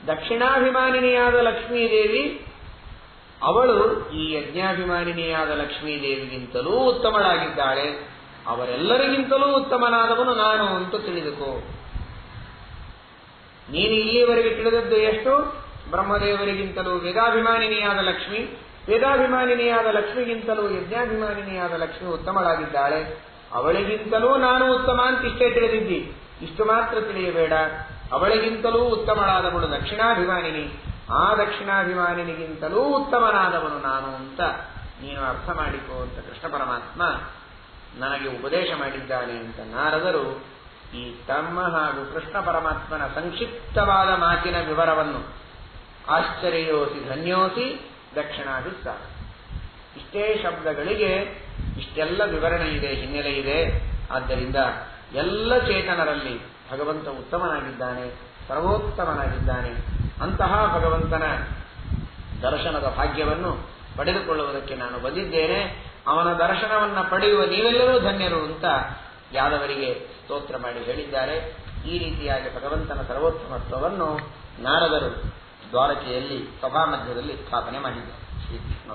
ದಕ್ಷಿಣಾಭಿಮಾನಿನಿಯಾದ ಲಕ್ಷ್ಮೀದೇವಿ ಅವಳು ಈ ಯಜ್ಞಾಭಿಮಾನಿನಿಯಾದ ಲಕ್ಷ್ಮೀದೇವಿಗಿಂತಲೂ ಉತ್ತಮಳಾಗಿದ್ದಾಳೆ. ಅವರೆಲ್ಲರಿಗಿಂತಲೂ ಉತ್ತಮನಾದವನು ನಾನು ಅಂತ ತಿಳಿದುಕೋ. ನೀನು ಇಲ್ಲಿಯವರೆಗೆ ತಿಳಿದದ್ದು ಎಷ್ಟು? ಬ್ರಹ್ಮದೇವರಿಗಿಂತಲೂ ವೇದಾಭಿಮಾನಿನಿಯಾದ ಲಕ್ಷ್ಮಿ, ವೇದಾಭಿಮಾನಿನಿಯಾದ ಲಕ್ಷ್ಮಿಗಿಂತಲೂ ಯಜ್ಞಾಭಿಮಾನಿನಿಯಾದ ಲಕ್ಷ್ಮಿ ಉತ್ತಮಳಾಗಿದ್ದಾಳೆ. ಅವಳಿಗಿಂತಲೂ ನಾನು ಉತ್ತಮ ಅಂತ ಇಷ್ಟೇ ತಿಳಿದಿದ್ದಿ. ಇಷ್ಟು ಮಾತ್ರ ತಿಳಿಯಬೇಡ, ಅವಳಿಗಿಂತಲೂ ಉತ್ತಮಳಾದವಳು ದಕ್ಷಿಣಾಭಿಮಾನಿನಿ, ಆ ದಕ್ಷಿಣಾಭಿಮಾನಿನಿಗಿಂತಲೂ ಉತ್ತಮನಾದವನು ನಾನು ಅಂತ ನೀನು ಅರ್ಥ ಮಾಡಿಕೋ ಅಂತ ಕೃಷ್ಣ ಪರಮಾತ್ಮ ನನಗೆ ಉಪದೇಶ ಮಾಡಿದ್ದಾನೆ ಅಂತ ನಾರದರು ಈ ತಮ್ಮ ಹಾಗೂ ಕೃಷ್ಣ ಪರಮಾತ್ಮನ ಸಂಕ್ಷಿಪ್ತವಾದ ಮಾತಿನ ವಿವರವನ್ನು ಆಶ್ಚರ್ಯೋಸಿ ಧನ್ಯೋಸಿ ದಕ್ಷಿಣಾಭಿಸ್ತಾರ, ಇಷ್ಟೇ ಶಬ್ದಗಳಿಗೆ ಇಷ್ಟೆಲ್ಲ ವಿವರಣೆ ಇದೆ, ಹಿನ್ನೆಲೆ ಇದೆ. ಆದ್ದರಿಂದ ಎಲ್ಲ ಚೇತನರಲ್ಲಿ ಭಗವಂತ ಉತ್ತಮನಾಗಿದ್ದಾನೆ, ಸರ್ವೋತ್ತಮನಾಗಿದ್ದಾನೆ. ಅಂತಹ ಭಗವಂತನ ದರ್ಶನದ ಭಾಗ್ಯವನ್ನು ಪಡೆದುಕೊಳ್ಳುವುದಕ್ಕೆ ನಾನು ಬಂದಿದ್ದೇನೆ. ಅವನ ದರ್ಶನವನ್ನು ಪಡೆಯುವ ನೀವೆಲ್ಲರೂ ಧನ್ಯರು ಅಂತ ಯಾದವರಿಗೆ ಸ್ತೋತ್ರ ಮಾಡಿ ಹೇಳಿದ್ದಾರೆ. ಈ ರೀತಿಯಾಗಿ ಭಗವಂತನ ಸರ್ವೋತ್ತಮತ್ವವನ್ನು ನಾರದರು ದ್ವಾರಕೆಯಲ್ಲಿ ಸಭಾ ಮಧ್ಯದಲ್ಲಿ ಸ್ಥಾಪನೆ ಮಾಡಿದ್ದಾರೆ. ಶ್ರೀಕೃಷ್ಣ.